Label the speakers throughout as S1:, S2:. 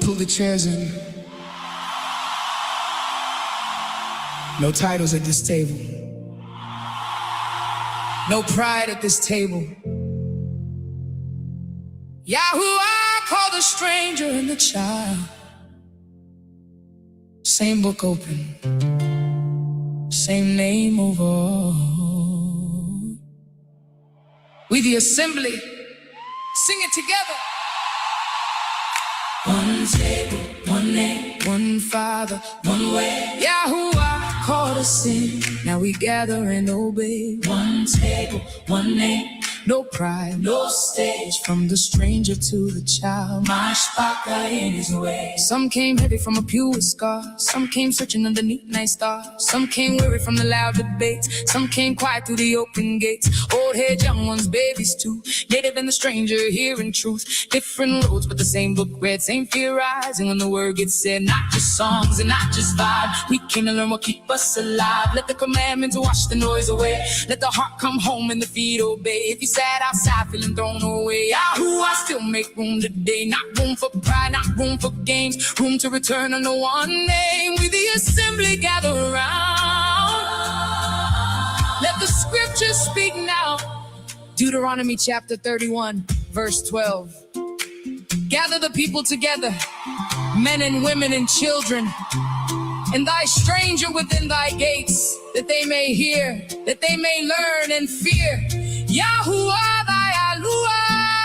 S1: pull the chairs in. No titles at this table. No pride at this table. YAHUAH called the stranger and the child. Same book open. Same name over all. We the assembly. Sing it together. One table, one name, one Father, one way. YAHUAH called us in. Now we gather and obey. One table, one name. No pride, no stage. From the stranger to the child, Myshpaka in his way. Some came heavy from a pew with scars. Some came searching underneath night stars. Some came weary from the loud debates. Some came quiet through the open gates. Old heads, young ones, babies too. Native and the stranger hearing truth. Different roads but the same book read. Same fear rising when the word gets said. Not just songs and not just vibe. We came to learn what keep us alive. Let the commandments wash the noise away. Let the heart come home and the feet obey. If you sat outside feeling thrown away, YAHUAH still make room today. Not room for pride, not room for games. Room to return under one name. We the assembly gather around. Let the scriptures speak now. Deuteronomy chapter 31 verse 12. Gather the people together, men and women and children, and thy stranger within thy gates, that they may hear, that they may learn and fear YAHUAH thy YAHUAH,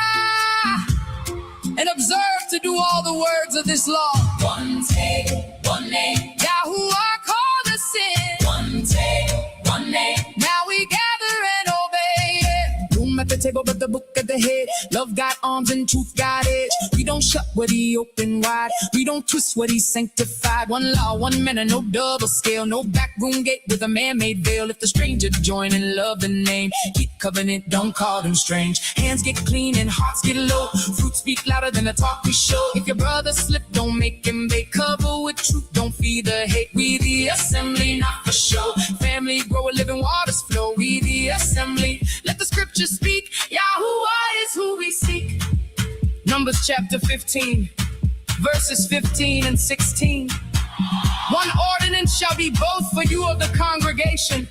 S1: and observe to do all the words of this law. One table, one name. YAHUAH called us in. One table, one name. Now we gather and obey. Room at the table, but the book at the head. Love got arms and truth got edge. We don't shut what he open wide. We don't twist what he sanctified. One law, one manner, no double scale. No backroom gate with a man-made veil. If the stranger join and love the name, keep covenant, don't call them strange. Hands get clean and hearts get low. Fruit speak louder than the talk we show. If your brother slip, don't make him bait. Cover with truth, don't feed the hate. We the assembly, not for show. Family grow, a living waters flow. We the assembly, let the scriptures speak. YAHUAH is who we seek. Numbers chapter 15, verses 15 and 16. One ordinance shall be both for you of the congregation.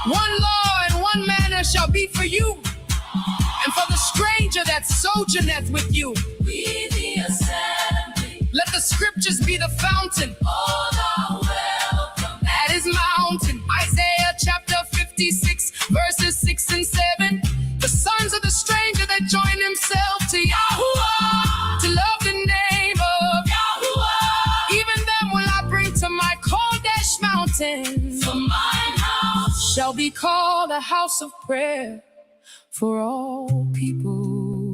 S1: One law and one manner shall be for you, and for the stranger that sojourneth with you. We the assembly. Let the scriptures be the fountain. All are welcome at his mountain. Isaiah chapter 56, verses 6 and 7. The sons of the stranger that join himself to YAHUAH, to love the name of YAHUAH. Even them will I bring to my Kodesh mountain. For mine house shall be called a house of prayer for all people.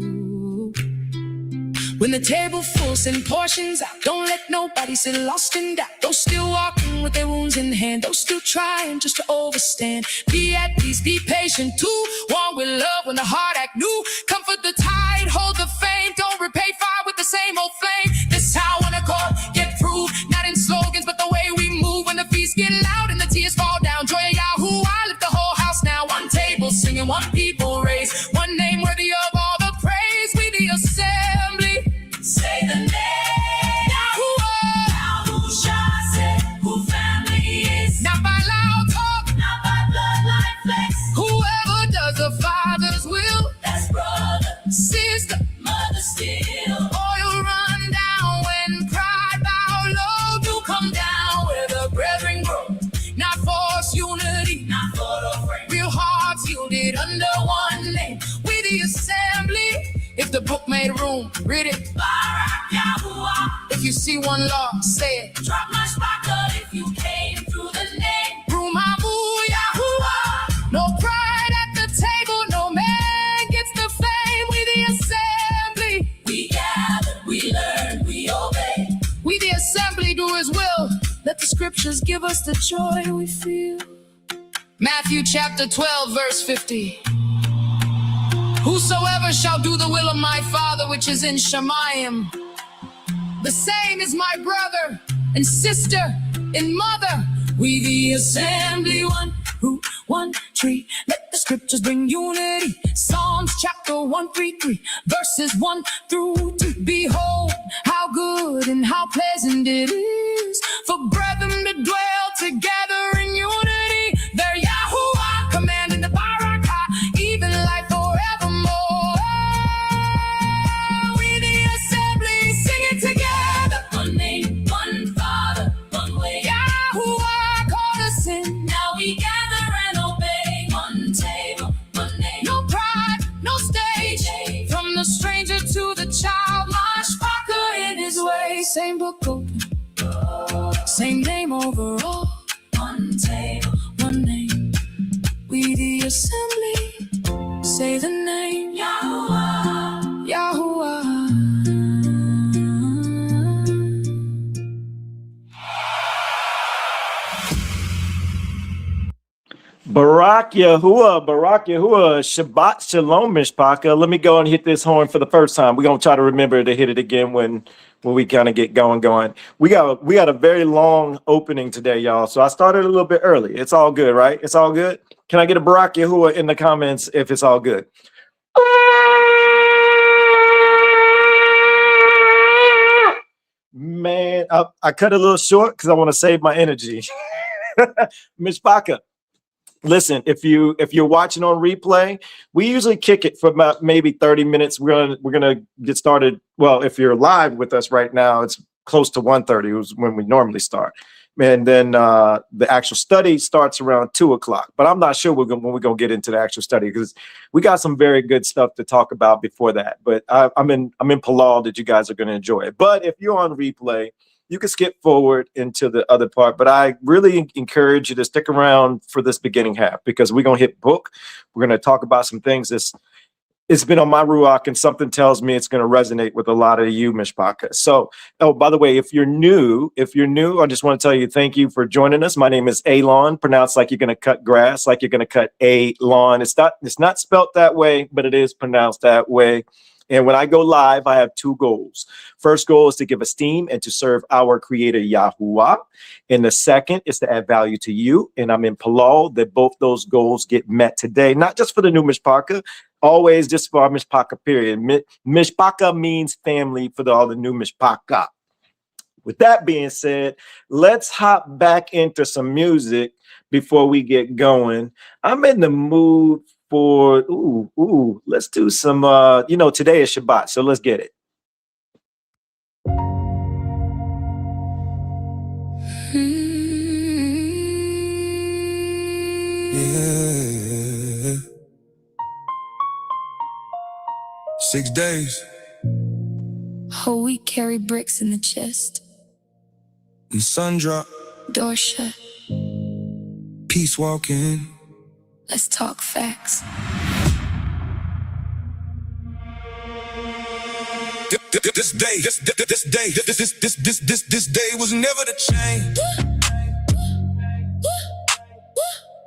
S1: When the table full, send portions out. Don't let nobody sit lost in doubt. Those still walking with their wounds in hand. Those still trying just to overstand. Be at peace, be patient too. One with love when the heart act new. Comfort the tide, hold the faint. Don't repay fire with the same old flame. This how one accord get proved. Not in slogans, but the way we move. When the feast get loud and the tears fall down. Joy of YAHUAH, lift the whole house now. One table singing, one people raise. One name worthy of all the praise. We the assembly. Say the name. YAHUAH. YAHUAH said who family is. Not by loud talk, not by bloodline flex. Whoever does the Father's will, that's brother, sister, mother still. Oil run down when pride bow low. Do come down where the brethren grow. Not force unity, not for the frame. Real hearts yielded under one name. We the assembly. If the book made room, read it. BARAK, YAHUAH. If you see one law, say it. Drop Myshpaka if you came through the name. Room YAHUAH. No pride at the table, no man gets the fame. We the assembly. We gather, we learn, we obey. We the assembly do his will. Let the scriptures give us the joy we feel. Matthew chapter 12, verse 50. Whosoever shall do the will of my Father which is in Shemayim, the same is my brother and sister and mother. We the assembly, one root, one tree. Let the scriptures bring unity. Psalms chapter 133, verses 1 through 2. Behold, how good brotherhood and how pleasant it is for brethren to dwell together in unity. They're YAHUAH, commanding the BARAK, even life forevermore. We the assembly, sing it together. One name, one Father, one way. YAHUAH called us in. Now we gather and obey. One table, one name. No pride, no stage. From the stranger to the child, Myshpaka in his way. Same book open, same name overall. One table, one name. We the assembly, say the name. YAHUAH, YAHUAH.
S2: BARAK YAHUAH, BARAK YAHUAH, Shabbat Shalom, Myshpaka. Let me go and hit this horn for the first time. We're gonna try to remember to hit it again when we kind of get going. We got a very long opening today, y'all. So I started a little bit early. It's all good, right? It's all good. Can I get a BARAK YAHUAH in the comments if it's all good? Man, I cut a little short because I want to save my energy. Myshpaka. Listen, if you're watching on replay, we usually kick it for about maybe 30 minutes. We're gonna get started. Well, if you're live with us right now, it's close to 1:30 was when we normally start. And then the actual study starts around 2 o'clock. But I'm not sure when we're gonna get into the actual study because we got some very good stuff to talk about before that. But I'm in Palal that you guys are gonna enjoy it. But if you're on replay, you can skip forward into the other part, but I really encourage you to stick around for this beginning half because we're going to hit book. We're going to talk about some things it's been on my ruach, and something tells me it's going to resonate with a lot of you, Myshpaka. So, oh, by the way, if you're new, I just want to tell you thank you for joining us. My name is Alon, pronounced like you're going to cut grass, like you're going to cut a lawn. It's not spelt that way, but it is pronounced that way. And when I go live, I have two goals. First goal is to give esteem and to serve our creator, YAHUAH. And the second is to add value to you. And I'm in Palal that both those goals get met today, not just for the new Myshpaka, always just for our Myshpaka period. Myshpaka means family for all the new Myshpaka. With that being said, let's hop back into some music before we get going. I'm in the mood for, let's do some, today is Shabbat, so let's get it.
S1: Yeah. 6 days.
S3: Whole week carry bricks in the chest.
S1: And sun drop.
S3: Door shut.
S1: Peace walking.
S3: Let's talk facts.
S1: This day was never the change.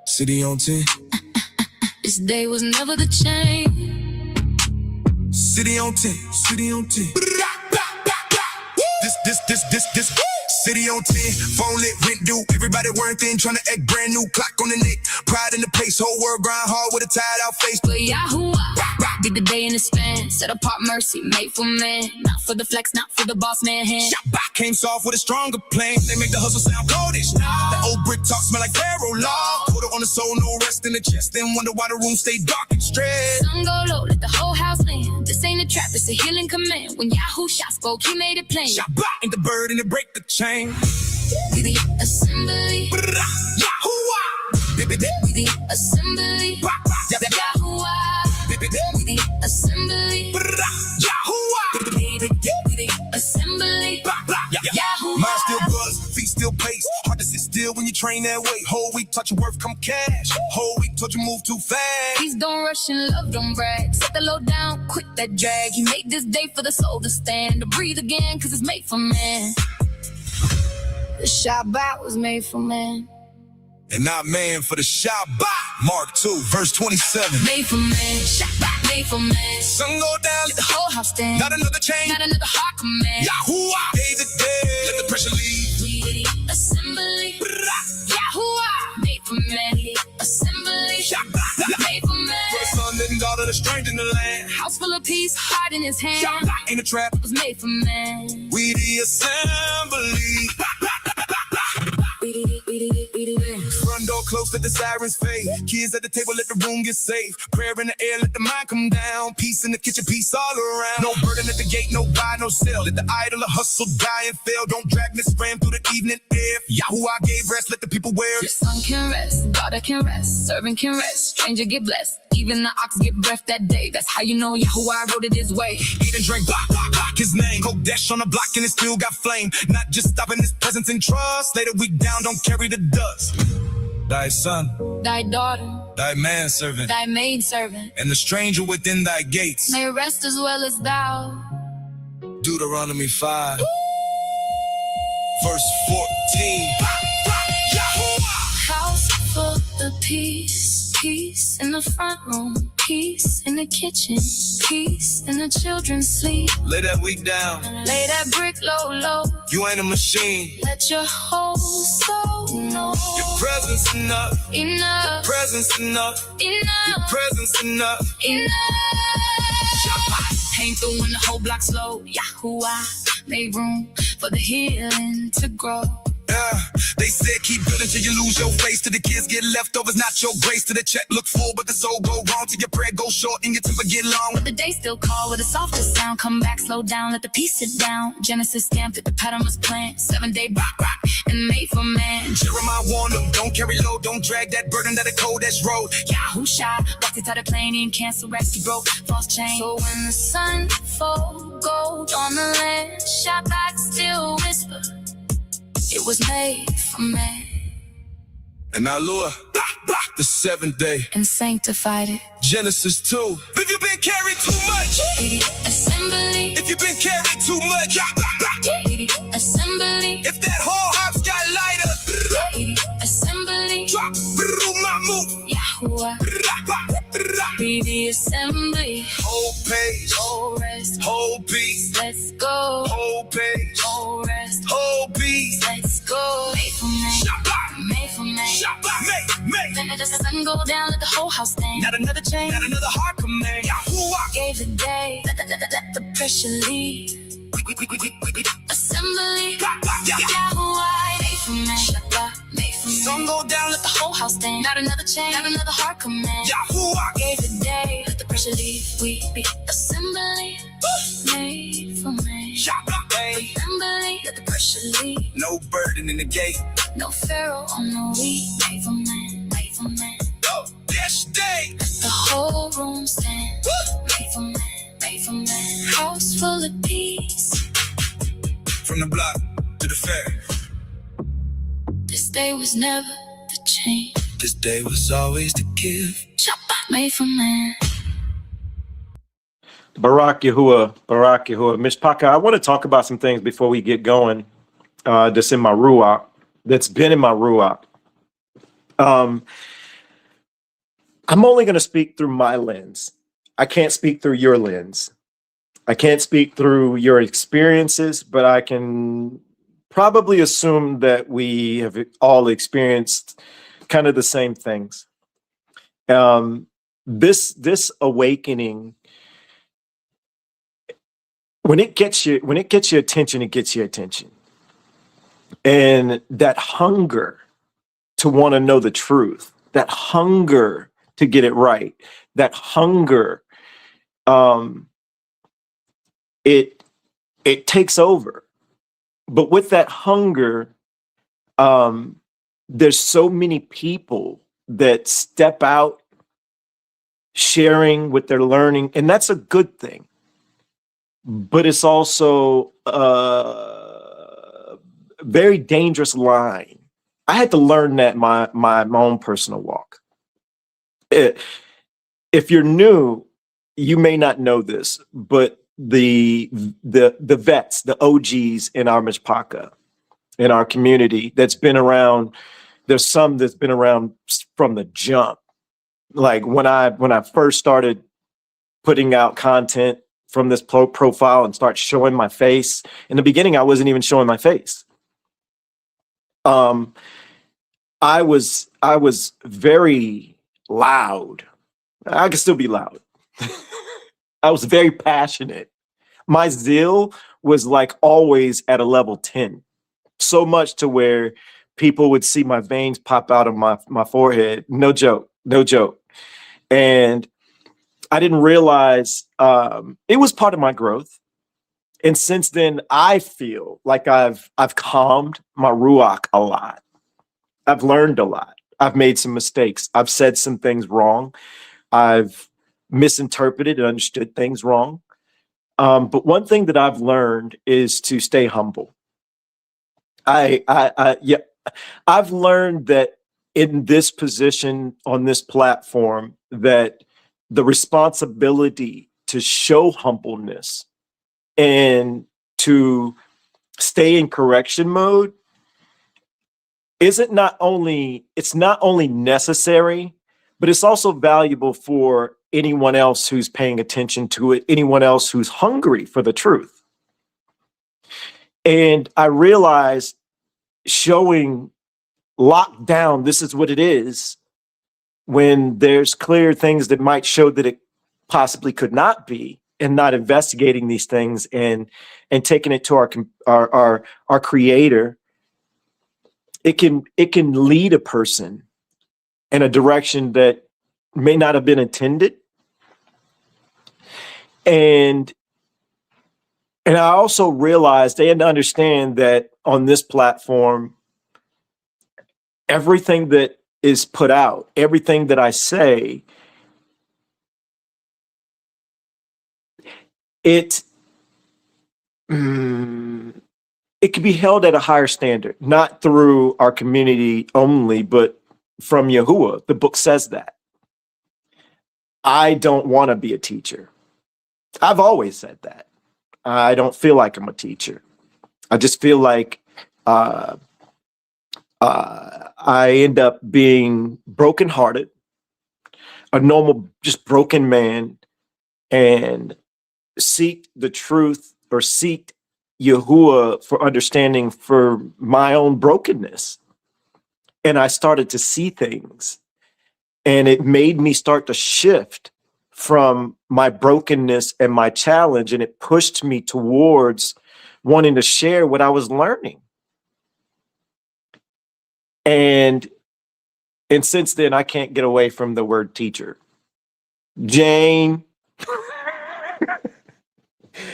S1: City on 10.
S3: This day was never the change.
S1: City on 10. City on 10. This. City on 10, phone lit, rent due. Everybody wearing thin, trying to act brand new. Clock on the neck, pride in the pace. Whole world grind hard with a tired out face.
S3: But YAHUAH, did the day in the span. Set apart mercy, made for man. Not for the flex, not for the boss man hand.
S1: Shabbat came soft with a stronger plan. They make the hustle sound goldish. The old brick talk smell like Pharaoh law. Put it on the soul, no rest in the chest. Then wonder why the room stay dark and stressed.
S3: Sun go low, let the whole house land. This ain't a trap, it's a healing command. When YAHUAH spoke, he made it plain.
S1: Shabbat ain't the bird and it break the chain.
S3: We the assembly.
S1: YAHUAH.
S3: We the assembly. YAHUAH. We the assembly.
S1: YAHUAH.
S3: We the assembly. YAHUAH.
S1: Mind still buzz, feet still pace. Hard to sit still when you train that way. Whole week touch your worth, come cash. Whole week told you move too fast.
S3: Please don't rush and love, don't brag. Set the load down, quit that drag. He made this day for the soul to stand, to breathe again, cause it's made for man. The Shabbat was made for man.
S1: And not man for the Shabbat. Mark 2, verse 27.
S3: Made for man, Shabbat made for man.
S1: Sun go down,
S3: Let the whole house stand.
S1: not another chain.
S3: Not another heart command.
S1: YAHUAH. Day the day, let the pressure leave.
S3: We the assembly. YAHUAH. Made for man. Assembly.
S1: Shabbat.
S3: Made for man.
S1: For the son and daughter, the strength in the land.
S3: House full of peace, heart in his hand.
S1: Shabbat ain't a trap.
S3: Was made for man. We the assembly. Front door close, let the sirens fade. Kids at the table, let the room get safe. Prayer in the air, let the mind come down. Peace in the kitchen, peace all around. No burden at the gate, no buy, no sell. Let the idol of hustle die and fail. Don't drag Miss Ram through the evening air. YAHUAH gave rest, let the people wear. Your son can rest, daughter can rest, servant can rest, stranger get blessed. Even the ox get breath that day. That's how you know YAHUAH wrote it his way. Eat and drink, block his name. Coke dash on the block and it still got flame. Not just stopping his presence and trust. Lay the week down, don't carry the dust. Thy son, thy daughter, thy manservant, thy maidservant, and the stranger within thy gates may rest as well as thou. Deuteronomy 5, verse 14. House full of peace, peace in the front room, peace in the kitchen, peace in the children's sleep. Lay that week down, lay that brick low, low. You ain't a machine. Let your whole soul know your presence enough, enough. Your presence enough, enough. Your presence enough, enough. Shabbat. Ain't the one the whole block slow. YAHUAH made room for the healing to grow. They said keep building till you lose your face. Till the kids get leftovers, not your grace. Till the check look full, but the soul go wrong. Till your prayer go short and your temper get long. But the day still call with a softer sound. Come back, slow down, let the peace sit down. Genesis stamped it, the pattern was planned. 7-day rock, and made for man. Jeremiah warned them, don't carry load, don't drag that burden that a cold that's road. Yahushua, walked it out of plane and cancel rest, he broke false chain. So when the sun fall gold on the land, Shabbat still whisper. It was made for man. And YAHUAH, the 7th day, and sanctified it. Genesis 2. If you've been carried too much, assembly. If you've been carried too much, assembly. If that whole house got lighter, assembly. Drop, my move. YAHUAH, be the assembly. Whole page, whole rest, whole peace. Let's go. Whole page, whole rest, whole peace. Let's go. Made for man. Shabbat. Made for man. Shabbat. Make. Then the sun go down, let the whole house stand. Not another chain, not another heart command. YAHUAH gave the day. Let the pressure lead. Assembly. YAHUAH made for man. Shabbat. Made for man. Sun go down, let the whole house stand. Not another chain, not another heart command. YAHUAH gave the day. Let the pressure lead. We be assembly. Made for man. Assembly. Let the pressure lead. No burden in the gate. No pharaoh on the weak. Made for man. Made for man. This day. Let the whole room stand. Made for man. Made for man. House full of peace. From the block to the fair. This day was never to change. This day was always to give. Shabbat. Made for man.
S2: BARAK YAHUAH, BARAK YAHUAH. Myshpaka, I want to talk about some things before we get going. That's in my ruach, that's been in my ruach. I'm only going to speak through my lens. I can't speak through your lens. I can't speak through your experiences, but I can probably assume that we have all experienced kind of the same things. This awakening, when it gets your attention, it gets your attention. And that hunger to want to know the truth, that hunger to get it right, that hunger, it takes over. But with that hunger, there's so many people that step out sharing what they're learning, and that's a good thing. But it's also a very dangerous line. I had to learn that my own personal walk. If you're new, you may not know this, but the vets, the OGs in our Myshpaka, in our community that's been around, there's some that's been around from the jump. Like when I first started putting out content from this profile and start showing my face. In the beginning, I wasn't even showing my face. I was very loud. I could still be loud. I was very passionate. My zeal was like always at a level 10, so much to where people would see my veins pop out of my forehead. No joke, no joke. And I didn't realize it was part of my growth. And since then, I feel like I've calmed my ruach a lot. I've learned a lot. I've made some mistakes. I've said some things wrong. I've misinterpreted and understood things wrong. But one thing that I've learned is to stay humble. Yeah, I've learned that in this position on this platform, that the responsibility to show humbleness and to stay in correction mode it's not only necessary, but it's also valuable for anyone else who's paying attention to it, anyone else who's hungry for the truth. And I realized showing locked down, this is what it is, when there's clear things that might show that it possibly could not be, and not investigating these things and taking it to our creator, it can lead a person in a direction that may not have been intended. And I also realized and understand that on this platform, everything that is put out, everything that I say, it can be held at a higher standard, not through our community only, but from YAHUAH. The book says that. I don't want to be a teacher. I've always said that. I don't feel like I'm a teacher. I just feel like I end up being brokenhearted, a normal, just broken man, and seek the truth or seek YAHUAH for understanding for my own brokenness. And I started to see things, and it made me start to shift from my brokenness and my challenge, and it pushed me towards wanting to share what I was learning. And since then, I can't get away from the word teacher. Jane,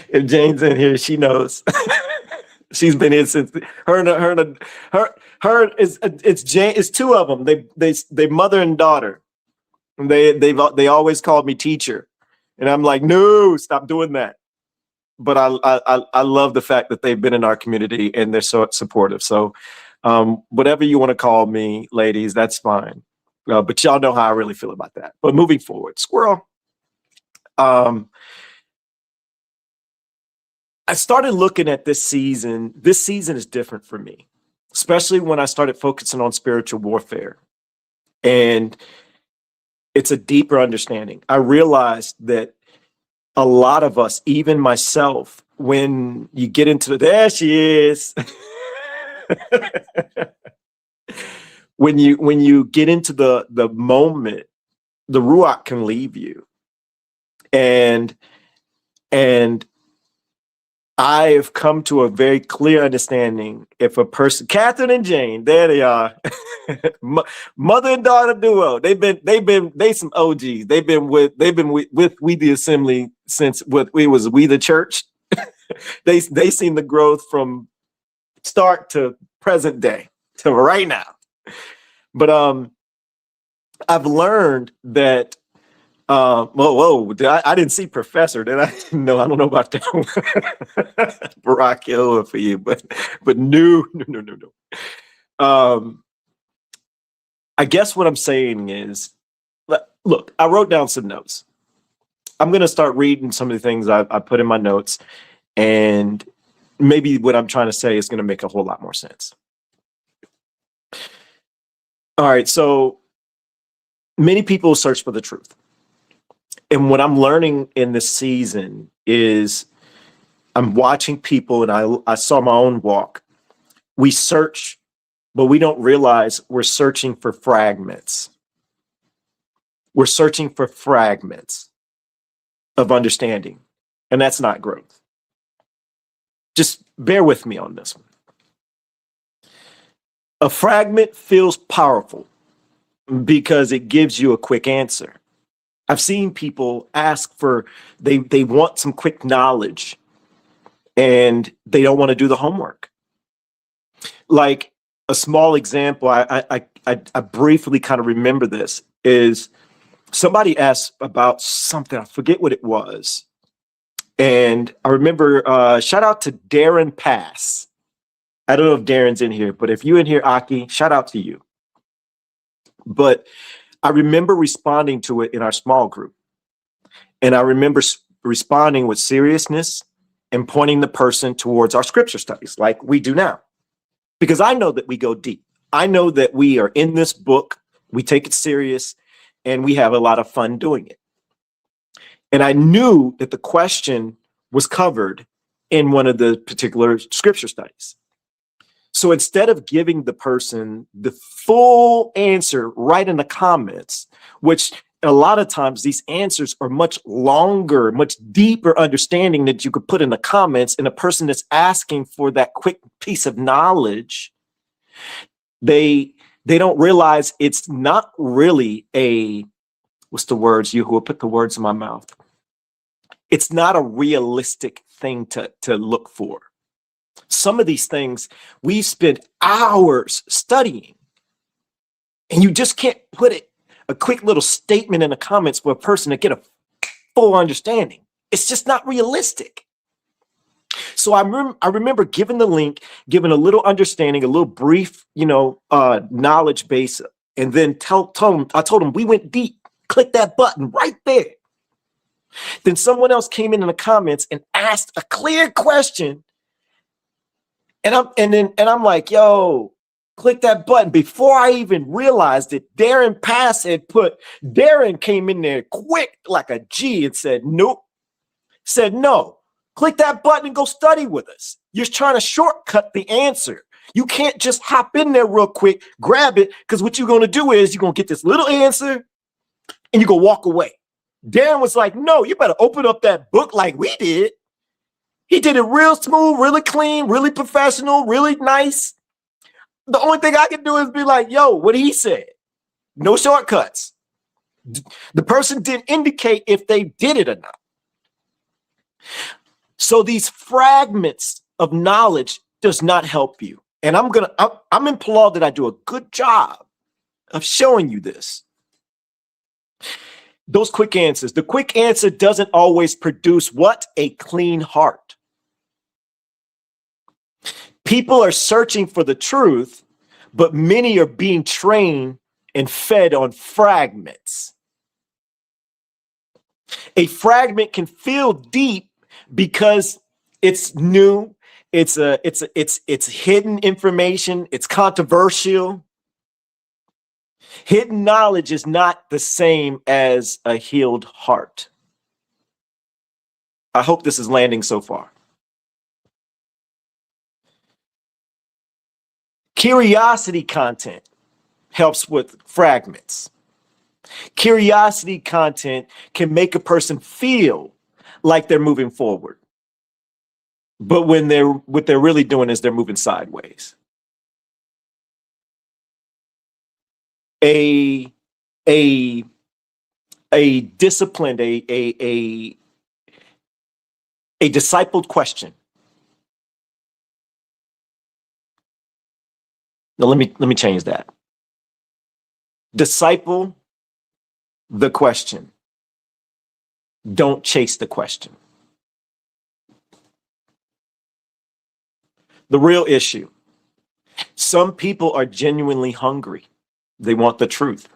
S2: if Jane's in here, she knows. She's been in since it's Jane. It's two of them. They mother and daughter. And they always called me teacher, and I'm like, no, stop doing that. But I love the fact that they've been in our community and they're so supportive. So whatever you want to call me, ladies, that's fine. But y'all know how I really feel about that. But moving forward, squirrel. I started looking at this season. This season is different for me, especially when I started focusing on spiritual warfare. And it's a deeper understanding. I realized that a lot of us, even myself, when you get into there she is. when you get into the moment, the ruach can leave you. And I have come to a very clear understanding. If a person, Catherine and Jane, there they are, mother and daughter duo. They some OGs. They've been with We the Assembly since it was We the Church. they seen the growth from start to present day to right now. But I've learned that. Whoa! I didn't see Professor. Did I? No, I don't know about that one. BARAK YAHUAH for you, but no. I guess what I'm saying is, look, I wrote down some notes. I'm going to start reading some of the things I put in my notes, and maybe what I'm trying to say is going to make a whole lot more sense. All right, so many people search for the truth. And what I'm learning in this season is I'm watching people, and I saw my own walk. We search, but we don't realize we're searching for fragments. We're searching for fragments of understanding, and that's not growth. Just bear with me on this one. A fragment feels powerful because it gives you a quick answer. I've seen people ask for, they want some quick knowledge and they don't want to do the homework. Like a small example, I briefly kind of remember this, is somebody asked about something, I forget what it was. And I remember, shout out to Darren Pass. I don't know if Darren's in here, but if you're in here, Aki, shout out to you. But I remember responding to it in our small group. And I remember responding with seriousness and pointing the person towards our scripture studies like we do now. Because I know that we go deep. I know that we are in this book, we take it serious, and we have a lot of fun doing it. And I knew that the question was covered in one of the particular scripture studies. So instead of giving the person the full answer right in the comments, which a lot of times these answers are much longer, much deeper understanding that you could put in the comments, and a person that's asking for that quick piece of knowledge, they don't realize it's not really a, what's the words, YAHUAH, put the words in my mouth. It's not a realistic thing to look for. Some of these things we spend hours studying, and you just can't put it a quick little statement in the comments for a person to get a full understanding. It's just not realistic. So I remember giving the link, giving a little understanding, a little brief, knowledge base, and then I told them we went deep. Click that button right there. Then someone else came in the comments and asked a clear question. And I'm like, yo, click that button. Before I even realized it, Darren Pass Darren came in there quick like a G and said, nope. Said, no, click that button and go study with us. You're trying to shortcut the answer. You can't just hop in there real quick, grab it, because what you're going to do is you're going to get this little answer and you're going to walk away. Darren was like, no, you better open up that book like we did. He did it real smooth, really clean, really professional, really nice. The only thing I can do is be like, yo, what he said. No shortcuts. The person didn't indicate if they did it or not. So these fragments of knowledge does not help you. And I'm implored that I do a good job of showing you this. Those quick answers. The quick answer doesn't always produce what? A clean heart. People are searching for the truth, but many are being trained and fed on fragments. A fragment can feel deep because it's new, it's hidden information, it's controversial. Hidden knowledge is not the same as a healed heart. I hope this is landing so far. Curiosity content helps with fragments. Curiosity content can make a person feel like they're moving forward. But what they're really doing is they're moving sideways. A disciplined, a discipled question. Now let me change that. Disciple the question. Don't chase the question. The real issue. Some people are genuinely hungry. They want the truth.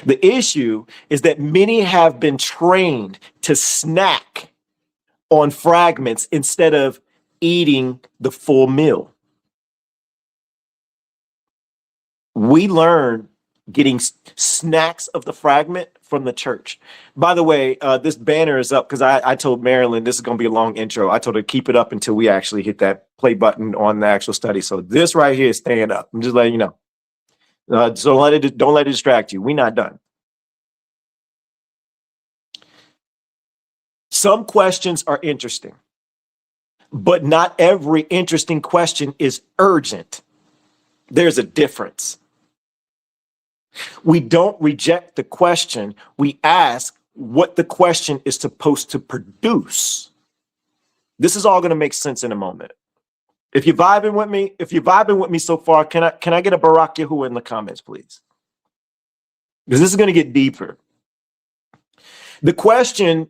S2: The issue is that many have been trained to snack on fragments instead of eating the full meal. We learn getting snacks of the fragment from the church. By the way, this banner is up because I told Marilyn this is going to be a long intro. I told her keep it up until we actually hit that play button on the actual study. So this right here is staying up. I'm just letting you know. So don't let it distract you. We're not done. Some questions are interesting. But not every interesting question is urgent. There's a difference. We don't reject the question. We ask what the question is supposed to produce. This is all going to make sense in a moment. If you're vibing with me so far, can I get a BARAK YAHUAH in the comments, please? Because this is going to get deeper. The question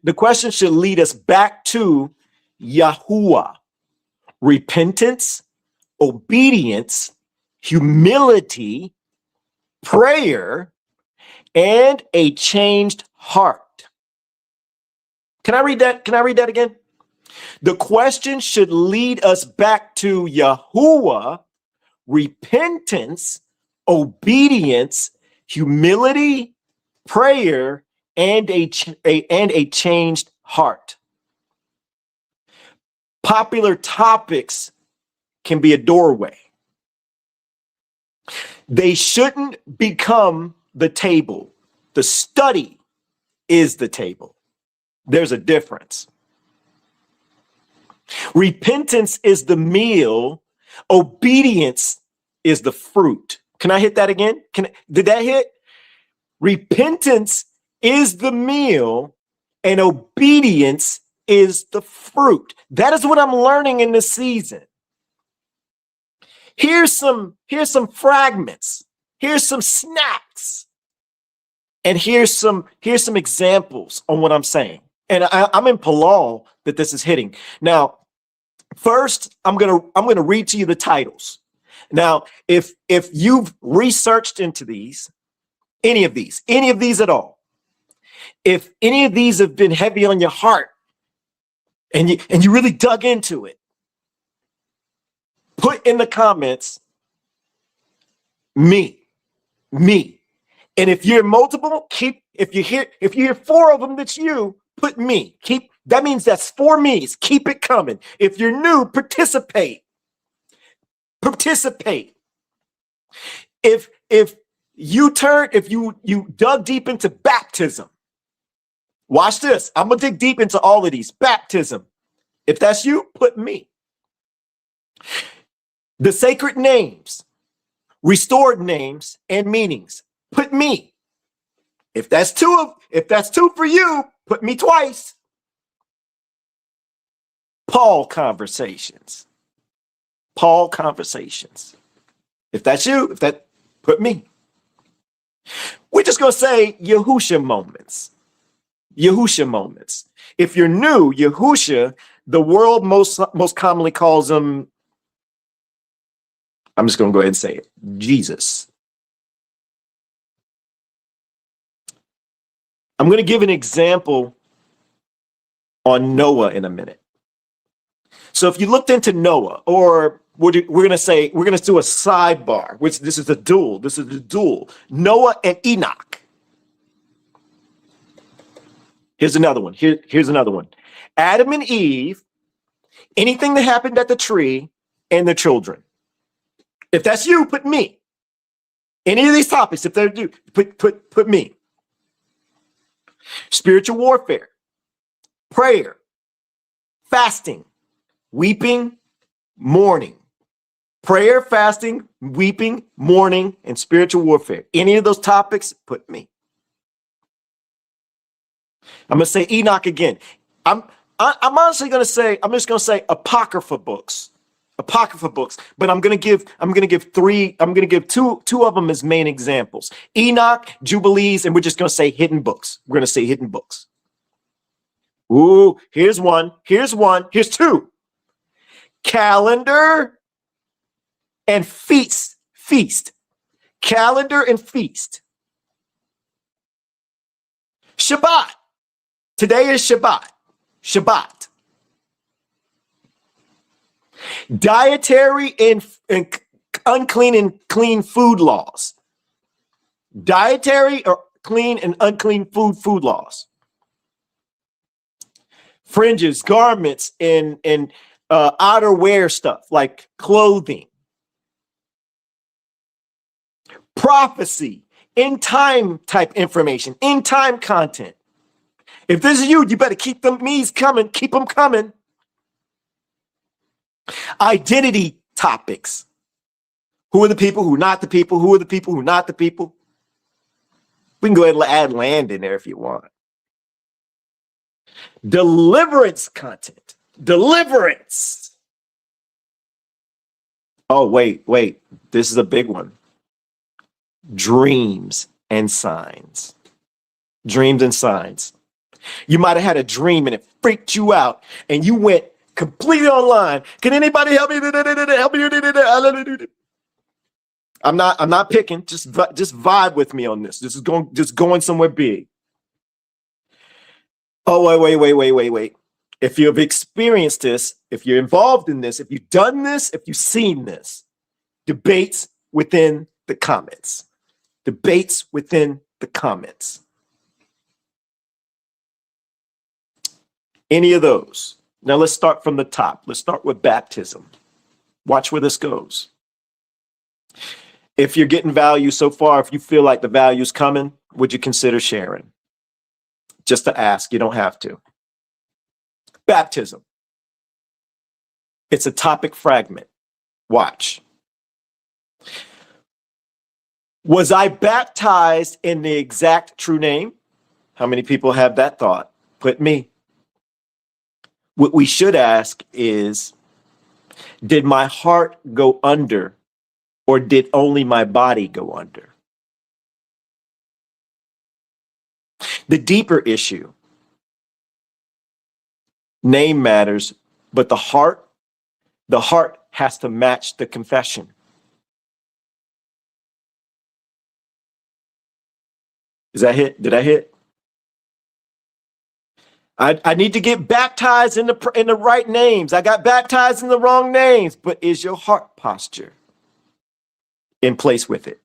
S2: should lead us back to YAHUAH: repentance, obedience, humility, prayer, and a changed heart. Can I read that? Can I read that again? The question should lead us back to YAHUAH: repentance, obedience, humility, prayer, and a changed heart. Popular topics can be a doorway. They shouldn't become the table. The study is the table. There's a difference. Repentance is the meal. Obedience is the fruit. Can I hit that again? Did that hit? Repentance is the meal and obedience is the fruit. That is what I'm learning in this season. Here's some fragments. Here's some snacks. And here's some examples on what I'm saying. And I'm in Palal that this is hitting. Now, first, I'm gonna read to you the titles. Now, if you've researched into any of these at all, if any of these have been heavy on your heart and you really dug into it, put in the comments me. And if you're multiple, if you hear 4 of them, that's you, put me. That means that's 4 me's. Keep it coming. If you're new, participate. If you dug deep into baptism, watch this. I'm gonna dig deep into all of these. Baptism. If that's you, put me. The sacred names, restored names, and meanings, put me. If that's two for you, put me twice. Paul conversations. If that's you, put me. We're just gonna say Yahushua moments. If you're new, Yahushua, the world most commonly calls him, I'm just gonna go ahead and say it, Jesus. I'm gonna give an example on Noah in a minute. So if you looked into Noah, or we're gonna do a sidebar, which this is a duel. Noah and Enoch. Here's another one. Here's another one. Adam and Eve, anything that happened at the tree, and the children. If that's you, put me. Any of these topics, if they're you, put me. Spiritual warfare, prayer, fasting, weeping, mourning. Prayer, fasting, weeping, mourning, and spiritual warfare. Any of those topics, put me. I'm gonna say Enoch again. I'm honestly gonna say, I'm just gonna say apocrypha books. But I'm gonna give two of them as main examples. Enoch, Jubilees, and we're just gonna say hidden books. We're gonna say hidden books. Ooh, here's one, here's 2. Calendar and feast. Calendar and feast. Shabbat. Today is Shabbat. Dietary and unclean and clean food laws. Dietary or clean and unclean food laws. Fringes, garments, and outerwear stuff like clothing. Prophecy, end time type information, end time content. If this is you, you better keep them me's coming. Keep them coming. Identity topics. Who are the people, who not the people? Who are the people, who not the people? We can go ahead and add land in there if you want. Deliverance content. Deliverance. Oh, wait. This is a big one. Dreams and signs. Dreams and signs. You might have had a dream and it freaked you out and you went completely online. Can anybody help me? Help me. I'm not picking. Just vibe with me on this. This is going somewhere big. Oh, wait. If you've experienced this, if you're involved in this, if you've done this, if you've seen this, debates within the comments. Debates within the comments. Any of those. Now let's start from the top. Let's start with baptism. Watch where this goes. If you're getting value so far, if you feel like the value's coming, would you consider sharing? Just to ask, you don't have to. Baptism. It's a topic fragment. Watch. Was I baptized in the exact true name? How many people have that thought? Put me. What we should ask is, did my heart go under, or did only my body go under? The deeper issue, name matters, but the heart has to match the confession. Is that hit? Did I hit? I need to get baptized in the right names. I got baptized in the wrong names, but is your heart posture in place with it?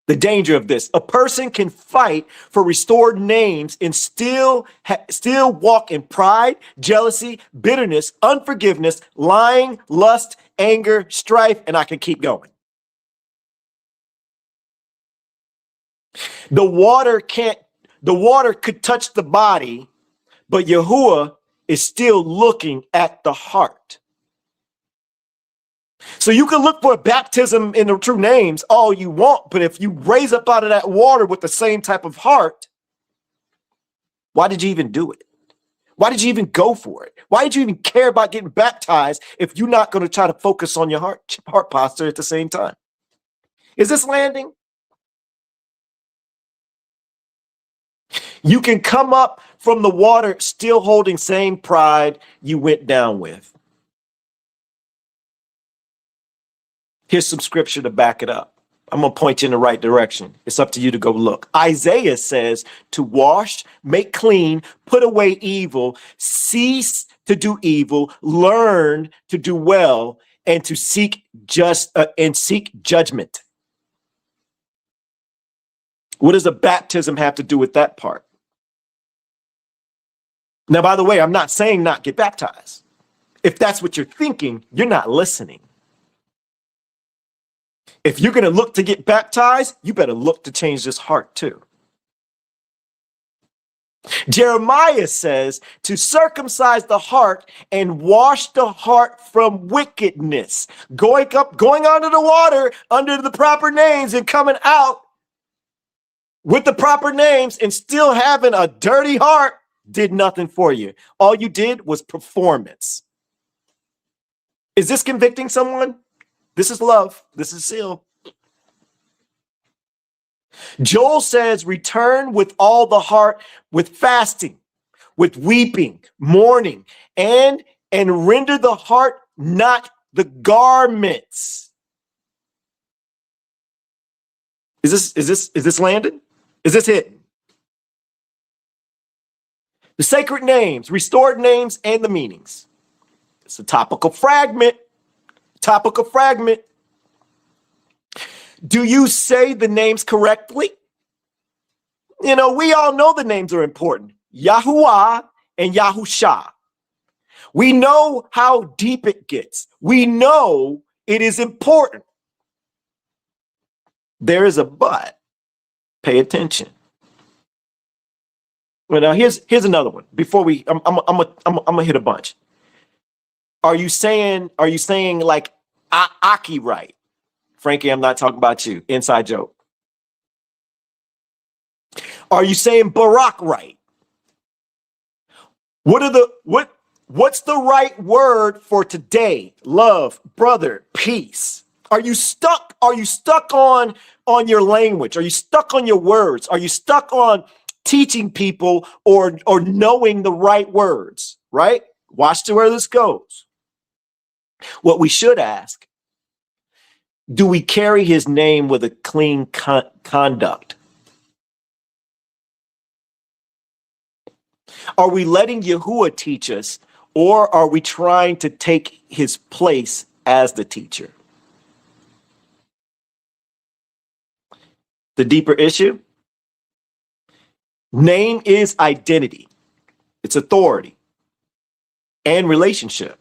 S2: The danger of this: a person can fight for restored names and still walk in pride, jealousy, bitterness, unforgiveness, lying, lust, anger, strife, and I can keep going. The water could touch the body, but YAHUAH is still looking at the heart. So you can look for a baptism in the true names all you want, but if you raise up out of that water with the same type of heart, why did you even do it? Why did you even go for it? Why did you even care about getting baptized if you're not going to try to focus on your heart posture at the same time? Is this landing? You can come up from the water still holding same pride you went down with. Here's some scripture to back it up. I'm going to point you in the right direction. It's up to you to go look. Isaiah says to wash, make clean, put away evil, cease to do evil, learn to do well, and to seek judgment. What does a baptism have to do with that part? Now, by the way, I'm not saying not get baptized. If that's what you're thinking, you're not listening. If you're going to look to get baptized, you better look to change this heart too. Jeremiah says to circumcise the heart and wash the heart from wickedness. Going under the water under the proper names and coming out with the proper names and still having a dirty heart did nothing for you. All you did was performance. Is this convicting someone? This is love. This is seal. Joel says, return with all the heart, with fasting, with weeping, mourning, and render the heart, not the garments. Is this landing? Is this hitting? The sacred names, restored names, and the meanings. It's a topical fragment. Topical fragment. Do you say the names correctly? You know, we all know the names are important. YAHUAH and YAHUSHA. We know how deep it gets. We know it is important. There is a but. Pay attention. Well, now here's another one. Before I'm gonna hit a bunch. Are you saying like Aki right? Frankie, I'm not talking about you. Inside joke. Are you saying BARAK right? What's the right word for today? Love, brother, peace. Are you stuck? Are you stuck on your language? Are you stuck on your words? Are you stuck on teaching people or knowing the right words? Right? Watch to where this goes. What we should ask: do we carry his name with a clean conduct? Are we letting YAHUAH teach us, or are we trying to take his place as the teacher? The deeper issue? Name is identity. It's authority and relationship.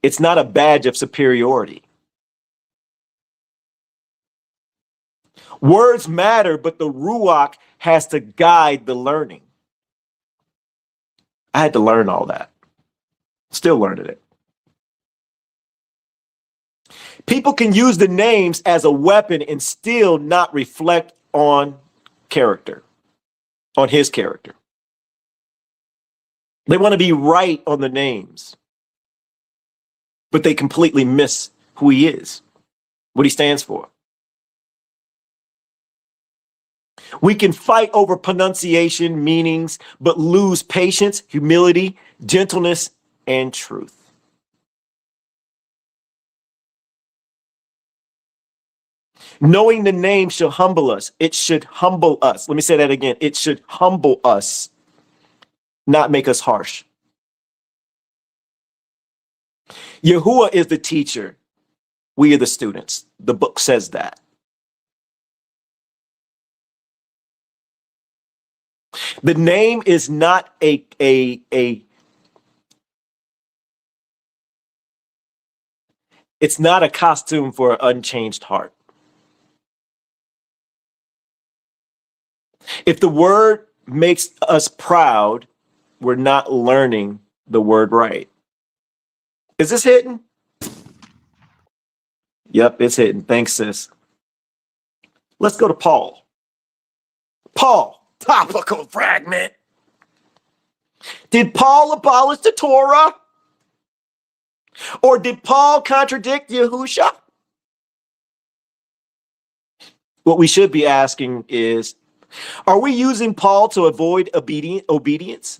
S2: It's not a badge of superiority. Words matter, but the Ruach has to guide the learning. I had to learn all that. Still learning it. People can use the names as a weapon and still not reflect on character, on his character. They want to be right on the names, but they completely miss who he is, what he stands for. We can fight over pronunciation, meanings, but lose patience, humility, gentleness, and truth. Knowing the name shall humble us. It should humble us. Let me say that again. It should humble us, not make us harsh. YAHUAH is the teacher. We are the students. The book says that. The name is not it's not a costume for an unchanged heart. If the word makes us proud, we're not learning the word right. Is this hitting? Yep, it's hitting. Thanks, sis. Let's go to Paul. Paul, topical fragment. Did Paul abolish the Torah? Or did Paul contradict Yahusha? What we should be asking is, are we using Paul to avoid obedience?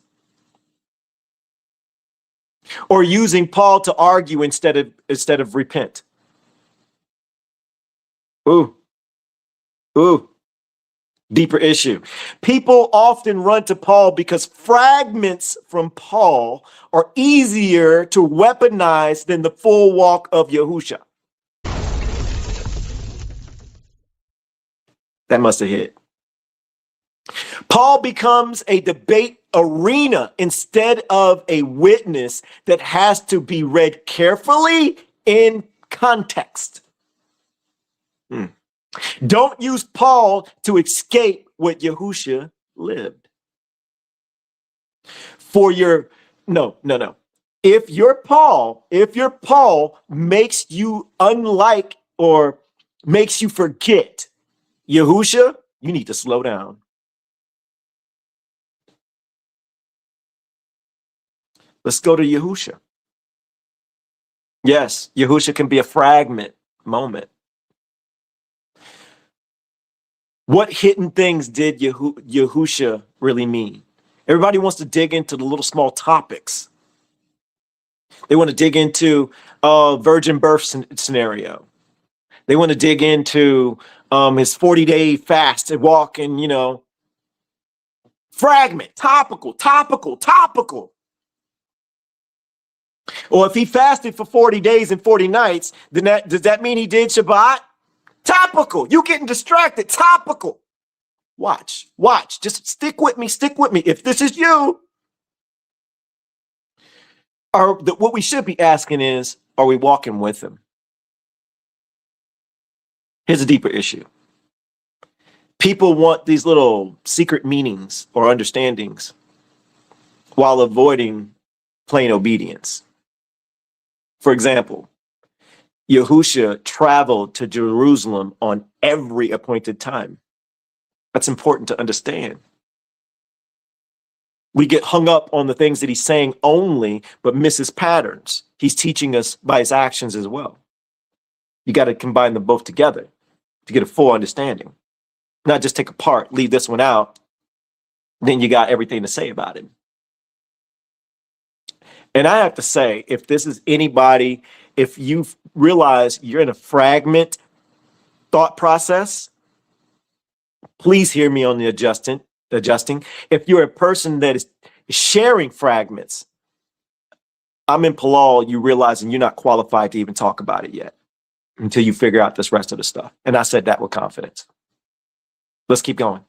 S2: Or using Paul to argue instead of repent? Ooh. Deeper issue. People often run to Paul because fragments from Paul are easier to weaponize than the full walk of Yahusha. That must have hit. Paul becomes a debate arena instead of a witness that has to be read carefully in context. Don't use Paul to escape what Yahusha lived. No. If your Paul makes you unlike or makes you forget Yahusha, you need to slow down. Let's go to Yahusha. Yes, Yahusha can be a fragment moment. What hidden things did Yahusha really mean? Everybody wants to dig into the little small topics. They want to dig into virgin birth scenario. They want to dig into his 40-day fast and walk and, fragment, topical. Or if he fasted for 40 days and 40 nights, then does that mean he did Shabbat? Topical. You getting distracted. Topical. Watch. Just stick with me. If this is you, what we should be asking is, are we walking with him? Here's a deeper issue. People want these little secret meanings or understandings while avoiding plain obedience. For example, Yahushua traveled to Jerusalem on every appointed time. That's important to understand. We get hung up on the things that he's saying only, but miss his patterns. He's teaching us by his actions as well. You got to combine them both together to get a full understanding. Not just take a part, leave this one out, then you got everything to say about it. And I have to say, if this is anybody, if you realize you're in a fragment thought process, please hear me on the adjusting. If you're a person that is sharing fragments, I'm in Palal, you realizing you're not qualified to even talk about it yet until you figure out this rest of the stuff. And I said that with confidence. Let's keep going.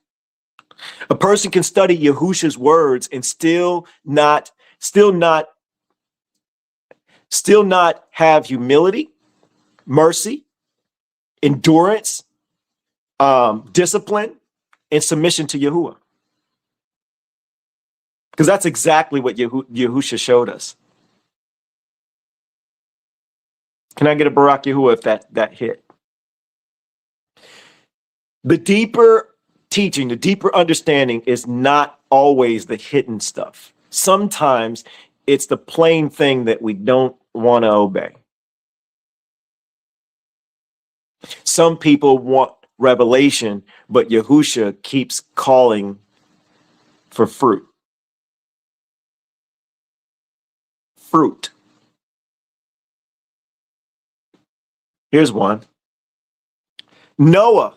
S2: A person can study Yahushua's words and still not have humility, mercy, endurance, discipline, and submission to Yahuwah. Because that's exactly what Yahushua showed us. Can I get a Barak YAHUAH if that hit? The deeper teaching, the deeper understanding is not always the hidden stuff. Sometimes it's the plain thing that we don't want to obey. Some people want revelation, but Yahushua keeps calling for fruit. Fruit. Here's one. Noah.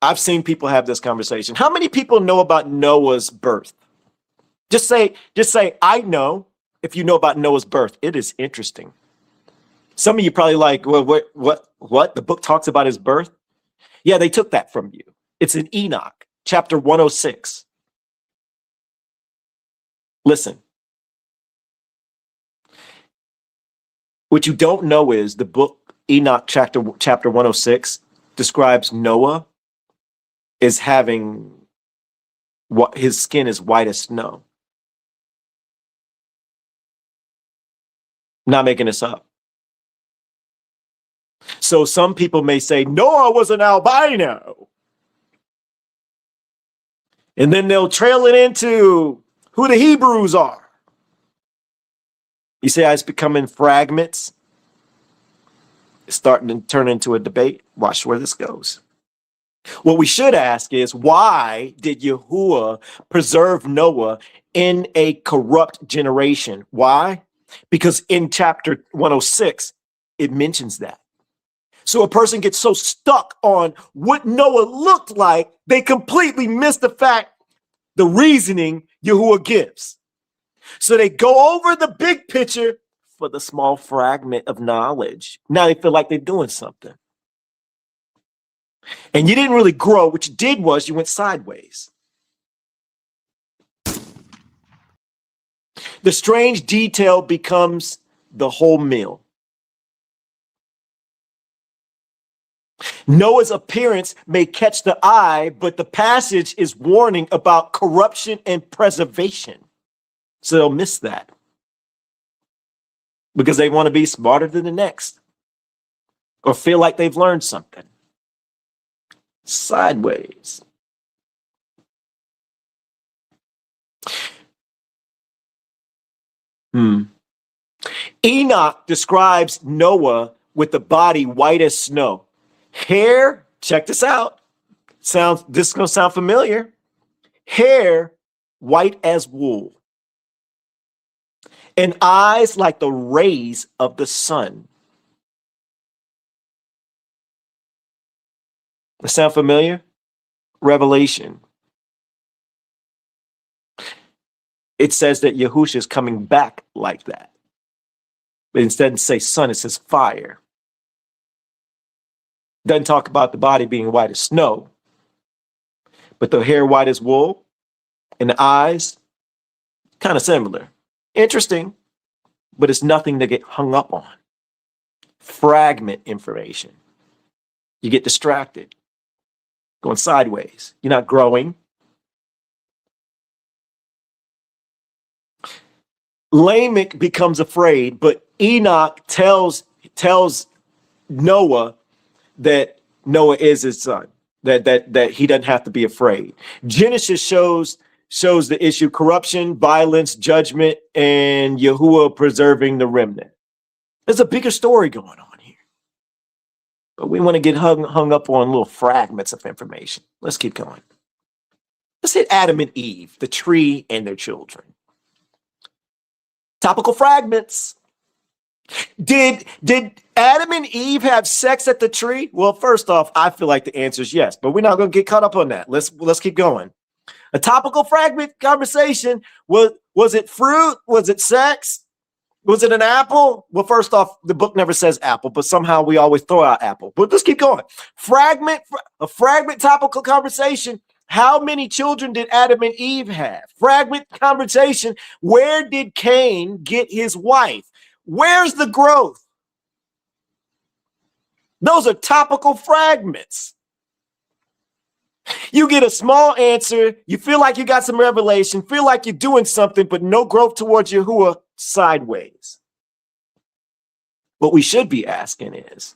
S2: I've seen people have this conversation. How many people know about Noah's birth? Just say, I know if you know about Noah's birth. It is interesting. Some of you probably like, well, what? The book talks about his birth? Yeah, they took that from you. It's in Enoch, chapter 106. Listen. What you don't know is the book Enoch chapter 106 describes Noah as having what his skin is white as snow. Not making this up. So some people may say Noah was an albino. And then they'll trail it into who the Hebrews are. You see how it's becoming fragments? It's starting to turn into a debate. Watch where this goes. What we should ask is, why did Yahuwah preserve Noah in a corrupt generation? Why? Because in chapter 106, it mentions that. So a person gets so stuck on what Noah looked like, they completely miss the fact, the reasoning Yahuwah gives. So they go over the big picture for the small fragment of knowledge. Now they feel like they're doing something. And you didn't really grow. What you did was you went sideways. The strange detail becomes the whole meal. Noah's appearance may catch the eye, but the passage is warning about corruption and preservation. So they'll miss that because they want to be smarter than the next or feel like they've learned something. Sideways. Enoch describes Noah with the body white as snow. Hair, check this out. This is going to sound familiar. Hair white as wool. And eyes like the rays of the sun. Does that sound familiar? Revelation. It says that Yahushua is coming back like that. But instead of say sun, it says fire. Doesn't talk about the body being white as snow. But the hair white as wool and the eyes, kind of similar. Interesting, but it's nothing to get hung up on. Fragment information. You get distracted. Going sideways. You're not growing. Lamech becomes afraid, but Enoch tells Noah that Noah is his son, that he doesn't have to be afraid. Genesis shows the issue: corruption, violence, judgment, and Yahuwah preserving the remnant. There's a bigger story going on here, but we want to get hung up on little fragments of information. Let's keep going. Let's hit Adam and Eve, the tree and their children. Topical fragments. Did Adam and Eve have sex at the tree? Well, first off, I feel like the answer is yes, but we're not going to get caught up on that. Let's keep going. A topical fragment conversation. Was it fruit? Was it sex? Was it an apple? Well, first off, the book never says apple, but somehow we always throw out apple. But let's keep going. A fragment topical conversation. How many children did Adam and Eve have? Fragment conversation. Where did Cain get his wife? Where's the growth? Those are topical fragments. You get a small answer. You feel like you got some revelation, feel like you're doing something, but no growth towards Yahuwah, sideways. What we should be asking is,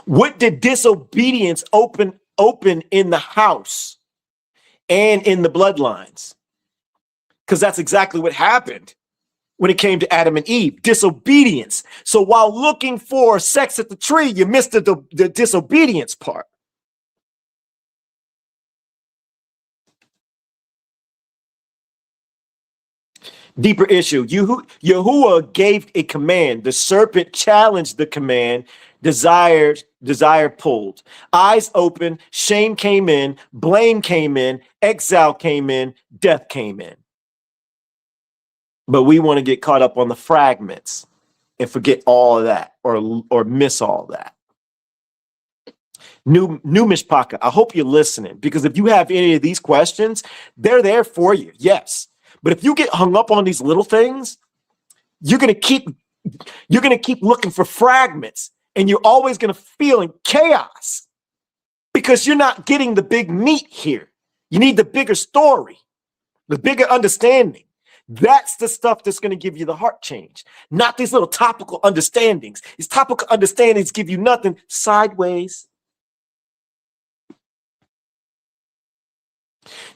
S2: what did disobedience open in the house and in the bloodlines? Because that's exactly what happened when it came to Adam and Eve, disobedience. So while looking for sex at the tree, you missed the disobedience part. Deeper issue. Yahuwah gave a command. The serpent challenged the command. Desire pulled. Eyes open. Shame came in. Blame came in. Exile came in. Death came in. But we want to get caught up on the fragments and forget all of that, or miss all that. New Myshpaka, I hope you're listening, because if you have any of these questions, they're there for you. Yes. But if you get hung up on these little things, you're going to keep looking for fragments, and you're always going to feel in chaos because you're not getting the big meat here. You need the bigger story, the bigger understanding. That's the stuff that's going to give you the heart change, not these little topical understandings. These topical understandings give you nothing sideways.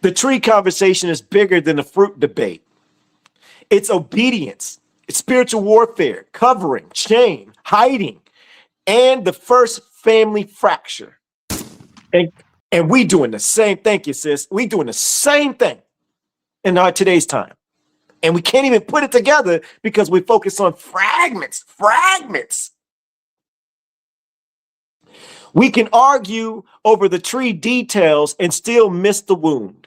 S2: The tree conversation is bigger than the fruit debate. It's obedience, it's spiritual warfare, covering, shame, hiding, and the first family fracture. And we doing the same. Thank you, sis. We doing the same thing in our today's time. And we can't even put it together because we focus on fragments. We can argue over the tree details and still miss the wound.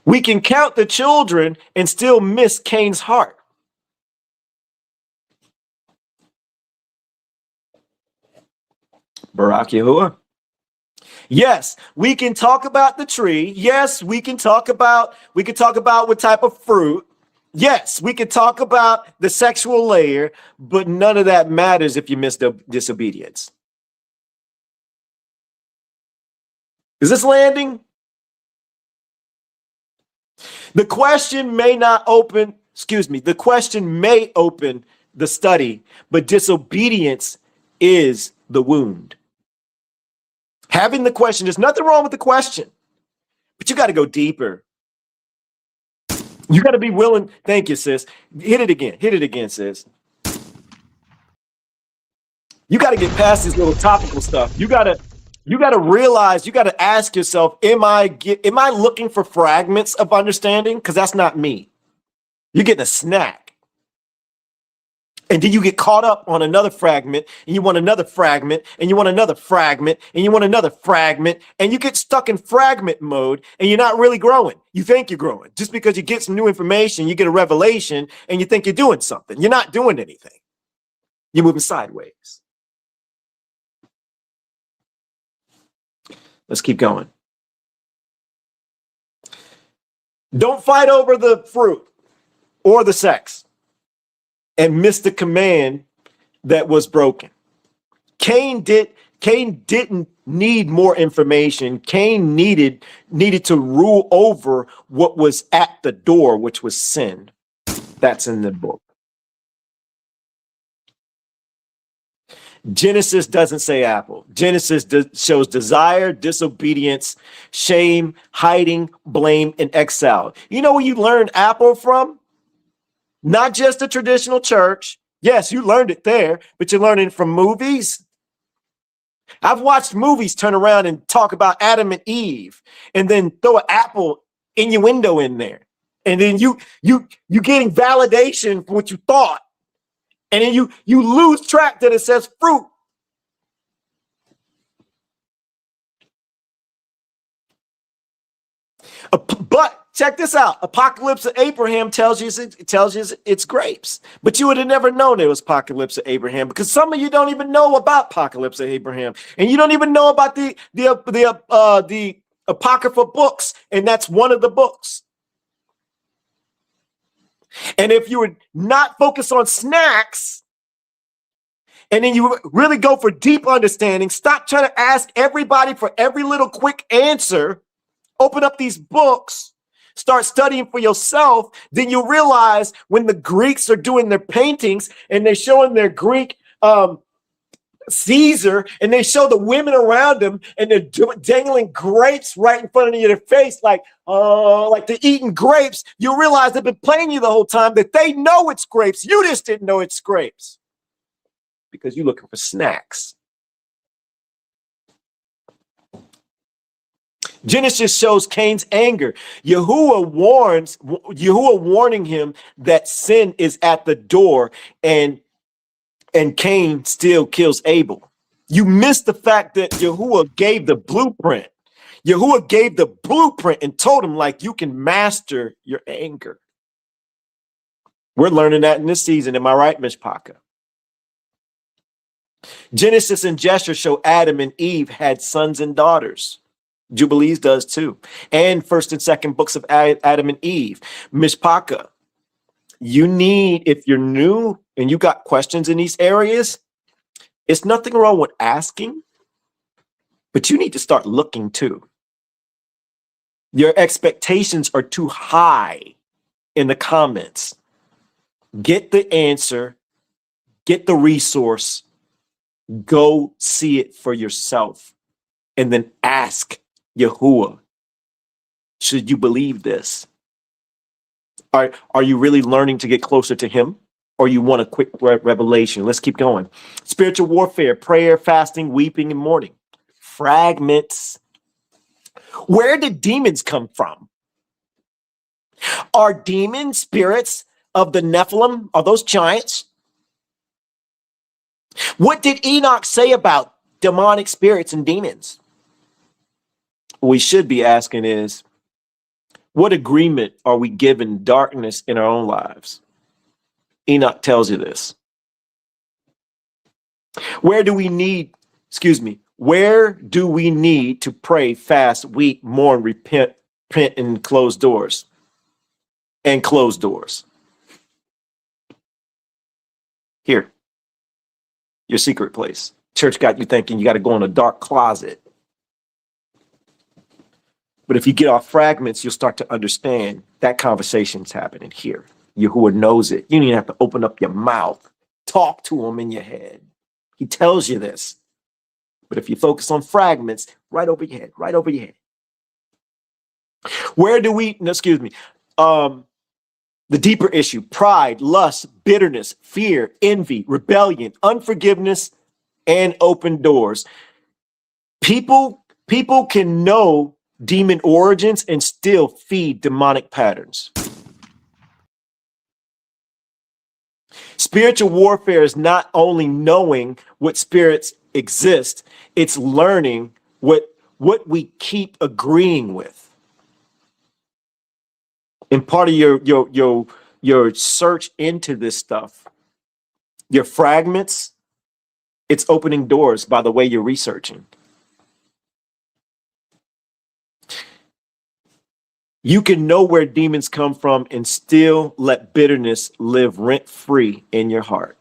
S2: We can count the children and still miss Cain's heart. BARAK YAHUAH. Yes, we can talk about the tree. Yes, we can talk about what type of fruit. Yes, we can talk about the sexual layer, but none of that matters if you miss the disobedience. Is this landing? The question may open the study, but disobedience is the wound. Having the question, there's nothing wrong with the question, but you got to go deeper. You got to be willing. Thank you, sis. Hit it again, sis. You got to get past this little topical stuff. You got to realize, you got to ask yourself, am I looking for fragments of understanding? Because that's not me. You're getting a snack. And then you get caught up on another fragment, and you want another fragment, and you want another fragment, and you want another fragment, and you get stuck in fragment mode, and you're not really growing. You think you're growing. Just because you get some new information, you get a revelation, and you think you're doing something. You're not doing anything. You're moving sideways. Let's keep going. Don't fight over the fruit or the sex and miss the command that was broken. Cain did Cain didn't need more information. Cain needed to rule over what was at the door, which was sin. That's in the book. Genesis doesn't say apple. Genesis shows desire, disobedience, shame, hiding, blame, and exile. You know where you learned apple from? Not just the traditional church. Yes, you learned it there, but you're learning it from movies. I've watched movies turn around and talk about Adam and Eve and then throw an apple innuendo in there. And then you getting validation for what you thought. And then you lose track that it says fruit. But check this out. Apocalypse of Abraham tells you it's grapes. But you would have never known it was Apocalypse of Abraham because some of you don't even know about Apocalypse of Abraham. And you don't even know about the Apocrypha books. And that's one of the books. And if you would not focus on snacks, and then you really go for deep understanding, stop trying to ask everybody for every little quick answer, open up these books, start studying for yourself, then you realize when the Greeks are doing their paintings and they're showing their Greek Caesar, and they show the women around them and they're dangling grapes right in front of your face, like they're eating grapes. You realize they've been playing you the whole time, that they know it's grapes. You just didn't know it's grapes because you're looking for snacks. Genesis shows Cain's anger. YAHUAH warning him that sin is at the door, and Cain still kills Abel. You miss the fact that YAHUAH gave the blueprint. YAHUAH gave the blueprint and told him, like, you can master your anger. We're learning that in this season. Am I right, Myshpaka? Genesis and Gesture show Adam and Eve had sons and daughters. Jubilees does too. And first and second books of Adam and Eve. Myshpaka, you need, if you're new and you got questions in these areas, it's nothing wrong with asking, but you need to start looking too. Your expectations are too high in the comments. Get the answer, get the resource, go see it for yourself, and then ask YAHUAH, should you believe this? Are you really learning to get closer to him, or you want a quick revelation? Let's keep going. Spiritual warfare, prayer, fasting, weeping, and mourning. Fragments. Where did demons come from? Are demon spirits of the Nephilim? Are those giants? What did Enoch say about demonic spirits and demons? What we should be asking is, what agreement are we given darkness in our own lives? Enoch tells you this. Where do we need to pray, fast, weep, mourn, repent, and close doors? And close doors. Here, your secret place. Church got you thinking you got to go in a dark closet. But if you get off fragments, you'll start to understand that conversation's happening here. YAHUAH knows it. You don't even have to open up your mouth. Talk to him in your head. He tells you this. But if you focus on fragments, right over your head, right over your head. Where do we, the deeper issue, pride, lust, bitterness, fear, envy, rebellion, unforgiveness, and open doors. People can know demon origins and still feed demonic patterns. Spiritual warfare is not only knowing what spirits exist, it's learning what we keep agreeing with. And part of your search into this stuff, your fragments, it's opening doors by the way you're researching. You can know where demons come from and still let bitterness live rent-free in your heart.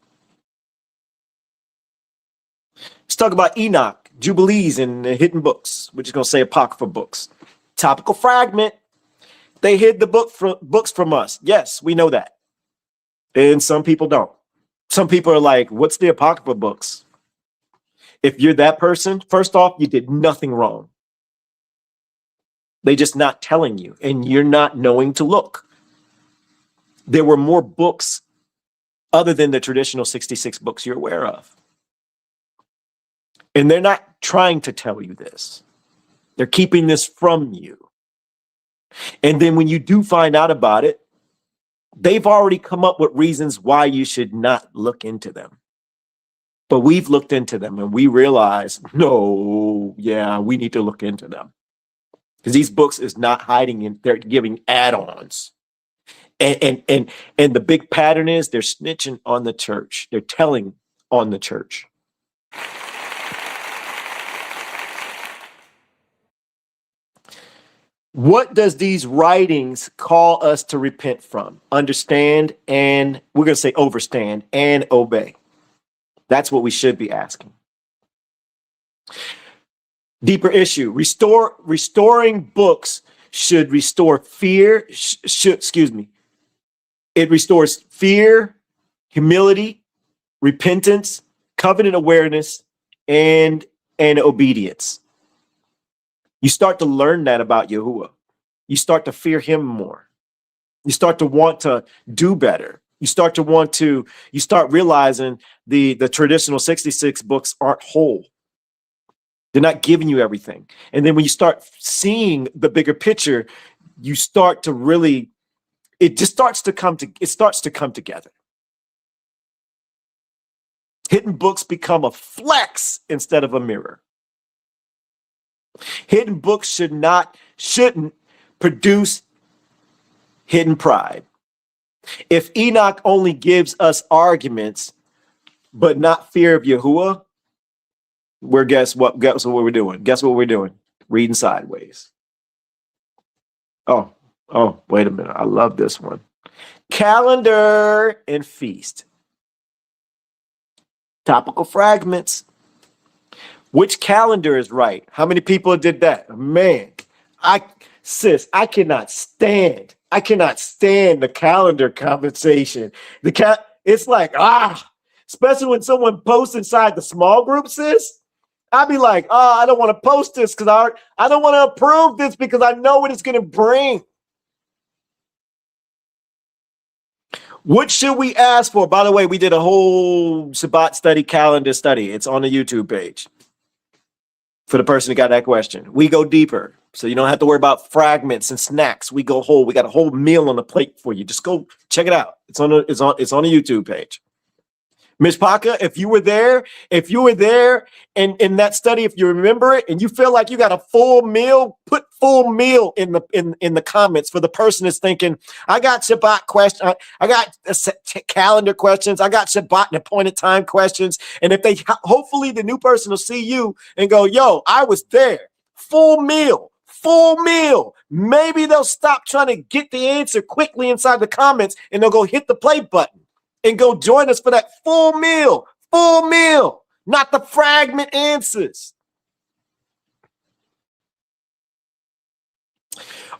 S2: Let's talk about Enoch. Jubilees and the hidden books. We're just going to say apocryphal books. Topical fragment. They hid the books from us. Yes, we know that. And some people don't. Some people are like, what's the apocryphal books? If you're that person, first off, you did nothing wrong. They just not telling you, and you're not knowing to look. There were more books other than the traditional 66 books you're aware of. And they're not trying to tell you this. They're keeping this from you. And then when you do find out about it, they've already come up with reasons why you should not look into them. But we've looked into them and we realize, no, yeah, we need to look into them. Because these books is not hiding in, they're giving add-ons. And the big pattern is they're snitching on the church. They're telling on the church. What does these writings call us to repent from? Understand, and we're going to say overstand and obey. That's what we should be asking. Deeper issue. Restoring books should restore fear. It restores fear, humility, repentance, covenant awareness, and obedience. You start to learn that about Yahuwah. You start to fear him more. You start to want to do better. You start realizing the traditional 66 books aren't whole. They're not giving you everything. And then when you start seeing the bigger picture, you start to really, it starts to come together. Hidden books become a flex instead of a mirror. Hidden books shouldn't produce hidden pride. If Enoch only gives us arguments, but not fear of Yahuwah, guess what we're doing? Guess what we're doing? Reading sideways. Oh, wait a minute. I love this one. Calendar and feast. Topical fragments. Which calendar is right? How many people did that? Man, I cannot stand the calendar conversation. It's like, especially when someone posts inside the small group, sis. I'd be like, I don't want to post this because I don't want to approve this because I know what it's going to bring. What should we ask for? By the way, we did a whole Shabbat calendar study. It's on the YouTube page. For the person who got that question, we go deeper. So you don't have to worry about fragments and snacks. We go whole. We got a whole meal on the plate for you. Just go check it out. It's on the YouTube page. Myshpaka, if you were there and in that study, if you remember it and you feel like you got a full meal, put full meal in the comments for the person that's thinking, I got Shabbat questions, I got calendar questions, I got Shabbat and appointed time questions. And if they, hopefully the new person will see you and go, yo, I was there. Full meal. Maybe they'll stop trying to get the answer quickly inside the comments and they'll go hit the play button. And go join us for that full meal, not the fragment answers.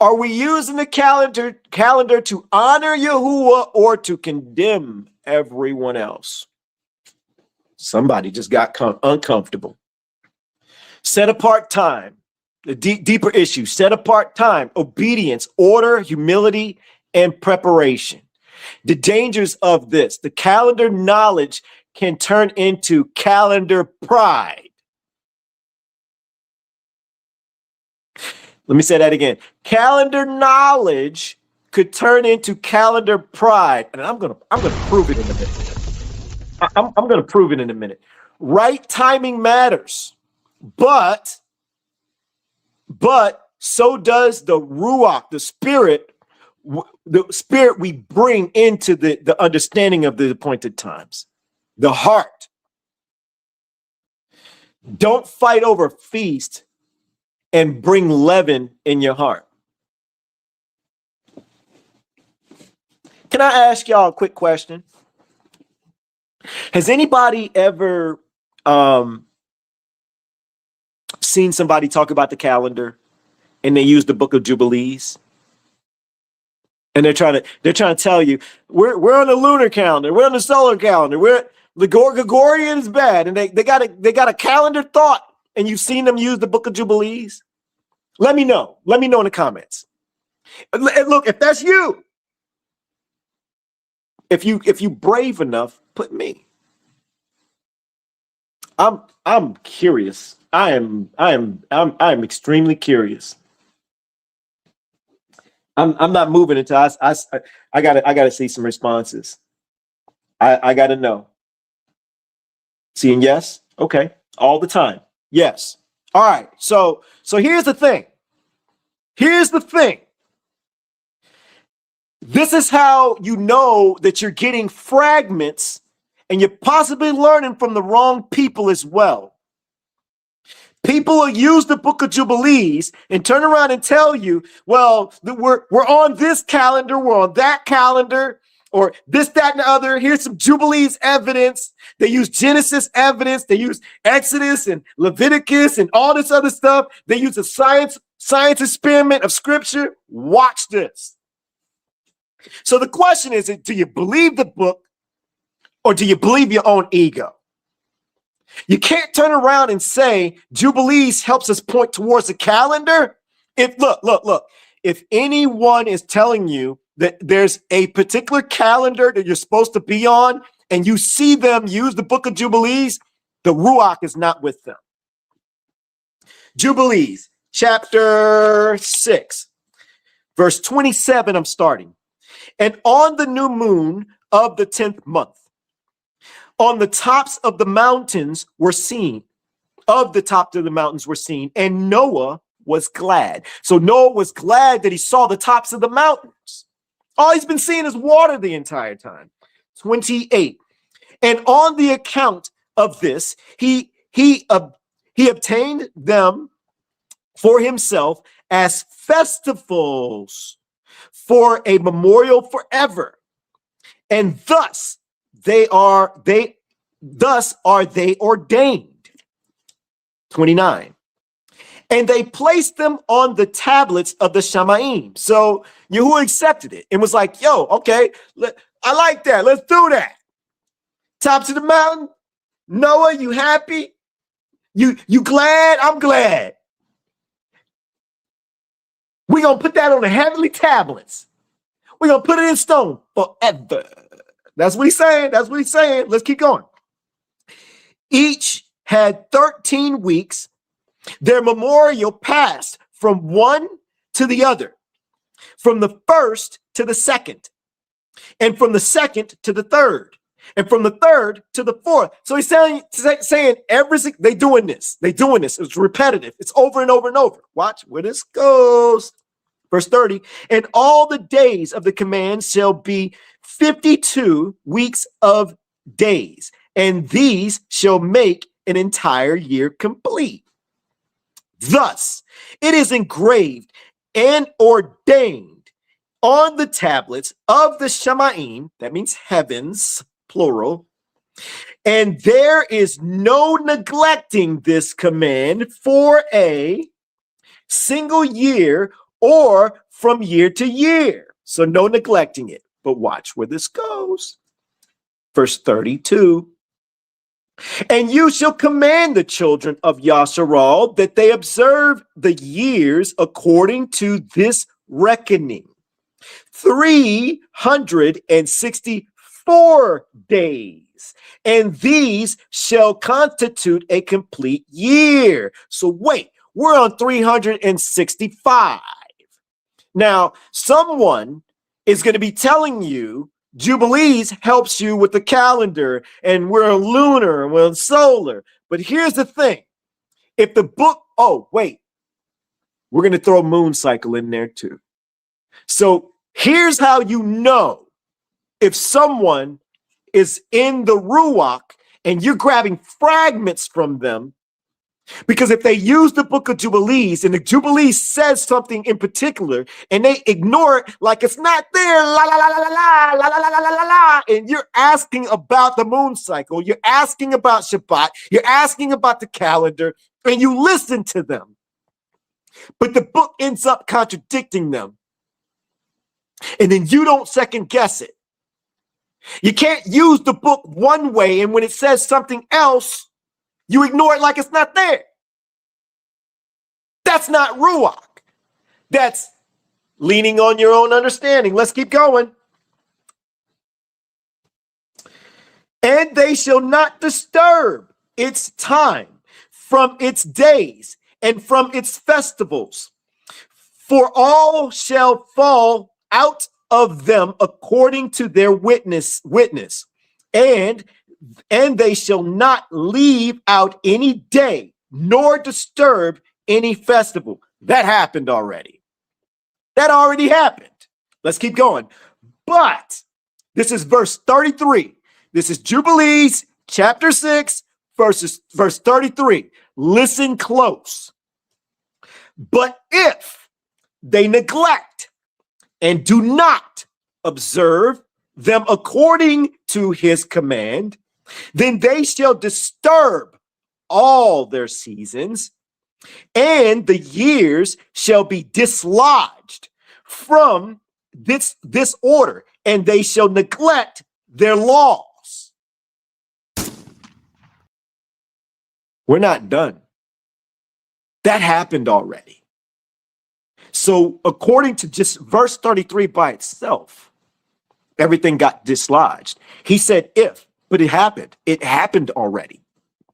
S2: Are we using the calendar to honor Yahuwah or to condemn everyone else? Somebody just got uncomfortable. Set apart time, the deeper issue, set apart time, obedience, order, humility, and preparation. The dangers of this, the calendar knowledge can turn into calendar pride. Let me say that again. Calendar knowledge could turn into calendar pride. And I'm gonna prove it in a minute. I'm gonna prove it in a minute. Right timing matters, but so does the ruach, the spirit we bring into the understanding of the appointed times, the heart. Don't fight over feast and bring leaven in your heart. Can I ask y'all a quick question? Has anybody ever seen somebody talk about the calendar and they use the book of Jubilees? And they're trying to tell you we're on the lunar calendar, we're on the solar calendar, the Gregorian is bad, and they got a calendar thought, and you've seen them use the book of Jubilees? Let me know. Let me know in the comments. Look, if that's you, if you brave enough, put me. I'm curious. I am extremely curious. I'm not moving until I gotta see some responses. I gotta know. Seeing yes, okay, all the time. Yes. All right. So here's the thing. Here's the thing. This is how you know that you're getting fragments and you're possibly learning from the wrong people as well. People will use the book of Jubilees and turn around and tell you, well, we're on this calendar, we're on that calendar, or this, that, and the other. Here's some Jubilees evidence. They use Genesis evidence. They use Exodus and Leviticus and all this other stuff. They use a science experiment of Scripture. Watch this. So the question is, do you believe the book or do you believe your own ego? You can't turn around and say Jubilees helps us point towards the calendar. If anyone is telling you that there's a particular calendar that you're supposed to be on and you see them use the book of Jubilees, the Ruach is not with them. Jubilees, chapter 6, verse 27, I'm starting. And on the new moon of the 10th month, on the tops of the mountains were seen, and Noah was glad. So Noah was glad that he saw the tops of the mountains. All he's been seeing is water the entire time. 28. And on the account of this, he obtained them for himself as festivals for a memorial forever. And thus are they ordained. 29. And they placed them on the tablets of the Shamaim. So YAHUAH accepted it and was like, yo, okay, I like that. Let's do that. Tops of the mountain. Noah, you happy? You glad? I'm glad. We're going to put that on the heavenly tablets. We're going to put it in stone forever. That's what he's saying. That's what he's saying. Let's keep going. Each had 13 weeks. Their memorial passed from one to the other, from the first to the second, and from the second to the third, and from the third to the fourth. So he's saying they doing this. It's repetitive. It's over and over and over. Watch where this goes. Verse 30, and all the days of the command shall be 52 weeks of days, and these shall make an entire year complete. Thus, it is engraved and ordained on the tablets of the Shamaim, that means heavens, plural, and there is no neglecting this command for a single year or from year to year. So no neglecting it. But watch where this goes. Verse 32. And you shall command the children of Yasharal that they observe the years according to this reckoning. 364 days. And these shall constitute a complete year. So wait, we're on 365. Now, someone is going to be telling you Jubilees helps you with the calendar, and we're lunar and we're solar. But here's the thing. If the book, we're going to throw moon cycle in there too. So here's how you know if someone is in the Ruach and you're grabbing fragments from them. Because if they use the book of Jubilees and the Jubilees says something in particular and they ignore it like it's not there, la la la la la la la la la la la, and you're asking about the moon cycle, you're asking about Shabbat, you're asking about the calendar, and you listen to them, but the book ends up contradicting them, and then you don't second guess it. You can't use the book one way, and when it says something else, you ignore it like it's not there. That's not Ruach. That's leaning on your own understanding. Let's keep going. And they shall not disturb its time from its days and from its festivals, for all shall fall out of them according to their witness, and they shall not leave out any day, nor disturb any festival. That happened already. That already happened. Let's keep going. But this is verse 33. This is Jubilees, chapter 6, verse 33. Listen close. But if they neglect and do not observe them according to his command, then they shall disturb all their seasons, and the years shall be dislodged from this order, and they shall neglect their laws. We're not done. That happened already. So according to just verse 33 by itself, everything got dislodged. He said if, but it happened. It happened already.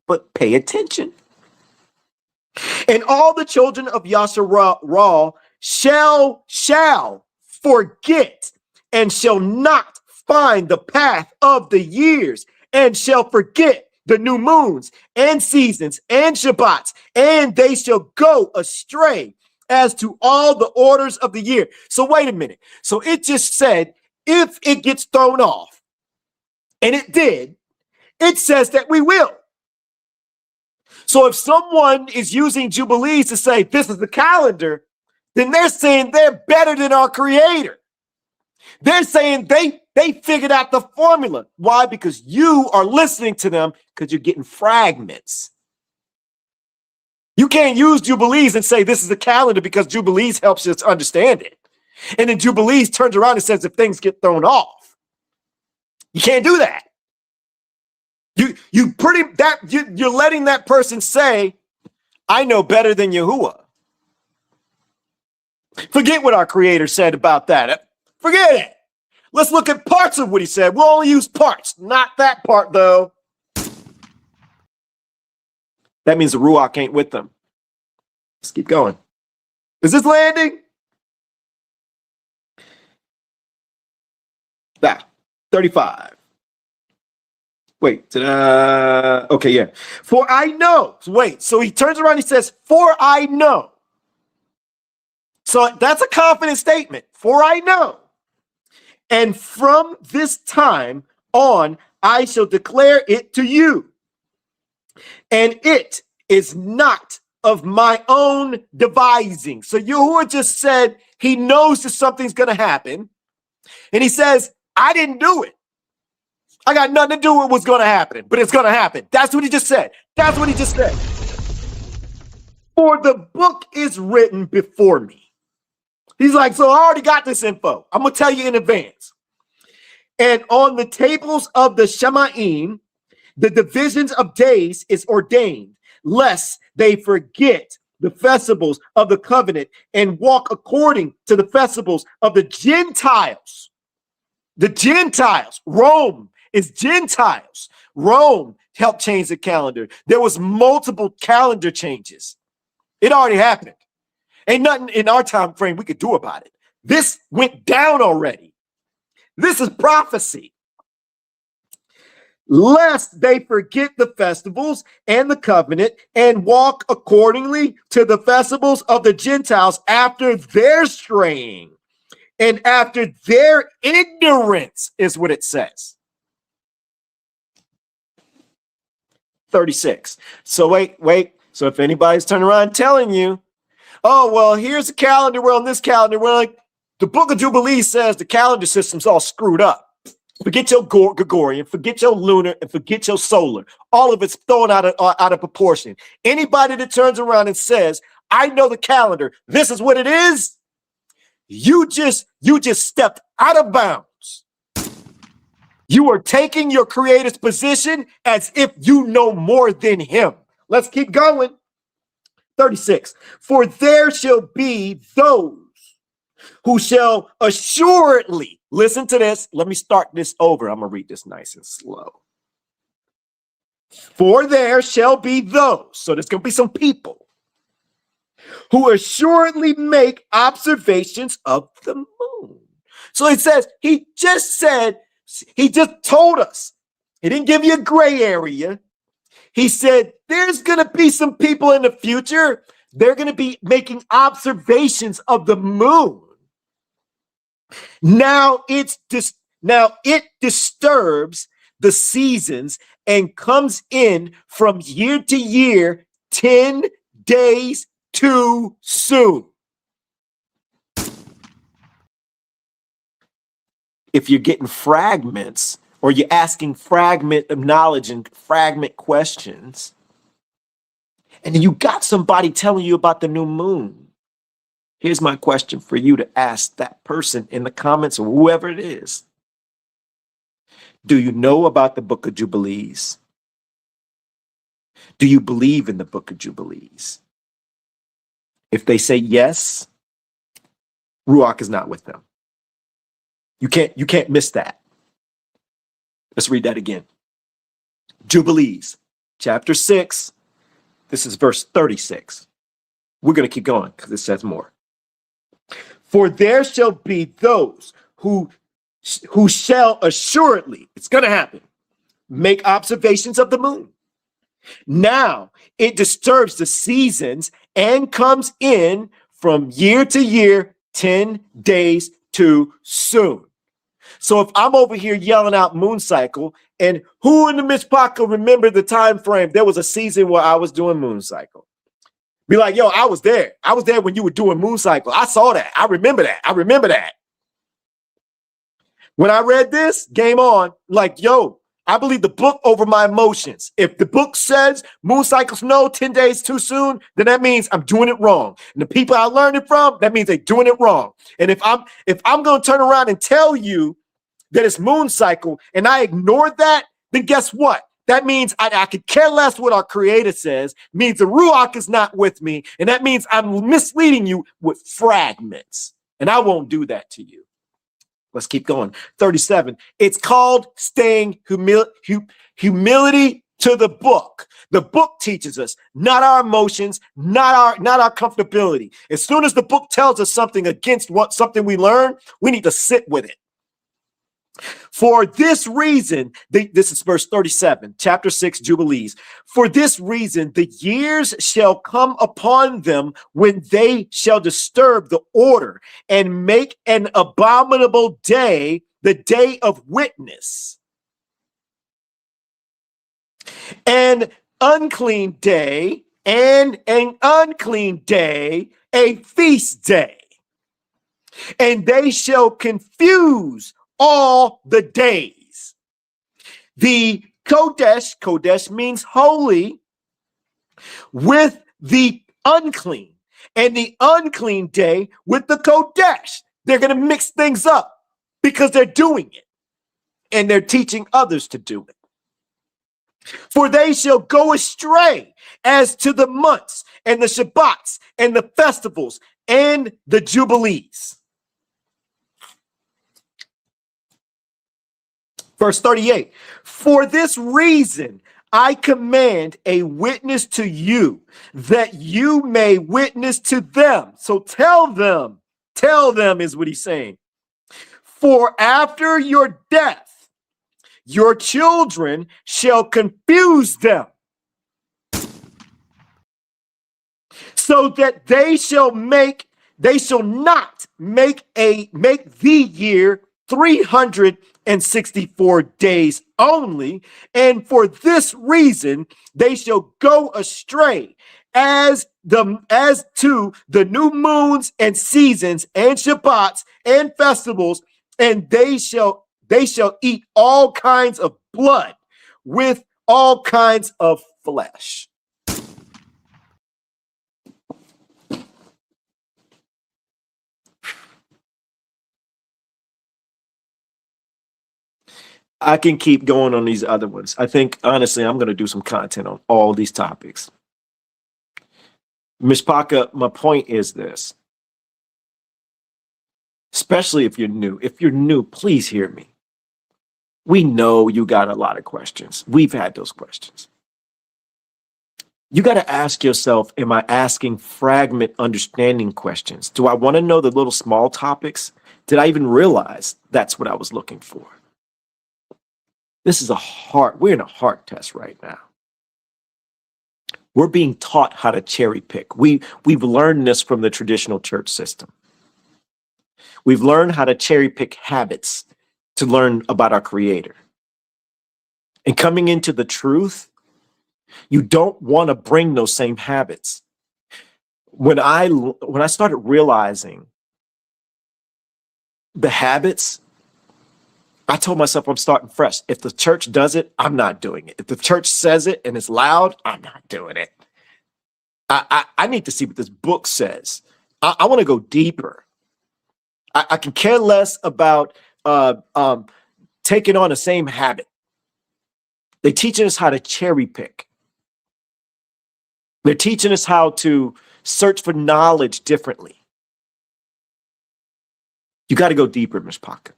S2: But pay attention. And all the children of Yasharah shall forget and shall not find the path of the years, and shall forget the new moons and seasons and Shabbats, and they shall go astray as to all the orders of the year. So wait a minute. So it just said, if it gets thrown off, and it did, it says that we will. So if someone is using Jubilees to say this is the calendar, then they're saying they're better than our creator. They're saying they figured out the formula. Why? Because you are listening to them because you're getting fragments. You can't use Jubilees and say this is a calendar because Jubilees helps us understand it. And then Jubilees turns around and says if things get thrown off. You can't do that. You're letting that person say, I know better than YAHUAH. Forget what our creator said about that. Forget it. Let's look at parts of what he said. We'll only use parts, not that part, though. That means the Ruach ain't with them. Let's keep going. Is this landing? 35. Wait, okay, yeah. For I know. Wait, so he turns around and he says, for I know. So that's a confident statement. For I know. And from this time on, I shall declare it to you. And it is not of my own devising. So YAHUAH just said he knows that something's going to happen. And he says, I didn't do it. I got nothing to do with what's going to happen, but it's going to happen. That's what he just said. That's what he just said. For the book is written before me. He's like, so I already got this info. I'm going to tell you in advance. And on the tables of the Shemaim, the divisions of days is ordained, lest they forget the festivals of the covenant and walk according to the festivals of the Gentiles. The Gentiles, Rome is Gentiles. Rome helped change the calendar. There was multiple calendar changes. It already happened. Ain't nothing in our time frame we could do about it. This went down already. This is prophecy. Lest they forget the festivals and the covenant and walk accordingly to the festivals of the Gentiles after their straying and after their ignorance, is what it says. 36. So wait. So if anybody's turning around telling you, oh, well, here's the calendar. We're on this calendar. We're like, the book of Jubilees says the calendar system's all screwed up. Forget your Gregorian, forget your lunar, and forget your solar. All of it's thrown out of proportion. Anybody that turns around and says, I know the calendar, this is what it is, you just stepped out of bounds. You are taking your creator's position as if you know more than him. Let's keep going. 36. For there shall be those who shall assuredly, listen to this. Let me start this over. I'm going to read this nice and slow. For there shall be those, so there's going to be some people who assuredly make observations of the moon. So it says, he just told us. He didn't give you a gray area. He said, there's going to be some people in the future. They're going to be making observations of the moon. Now it disturbs the seasons and comes in from year to year 10 days too soon. If you're getting fragments or you're asking fragment of knowledge and fragment questions, and you got somebody telling you about the new moon, here's my question for you to ask that person in the comments or whoever it is. Do you know about the book of Jubilees? Do you believe in the book of Jubilees? If they say yes, Ruach is not with them. You can't miss that. Let's read that again. Jubilees, chapter 6. This is verse 36. We're going to keep going because it says more. For there shall be those who shall assuredly, it's going to happen, make observations of the moon. Now it disturbs the seasons and comes in from year to year 10 days too soon. So if I'm over here yelling out moon cycle, and who in the Myshpaka remember the time frame? There was a season where I was doing moon cycle. Be like, yo, I was there. I was there when you were doing moon cycle. I saw that. I remember that. When I read this, game on, like, yo, I believe the book over my emotions. If the book says moon cycles no 10 days too soon, then that means I'm doing it wrong. And the people I learned it from, that means they're doing it wrong. And if I'm going to turn around and tell you that it's moon cycle and I ignored that, then guess what? That means I could care less what our creator says, means the Ruach is not with me. And that means I'm misleading you with fragments. And I won't do that to you. Let's keep going. 37. It's called staying humility to the book. The book teaches us, not our emotions, not our comfortability. As soon as the book tells us something against something we learn, we need to sit with it. For this reason, this is verse 37, chapter 6, Jubilees. For this reason, the years shall come upon them when they shall disturb the order and make an abominable day, the day of witness, an unclean day, and an unclean day, a feast day. And they shall confuse all the days. The Kodesh means holy, with the unclean, and the unclean day with the Kodesh. They're going to mix things up because they're doing it and they're teaching others to do it. For they shall go astray as to the months and the Shabbats and the festivals and the Jubilees. Verse 38, for this reason I command a witness to you, that you may witness to them. So tell them is what he's saying. For after your death, your children shall confuse them, so that they shall not make the year 364 days only, and for this reason they shall go astray as to the new moons and seasons and Shabbats and festivals, and they shall they shall eat all kinds of blood with all kinds of flesh. I can keep going on these other ones. I think, honestly, I'm going to do some content on all these topics. Myshpaka, my point is this. Especially if you're new. If you're new, please hear me. We know you got a lot of questions. We've had those questions. You got to ask yourself, am I asking fragment understanding questions? Do I want to know the little small topics? Did I even realize that's what I was looking for? This is we're in a heart test right now. We're being taught how to cherry pick. We've learned this from the traditional church system. We've learned how to cherry pick habits to learn about our Creator. And coming into the truth, you don't want to bring those same habits. When I started realizing the habits, I told myself I'm starting fresh. If the church does it, I'm not doing it. If the church says it and it's loud, I'm not doing it. I need to see what this book says. I want to go deeper. I can care less about taking on the same habit. They're teaching us how to cherry pick. They're teaching us how to search for knowledge differently. You got to go deeper, Myshpaka.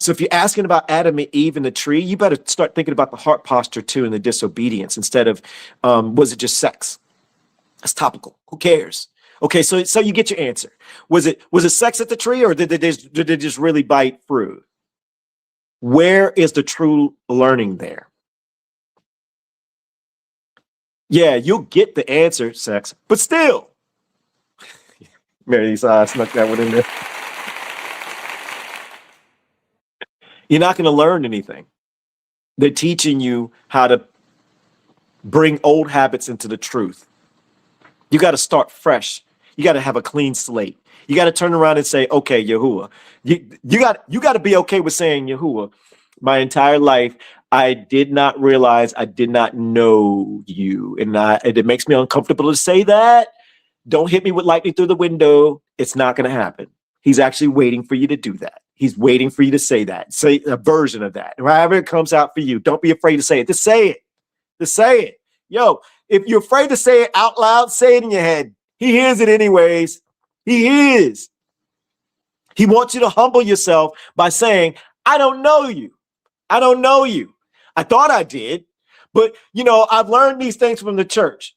S2: So if you're asking about Adam and Eve and the tree, you better start thinking about the heart posture too and the disobedience instead of, was it just sex? That's topical. Who cares? Okay, so you get your answer. Was it sex at the tree, or did they just really bite fruit? Where is the true learning there? Yeah, you'll get the answer, sex, but still. Mary, I snuck that one in there. You're not going to learn anything. They're teaching you how to bring old habits into the truth. You got to start fresh. You got to have a clean slate. You got to turn around and say, okay, Yahuwah. You got to be okay with saying, Yahuwah, my entire life, I did not realize I did not know you. And it makes me uncomfortable to say that. Don't hit me with lightning through the window. It's not going to happen. He's actually waiting for you to do that. He's waiting for you to say that. Say a version of that. However it comes out for you. Don't be afraid to say it. Just say it. Just say it. Yo, if you're afraid to say it out loud, say it in your head. He hears it anyways. He hears. He wants you to humble yourself by saying, I don't know you. I don't know you. I thought I did, but I've learned these things from the church.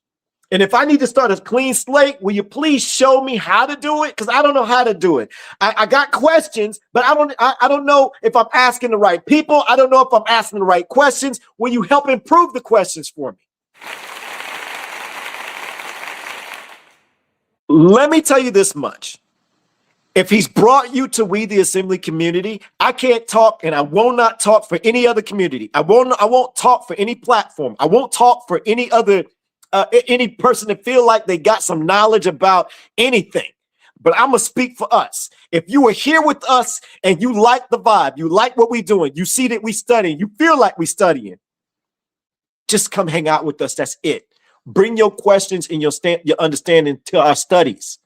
S2: And if I need to start a clean slate, will you please show me how to do it? Because I don't know how to do it. I got questions, but I don't know if I'm asking the right people. I don't know if I'm asking the right questions. Will you help improve the questions for me? Let me tell you this much. If he's brought you to We the Assembly community, I can't talk and I will not talk for any other community. I won't talk for any platform. I won't talk for any other any person that feel like they got some knowledge about anything. But I'm going to speak for us. If you are here with us and you like the vibe, you like what we're doing, you see that we studying, you feel like we studying, just come hang out with us. That's it. Bring your questions and your understanding to our studies,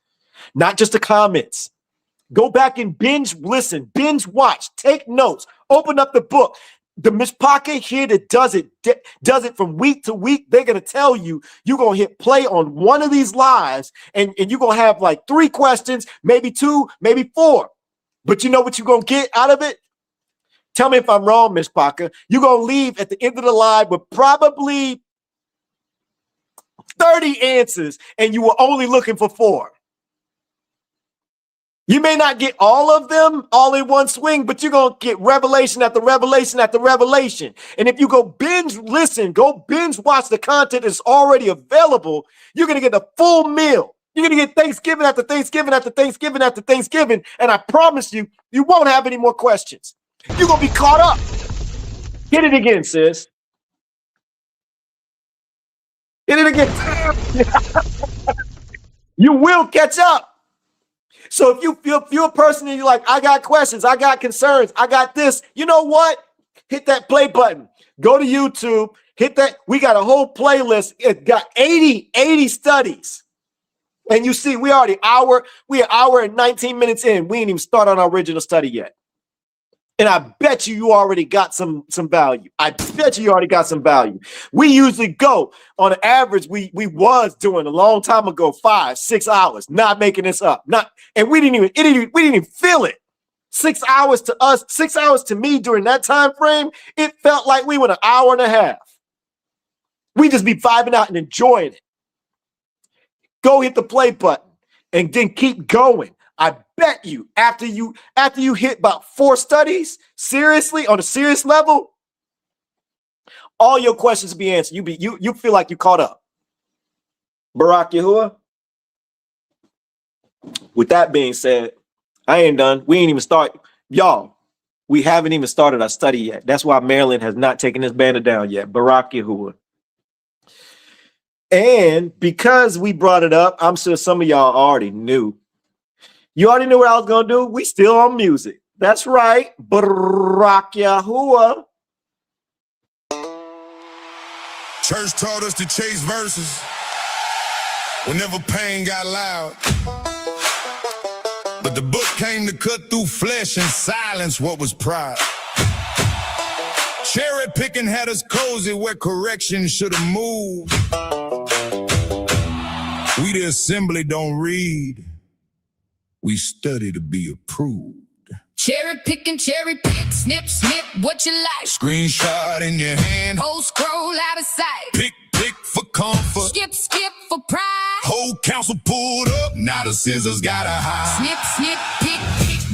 S2: not just the comments. Go back and binge listen, binge watch, take notes, open up the book. The Myshpaka here that does it from week to week. They're going to tell you, you're going to hit play on one of these lives and you're going to have like 3 questions, maybe 2, maybe 4. But you know what you're going to get out of it? Tell me if I'm wrong, Myshpaka. You're going to leave at the end of the live with probably 30 answers and you were only looking for 4. You may not get all of them all in one swing, but you're going to get revelation after revelation after revelation. And if you go binge listen, go binge watch the content that's already available, you're going to get the full meal. You're going to get Thanksgiving after Thanksgiving after Thanksgiving after Thanksgiving. And I promise you, you won't have any more questions. You're going to be caught up. Hit it again, sis. Hit it again. You will catch up. So if you're a person and you're like, I got questions, I got concerns, I got this, you know what? Hit that play button. Go to YouTube, hit that. We got a whole playlist. It got 80 studies. And you see, we an hour and 19 minutes in. We ain't even started on our original study yet. And I bet you already got some value. I bet you already got some value. We usually go on an average. We was doing a long time ago 5-6 hours. Not making this up. And we didn't even feel it. 6 hours to us, 6 hours to me during that time frame. It felt like we went an hour and a half. We just be vibing out and enjoying it. Go hit the play button and then keep going. I bet you after you hit about 4 studies, seriously, on a serious level, all your questions be answered. You feel like you caught up. BARAK YAHUAH. With that being said, I ain't done. We ain't even start. Y'all, we haven't even started our study yet. That's why Maryland has not taken this banner down yet. BARAK YAHUAH. And because we brought it up, I'm sure some of y'all already knew. You already knew what I was going to do. We still on music. That's right. BARAK YAHUAH.
S3: Church taught us to chase verses whenever pain got loud. But the book came to cut through flesh and silence what was pride. Cherry picking had us cozy where correction should have moved. We the assembly don't read. We study to be approved.
S1: Cherry pick, snip, snip, what you like.
S3: Screenshot in your hand.
S1: Whole scroll out of sight.
S3: Pick for comfort.
S1: Skip for pride.
S3: Whole council pulled up. Now the scissors gotta hide.
S1: Snip, pick.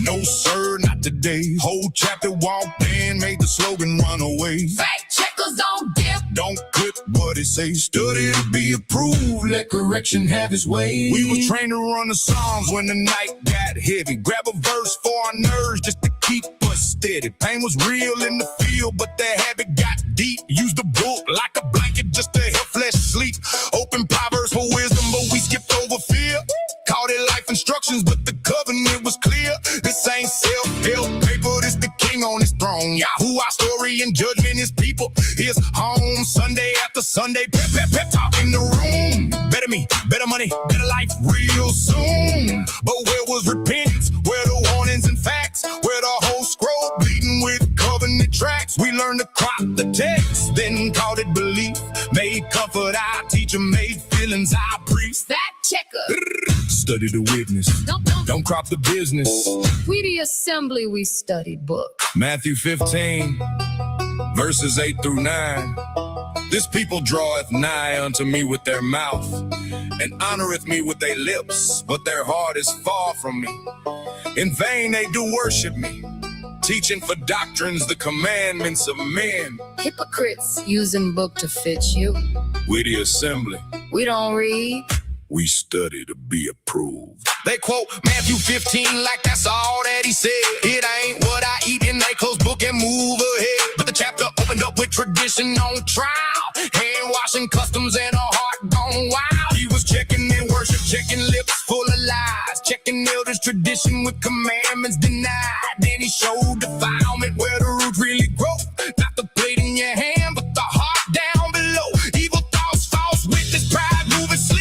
S3: No sir, not today. Whole chapter walked in, made the slogan run away.
S1: Fact checkers don't dip.
S3: Don't clip what it say. Study to be approved. Let correction have its way. We was trained to run the songs when the night got heavy. Grab a verse for our nerves just to keep us steady. Pain was real in the field, but the habit got deep. Use the book like a blanket just to help flesh sleep. Open Proverbs for wisdom, but we skipped over fear. Called it life instructions, but the covenant was clear. This ain't self-help paper, this the king on his throne. YAHUAH story and judgment his people. His home, Sunday after Sunday. Pep talk in the room. Better me, better money, better life real soon. But where was repentance? Where the warnings and facts? Where the whole scroll bleeding with covenant tracks? We learned to crop the text, then called it belief. Made comfort our teacher, made feelings our priest.
S1: Fact checker.
S3: Study the witness. Don't crop the business.
S1: We the assembly, we studied book.
S3: Matthew 15, verses 8 through 9. This people draweth nigh unto me with their mouth, and honoreth me with their lips, but their heart is far from me. In vain they do worship me, teaching for doctrines the commandments of men.
S1: Hypocrites using book to fit you.
S3: We the assembly.
S1: We don't read.
S3: We study to be approved. They quote Matthew 15 like that's all that he said. It ain't what I eat, and they close book and move ahead. But the chapter opened up with tradition on trial. Hand washing customs and a heart gone wild. He was checking in worship, checking lips full of lies. Checking elders' tradition with commandments denied. Then he showed defilement where the roots really grow. Not the plate in your hand, but the heart down below. Evil thoughts, false witness, pride moving slick.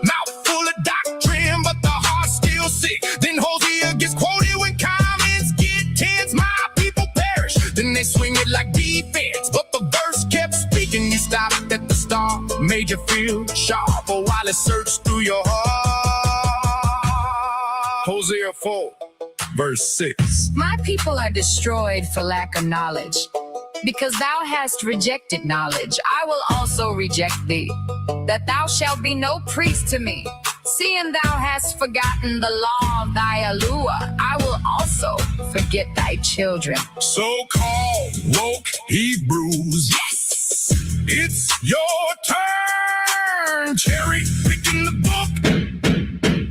S3: Mouth full of doctrine, but the heart's still sick. Then Hosea gets quoted when comments get tense. My people perish. Then they swing it like defense. But the verse kept speaking. You stopped at the start, made you feel sharp. Or while it searched through your heart. Hosea 4, verse 6.
S1: My people are destroyed for lack of knowledge. Because thou hast rejected knowledge, I will also reject thee, that thou shalt be no priest to me. Seeing thou hast forgotten the law of thy YAHUAH, I will also forget thy children.
S3: So-called woke Hebrews, yes, it's your turn. Cherry picking the book,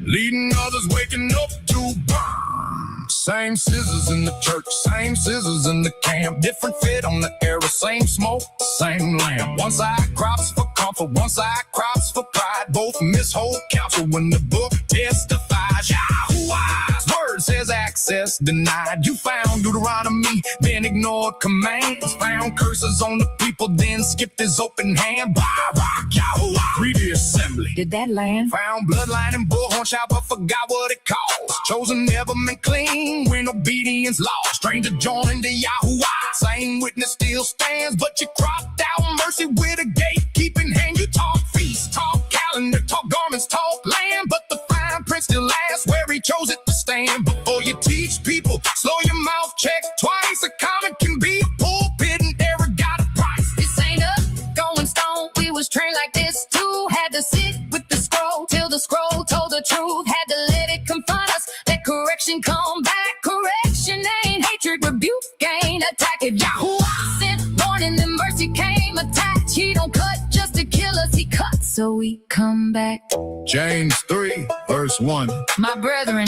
S3: leading others waking up to burn. Same scissors in the church, same scissors in the camp. Different fit on the arrow, same smoke, same lamp. One side crops for corn. count for one side, crops for pride. Both miss whole counsel when the book testifies. YAHUAH's word says access denied. You found Deuteronomy, then ignored commands. Found curses on the people, then skipped his open hand. BARAK, YAHUAH, we.theassembly. Did that land? Found bloodline and bullhorn shout, but forgot what it calls. Chosen never meant clean when obedience lost. Stranger joining the YAHUAH. Same witness still stands, but you cropped out mercy with a gatekeeping hand. You talk feast, talk calendar, talk garments, talk land, but the fine print still lasts where he chose it to stand. Before you teach people, slow your mouth, check twice. A comment can be a pulpit and error got a price.
S1: This ain't a going stone. We was trained like this too. Had to sit with the scroll till the scroll told the truth. Had to let it confront us. Let correction come back. Correction ain't hatred, rebuke ain't attack. If YAHUAH sent warning and mercy came attached. He don't cut just to kill us. He cuts so we come back.
S3: James 3, verse 1.
S1: My brethren,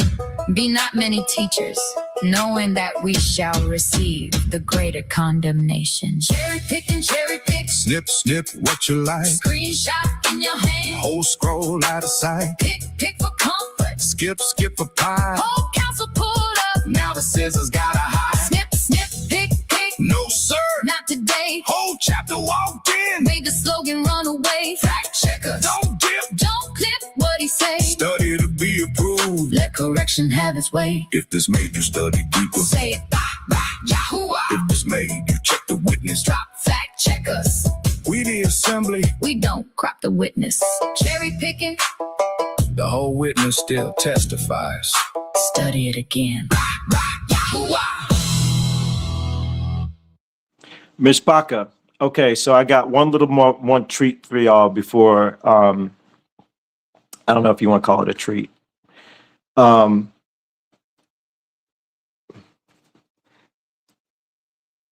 S1: be not many teachers, knowing that we shall receive the greater condemnation. Cherry pick,
S3: Snip, snip, what you like.
S1: screenshot in your hand.
S3: Whole scroll out of sight.
S1: Pick for comfort.
S3: Skip for pie.
S1: Whole council pulled up.
S3: Now the scissors gotta hide.
S1: Snip, pick.
S3: No, sir.
S1: Not today.
S3: Whole chapter walked in.
S1: Made the slogan run away.
S3: Fact checkers. Don't dip.
S1: Don't clip what he say.
S3: Study to be approved.
S1: Let correction have its way.
S3: If this made you study deeper.
S1: Say it, YAHUAH.
S3: If this made you check the witness.
S1: Drop fact checkers.
S3: We the assembly.
S1: We don't crop the witness. Cherry picking.
S3: The whole witness still testifies.
S1: Study it again. YAHUAH.
S2: Myshpaka. Okay, so I got one treat for y'all before. I don't know if you want to call it a treat.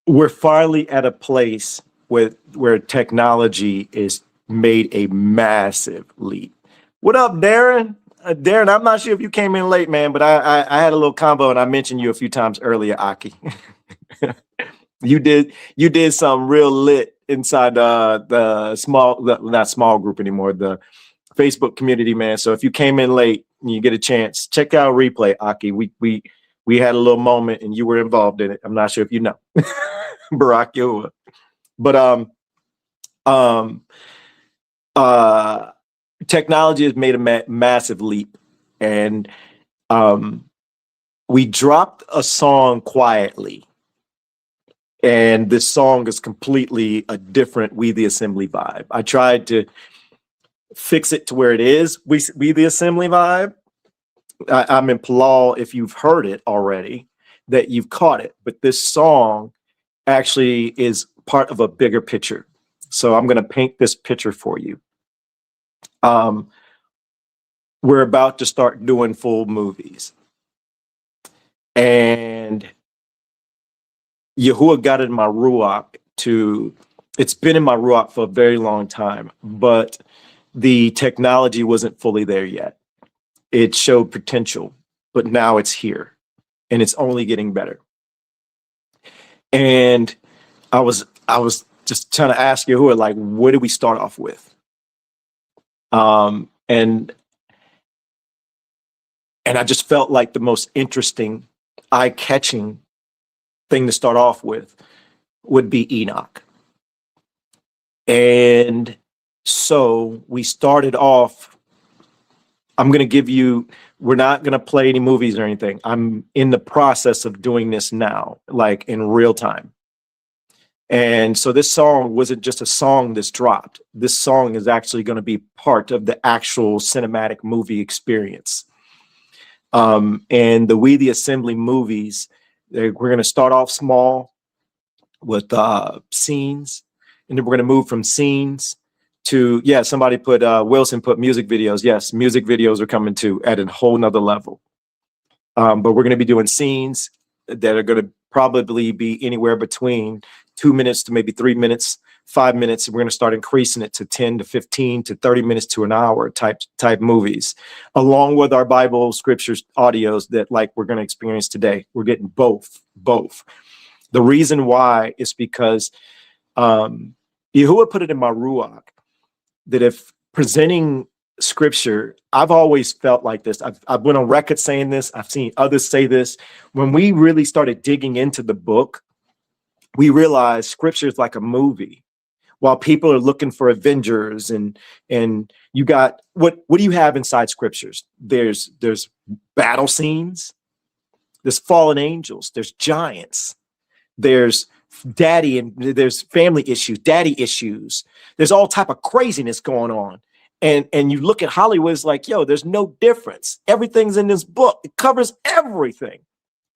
S2: We're finally at a place where technology is made a massive leap. What up, Darren? Darren, I'm not sure if you came in late, man, but I had a little combo and I mentioned you a few times earlier, Aki. You did some real lit inside the not small group anymore, the Facebook community, man. So if you came in late and you get a chance, check out replay, Aki. We had a little moment and you were involved in it. I'm not sure if you know. BARAK YAHUAH. But technology has made a massive leap, and we dropped a song quietly, and this song is completely a different We the Assembly vibe. I tried to fix it to where it is We the Assembly vibe. I'm in Palal, if you've heard it already, that you've caught it, but this song actually is part of a bigger picture. So I'm going to paint this picture for you. We're about to start doing full movies, and YAHUAH got in my ruach it's been in my ruach for a very long time, but the technology wasn't fully there yet. It showed potential, but now it's here and it's only getting better. And I was just trying to ask YAHUAH, like, what do we start off with? And I just felt like the most interesting, eye-catching thing to start off with would be Enoch. And so we started off, I'm going to give you, we're not going to play any movies or anything. I'm in the process of doing this now, like in real time. And so this song wasn't just a song that's dropped. This song is actually going to be part of the actual cinematic movie experience. And the We the Assembly movies, we're going to start off small with scenes, and then we're going to move from scenes to, yeah, somebody put, Wilson put music videos. Yes, music videos are coming too at a whole nother level. But we're going to be doing scenes that are going to probably be anywhere between 2 minutes to maybe 3 minutes, 5 minutes. And we're going to start increasing it to 10 to 15 to 30 minutes to an hour type movies, along with our Bible scriptures audios that like we're going to experience today. We're getting both. The reason why is because YAHUAH put it in my ruach that if presenting scripture, I've always felt like this. I've went on record saying this. I've seen others say this. When we really started digging into the book, we realized scripture is like a movie. While people are looking for Avengers and you got what do you have inside scriptures? There's battle scenes, there's fallen angels, there's giants, there's daddy and there's family issues, daddy issues. There's all type of craziness going on. And you look at Hollywood, it's like, yo, there's no difference. Everything's in this book. It covers everything.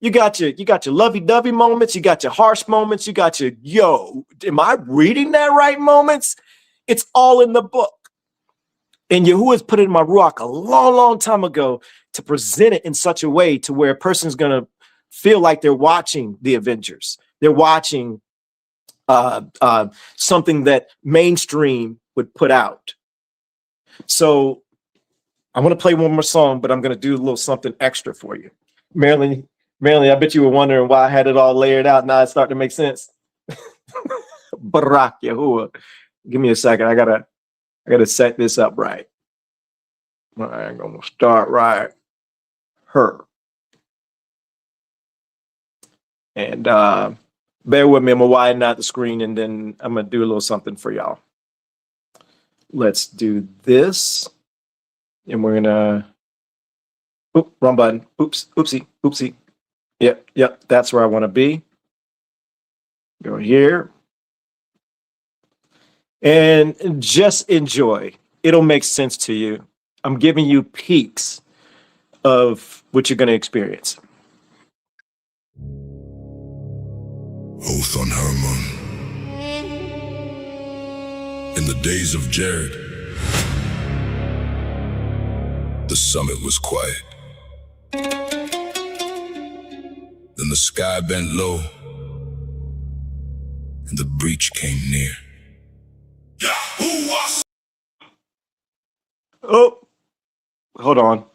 S2: You got your lovey-dovey moments, you got your harsh moments, you got your, yo, am I reading that right moments? It's all in the book. And Yahuwah's put it in my ruach a long, long time ago to present it in such a way to where a person's gonna feel like they're watching the Avengers. They're watching something that mainstream would put out. So I want to play one more song, but I'm gonna do a little something extra for you. Marilyn, I bet you were wondering why I had it all layered out. Now it's starting to make sense. BARAK, YAHUAH. Give me a second. I gotta set this up right. I'm gonna start right here. And bear with me. I'm gonna widen out the screen and then I'm gonna do a little something for y'all. Let's do this. And we're gonna, oop, wrong button. Oops, oopsie. Yep, that's where I want to be. Go here. And just enjoy. It'll make sense to you. I'm giving you peaks of what you're going to experience.
S3: Oath on Hermon. In the days of Jared, the summit was quiet. Then the sky bent low, and the breach came near. YAHUAH!
S2: Oh, hold on.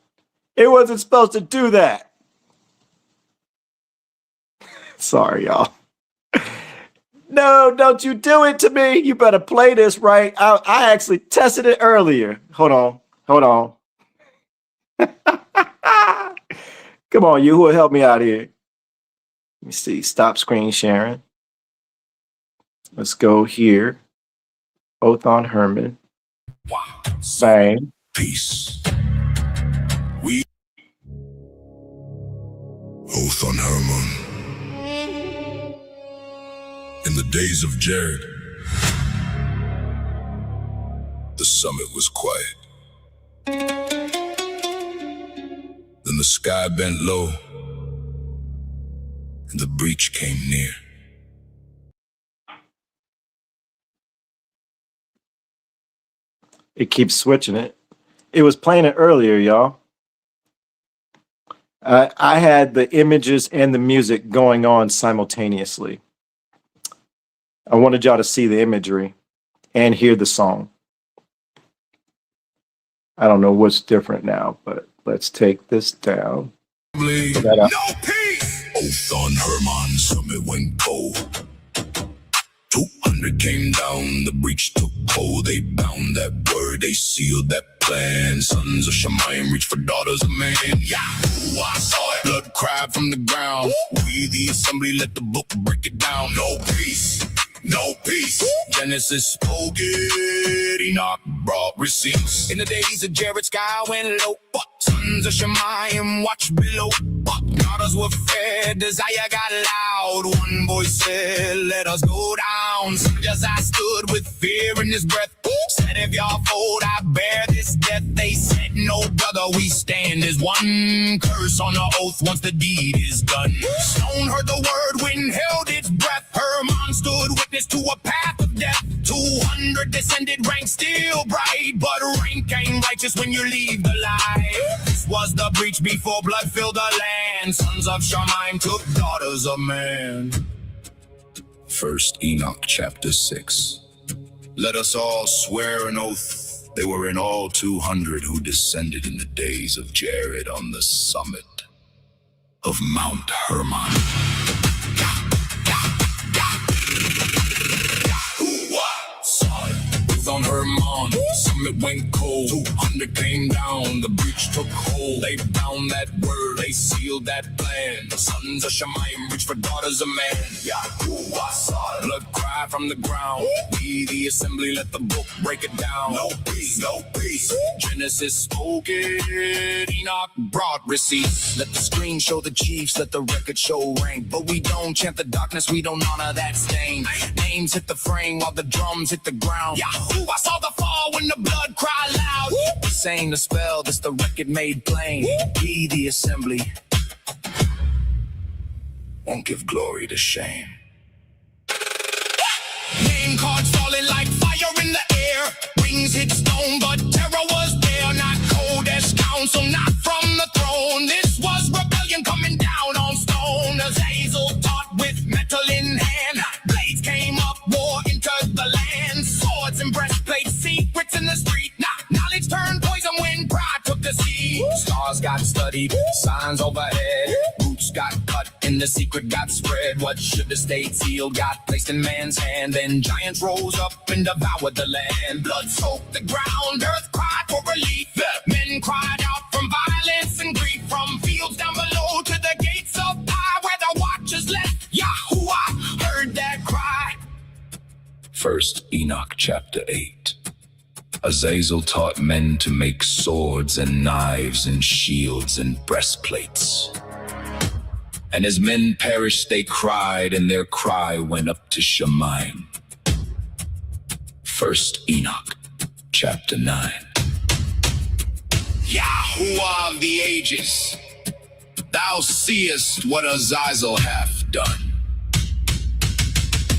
S2: It wasn't supposed to do that. Sorry, y'all. No, don't you do it to me. You better play this right. I actually tested it earlier. Hold on. Come on, Yahuwah, help me out here. Let me see. Stop screen sharing. Let's go here. Oath on Hermon. Bang.
S3: Peace. We. Oath on Hermon. In the days of Jared, the summit was quiet. Then the sky bent low, and the breach came near.
S2: It keeps switching it. It was playing it earlier, y'all. I had the images and the music going on simultaneously. I wanted y'all to see the imagery and hear the song. I don't know what's different now, but let's take this down.
S3: No peace! Oath on Hermon, summit went cold. 200 came down, the breach took hold. They bound that word, they sealed that plan. Sons of Shemayim reached for daughters of man. YAHUAH saw it, blood cried from the ground. We, the assembly, let the book break it down. No peace, no peace. Genesis spoke it, Enoch brought receipts. In the days of Jared, sky went low. Sons of Shemayim watched below. Daughters were fed, desire got loud. One voice said, let us go down. Soldiers I stood with fear in his breath. Said if y'all fold, I bear this death. They said, no brother, we stand as one. Curse on the oath once the deed is done. Stone heard the word, wind held its breath. Hermon stood witness to a path of death. 200 descended, rank still bright, but rank ain't righteous when you leave the light. This was the breach before blood filled the land. Sons of Shemayim took daughters of man. First Enoch chapter 6. Let us all swear an oath. They were in all 200 who descended in the days of Jared on the summit of Mount Hermon. YAHUAH saw it on Hermon. it went cold. 200 came down, the breach took hold. They bound that word, they sealed that plan. The sons of Shemayim reached for daughters of man. YAHUAH saw blood cry from the ground. We, the assembly, let the book break it down. No peace, no peace. Genesis spoke it, Enoch brought receipts. Let the screen show the chiefs, let the record show rank. But we don't chant the darkness, we don't honor that stain. Names hit the frame while the drums hit the ground. YAHUAH saw the fall when the blood cried loud. This ain't a spell, this the record made plain. We, the assembly, won't give glory to shame. Name cards falling like fire in the air. Rings hit stone, but terror was there. Not Kodesh council, not from the throne. This was rebellion coming down on stone. Azazel taught with metal in hand. Blades came up, war entered the land. Swords and breastplates, secrets in the street. Knowledge turned poison when pride took the seed. Stars got studied, signs overhead. Roots got cut and the secret got spread. What should have stayed sealed got placed in man's hand. Then giants rose up and devoured the land. Blood soaked the ground, earth cried for relief. Men cried out from violence and grief. From fields down below to the gates of high, where the watchers left, YAHUAH heard that cry. First Enoch chapter 8. Azazel taught men to make swords and knives and shields and breastplates. And as men perished, they cried, and their cry went up to Shemayim. First Enoch, chapter 9. YAHUAH of the ages, thou seest what Azazel hath done.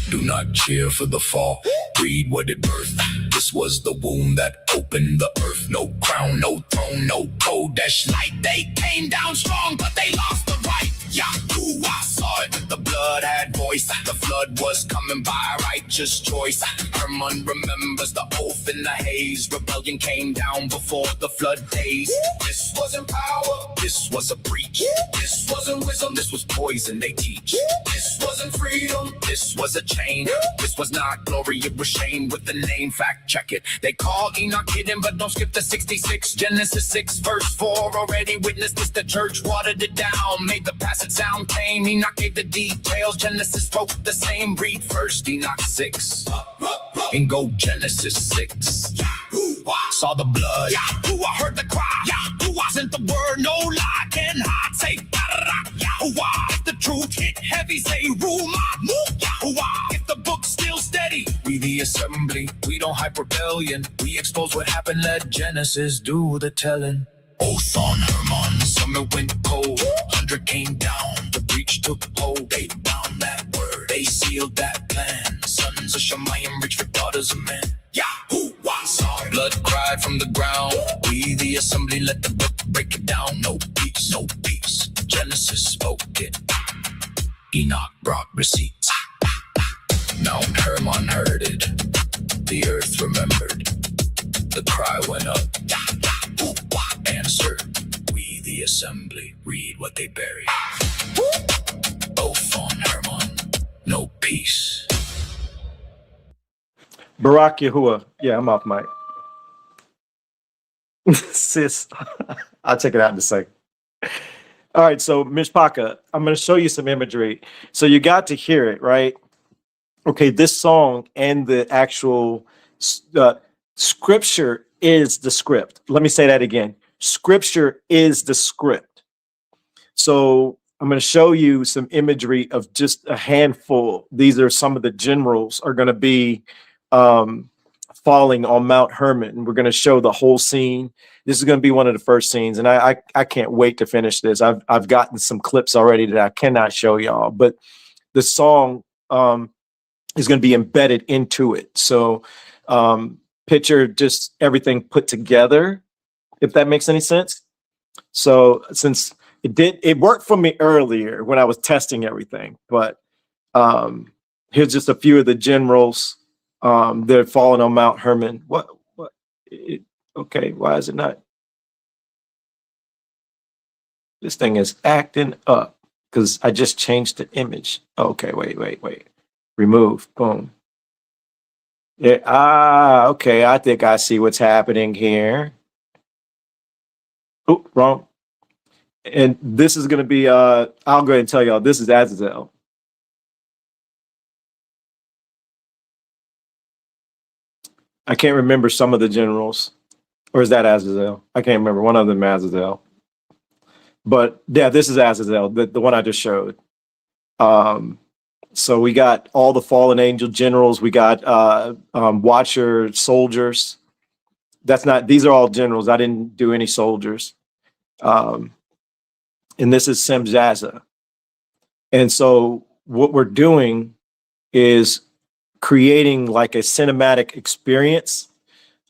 S3: Do not cheer for the fall, read what it birthed. This was the womb that opened the earth. No crown, no throne, no Kodesh light. They came down strong, but they lost the right. YAHUAH saw it, the blood had voice. The flood was coming by righteous choice. Hermon remembers the oath in the haze. Rebellion came down before the flood days. This wasn't power, this was a breach. This wasn't wisdom, this was poison they teach. This wasn't freedom, this was a chain. This was not glory, it was shame with the name. Fact check it, they call Enoch hidden, but don't skip the 66. Genesis 6 verse 4 already witnessed this. The church watered it down, made the passage sound tame. Enoch gave the details, Genesis spoke the same. Read first Enoch 6 and go Genesis 6. YAHUAH saw the blood, YAHUAH heard the cry. YAHUAH sent the word, no lie can hide. Say BARAK, YAHUAH. If the truth hit heavy, say Rumah, YAHUAH. If the book's still steady, we the assembly, we don't hype rebellion. We expose what happened, let Genesis do the telling. Oath on Hermon, summer went cold. 100 came down, the breach took hold. They bound that word, they sealed that plan. Sons of Shemayim reached for daughters of men. YAHUAH saw blood cried from the ground. We the assembly, let the book break it down. No peace, no peace. Genesis spoke it, Enoch brought receipts. Mount Hermon heard it, the earth remembered. The cry went up, YAHUAH answered. We the assembly, read what they buried. Oath on Hermon, no peace.
S2: BARAK YAHUAH. Yeah, I'm off mic. Sis, I'll check it out in a second. All right, so Myshpaka, I'm going to show you some imagery. So you got to hear it, right? Okay, this song and the actual scripture is the script. Let me say that again. Scripture is the script. So I'm going to show you some imagery of just a handful. These are some of the generals are going to be falling on Mount Hermon. We're going to show the whole scene. This is going to be one of the first scenes, and I can't wait to finish this. I've gotten some clips already that I cannot show y'all, but the song is going to be embedded into it. So picture just everything put together, if that makes any sense. So since it worked for me earlier when I was testing everything, but here's just a few of the generals. They're falling on Mount Hermon. Okay, why is it not? This thing is acting up because I just changed the image. Okay, wait. Remove, boom. Yeah. Okay. I think I see what's happening here. Oh, wrong. And this is going to be, I'll go ahead and tell y'all, this is Azazel. I can't remember some of the generals. Or is that Azazel? I can't remember. One of them Azazel. But yeah, this is Azazel, the one I just showed. So we got all the fallen angel generals. We got Watcher soldiers. These are all generals. I didn't do any soldiers. And this is Semjaza. And so what we're doing is creating like a cinematic experience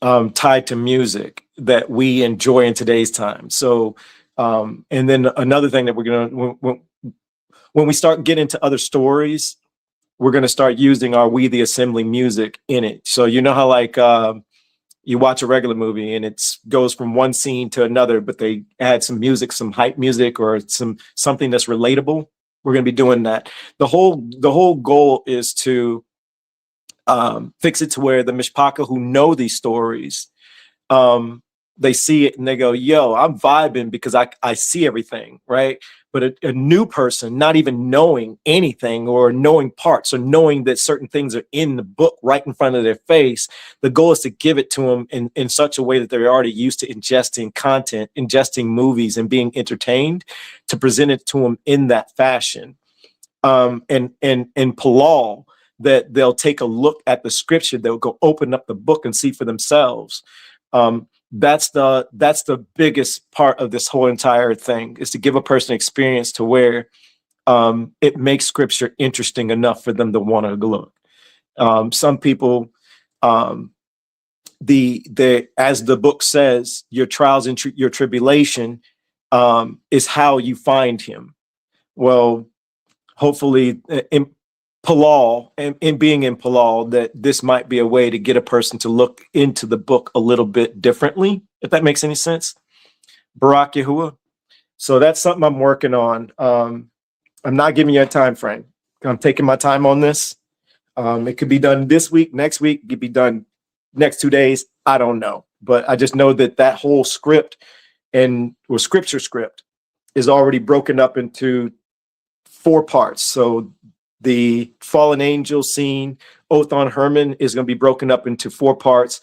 S2: tied to music that we enjoy in today's time. So, and then another thing that we're going to, when we start getting into other stories, we're going to start using our We the Assembly music in it. So you know how like you watch a regular movie and it goes from one scene to another, but they add some music, some hype music, or something that's relatable. We're going to be doing that. The whole goal is to fix it to where the Myshpaka who know these stories, they see it and they go, yo, I'm vibing because I see everything, right? But a new person, not even knowing anything or knowing parts or knowing that certain things are in the book right in front of their face, the goal is to give it to them in such a way that they're already used to ingesting content, ingesting movies and being entertained, to present it to them in that fashion. And Palal, that they'll take a look at the scripture, they'll go open up the book and see for themselves. That's the biggest part of this whole entire thing, is to give a person experience to where it makes scripture interesting enough for them to want to look. Some people, as the book says, your trials and your tribulation is how you find him. Well, hopefully in Palal and being in Palal, that this might be a way to get a person to look into the book a little bit differently, if that makes any sense. BARAK YAHUAH. So that's something I'm working on. I'm not giving you a time frame. I'm taking my time on this. It could be done this week, next week, it could be done next 2 days. I don't know. But I just know that whole script scripture script is already broken up into 4 parts. So the fallen angel scene, Oath on Hermon, is going to be broken up into 4 parts,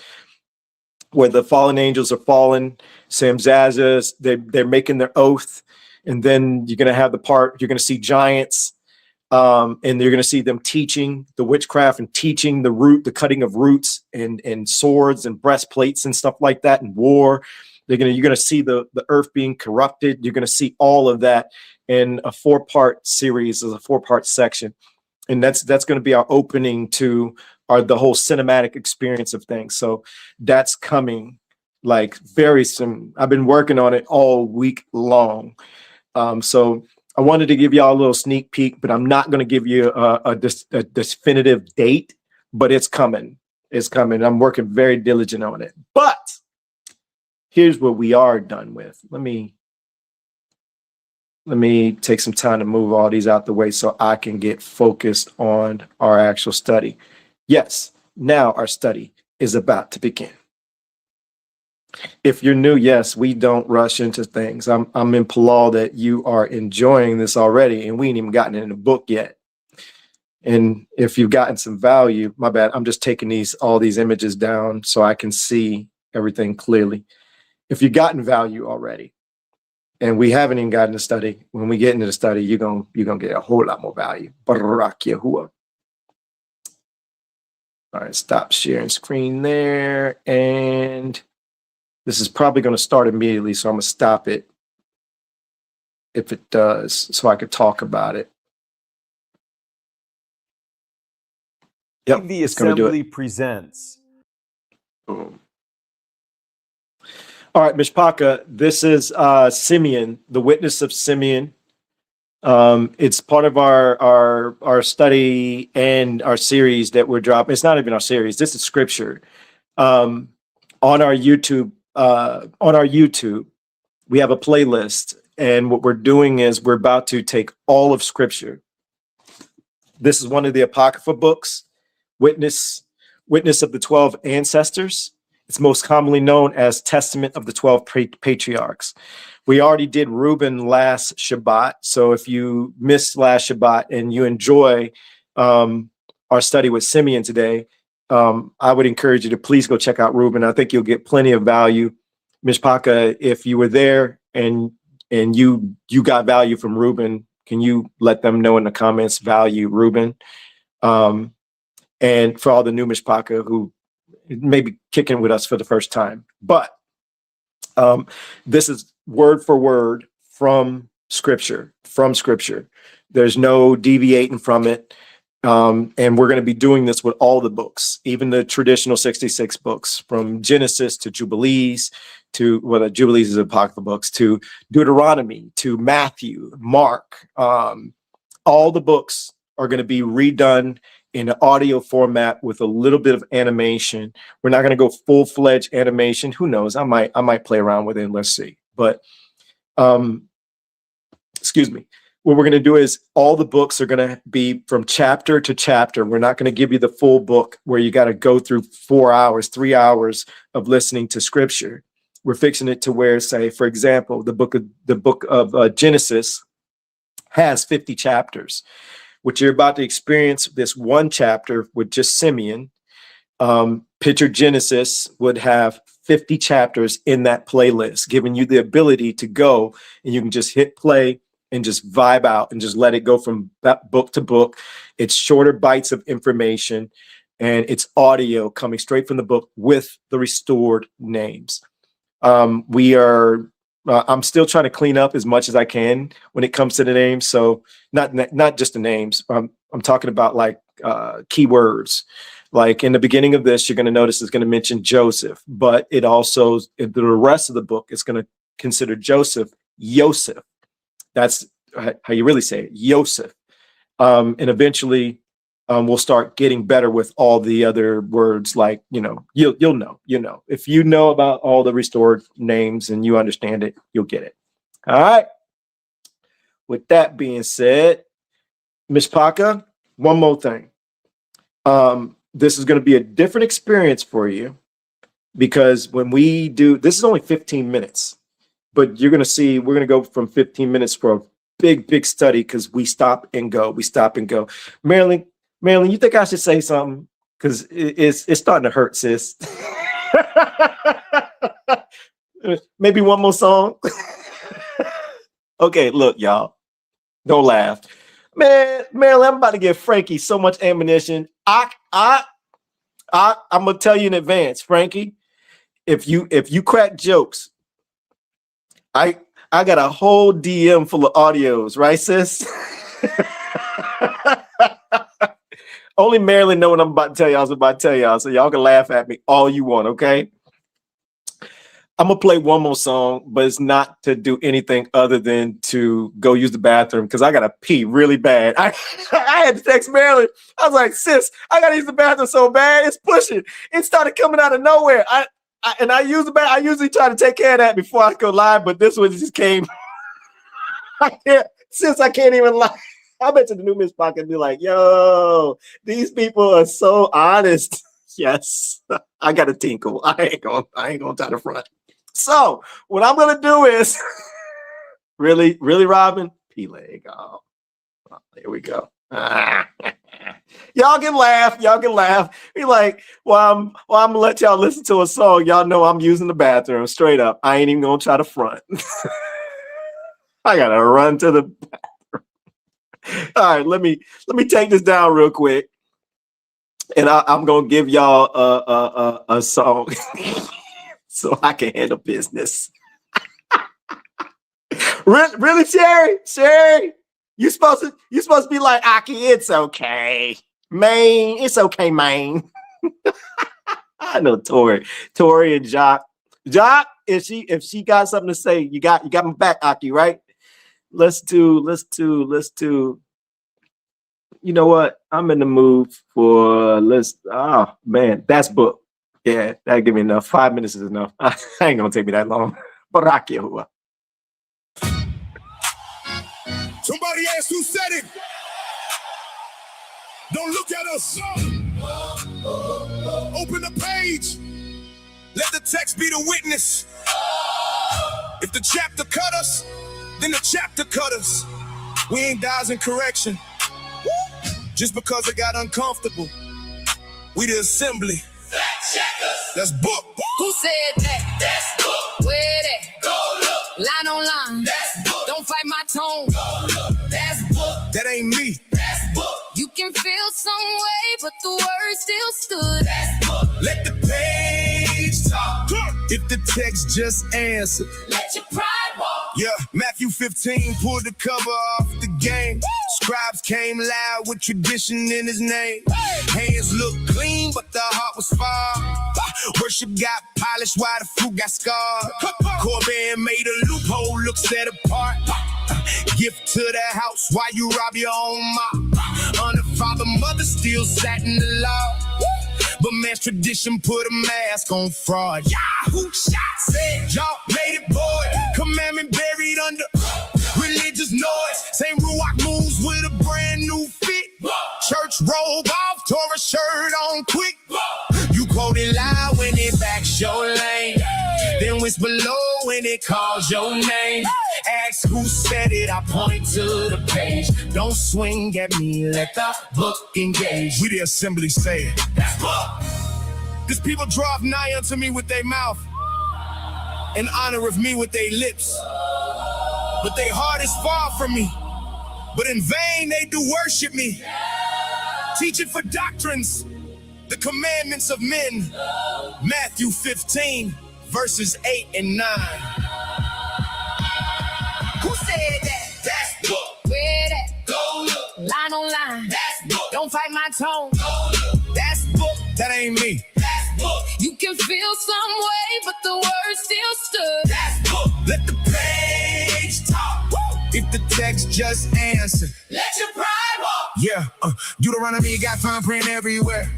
S2: where the fallen angels are fallen. Samzazas, they're making their oath. And then you're going to have the part, you're going to see giants, and you're going to see them teaching the witchcraft and teaching the cutting of roots and swords and breastplates and stuff like that, and war. You're going to see the earth being corrupted. You're going to see all of that in a 4-part series, as a 4-part section. And that's going to be our opening to the whole cinematic experience of things. So that's coming like very soon. I've been working on it all week long. So I wanted to give y'all a little sneak peek, but I'm not going to give you a definitive date, but it's coming. It's coming. I'm working very diligent on it. But here's what we are done with. Let me take some time to move all these out the way so I can get focused on our actual study. Yes, now our study is about to begin. If you're new, yes, we don't rush into things. I'm in Palal that you are enjoying this already, and we ain't even gotten in the book yet. And if you've gotten some value, my bad, I'm just taking all these images down so I can see everything clearly. If you've gotten value already, and we haven't even gotten to study, when we get into the study, you're gonna get a whole lot more value. BARAK YAHUAH. All right, stop sharing screen there. And this is probably going to start immediately, so I'm going to stop it if it does, so I could talk about it. Yep,
S3: The
S2: it's going to do
S3: Assembly
S2: it.
S3: presents.
S2: Boom. All right, Myshpaka, this is Simeon, the witness of Simeon. It's part of our study and our series that we're dropping. It's not even our series. This is scripture. On our YouTube, we have a playlist, and what we're doing is we're about to take all of scripture. This is one of the Apocrypha books, Witness Witness of the 12 Ancestors. It's most commonly known as Testament of the 12 Patriarchs. We already did Reuben last Shabbat. So if you missed last Shabbat and you enjoy our study with Simeon today, I would encourage you to please go check out Reuben. I think you'll get plenty of value. Myshpaka, if you were there and you got value from Reuben, can you let them know in the comments, value Reuben? And for all the new Myshpaka who may be kicking with us for the first time. But this is word for word from Scripture, There's no deviating from it. And we're going to be doing this with all the books, even the traditional 66 books, from Genesis to Jubilees to, well, the Jubilees is apocryphal books, to Deuteronomy, to Matthew, Mark. All the books are going to be redone in an audio format with a little bit of animation. We're not going to go full-fledged animation. Who knows? I might play around with it and let's see. But excuse me. What we're going to do is all the books are going to be from chapter to chapter. We're not going to give you the full book where you got to go through 4 hours, 3 hours of listening to Scripture. We're fixing it to where, say, for example, the book of Genesis has 50 chapters. What you're about to experience, this one chapter with just Simeon, Picture Genesis would have 50 chapters in that playlist, giving you the ability to go and you can just hit play and just vibe out and just let it go from that book to book. It's shorter bites of information and it's audio coming straight from the book with the restored names. I'm still trying to clean up as much as I can when it comes to the names. So not just the names. I'm talking about like keywords. Like in the beginning of this, you're going to notice it's going to mention Joseph, but it also, the rest of the book is going to consider Joseph, Yosef. That's how you really say it, Yosef. And eventually we'll start getting better with all the other words, like, you'll know. If you know about all the restored names and you understand it, you'll get it. All right. With that being said, Myshpaka, one more thing. This is going to be a different experience for you because when we do, this is only 15 minutes. But you're going to see, we're going to go from 15 minutes for a big study because we stop and go. Marilyn, you think I should say something? Because it's starting to hurt, sis. Maybe one more song. Okay, look, y'all. Don't laugh. Man, Marilyn, I'm about to give Frankie so much ammunition. I'm going to tell you in advance, Frankie, if you crack jokes, I got a whole DM full of audios, right, sis? Only Marilyn know what I'm about to tell y'all. So y'all can laugh at me all you want, okay? I'm going to play one more song, but it's not to do anything other than to go use the bathroom because I got to pee really bad. I had to text Marilyn. I was like, sis, I got to use the bathroom so bad. It's pushing. It started coming out of nowhere. I usually try to take care of that before I go live, but this one just came. I can't even lie. I bet you the new Myshpaka and be like, yo, these people are so honest. Yes, I got a tinkle. I ain't gonna try to front. So what I'm gonna do is really, Robin, P-leg. Oh, here we go. Y'all can laugh. Be like, well, I'm gonna let y'all listen to a song. Y'all know I'm using the bathroom straight up. I ain't even gonna try to front. I gotta run to the bathroom. All right, let me take this down real quick, and I'm gonna give y'all a song so I can handle business. Really, Sherry? You supposed to be like, Aki, it's okay. Maine, it's okay, Maine. I know Tori and Jock. Jock, if she got something to say, you got my back, Aki, right? Let's do. You know what? I'm in the mood for oh man, that's book. Yeah, that'll give me enough. 5 minutes is enough. I ain't gonna take me that long. BARAK YAHUAH.
S3: Somebody asked who said it. Don't look at us. Open the page. Let the text be the witness. If the chapter cut us, then the chapter cut us. We ain't guys in correction. Just because it got uncomfortable. We the assembly. That's book.
S1: Who said that? That's book. Where that? Go look. Line on line. That's book. Don't fight my tone. Go look. That's book.
S3: That ain't me.
S1: That's book. You can feel some way, but the word still stood. That's book.
S3: Let the page talk. If the text just answer.
S1: Let your pride walk.
S3: Yeah, Matthew 15 pulled the cover off the game. Scribes came loud with tradition in his name. Hands looked clean, but the heart was far. Worship got polished while the fruit got scarred. Corbin made a loophole look set apart. Gift to the house while you rob your own mom. On the father, mother still sat in the law. But man's tradition put a mask on fraud. YAHUAH said, y'all made it void. Commandment buried under religious noise. Same Ruach moves with a brand new fit. Church robe off, Torah shirt on quick. You quote it loud when it backs your lane. Then whisper low when it calls your name. Ask who said it, I point to the page. Don't swing at me, let the book engage. We the assembly say it. That's book. This people draw nigh unto me with their mouth, in honor of me with their lips. But their heart is far from me. But in vain they do worship me. Teach it for doctrines, the commandments of men. Matthew 15, verses 8 and 9.
S1: Who said that?
S3: That's book.
S1: Where that?
S3: Go look.
S1: Line on line.
S3: That's book.
S1: Don't fight my tone.
S3: Go look. That's book. That ain't me. That's book.
S1: You can feel some way, but the word still stood.
S3: That's book. Let the page talk. If the text just answer.
S1: Let your pride walk.
S3: Yeah, Deuteronomy got fine print everywhere.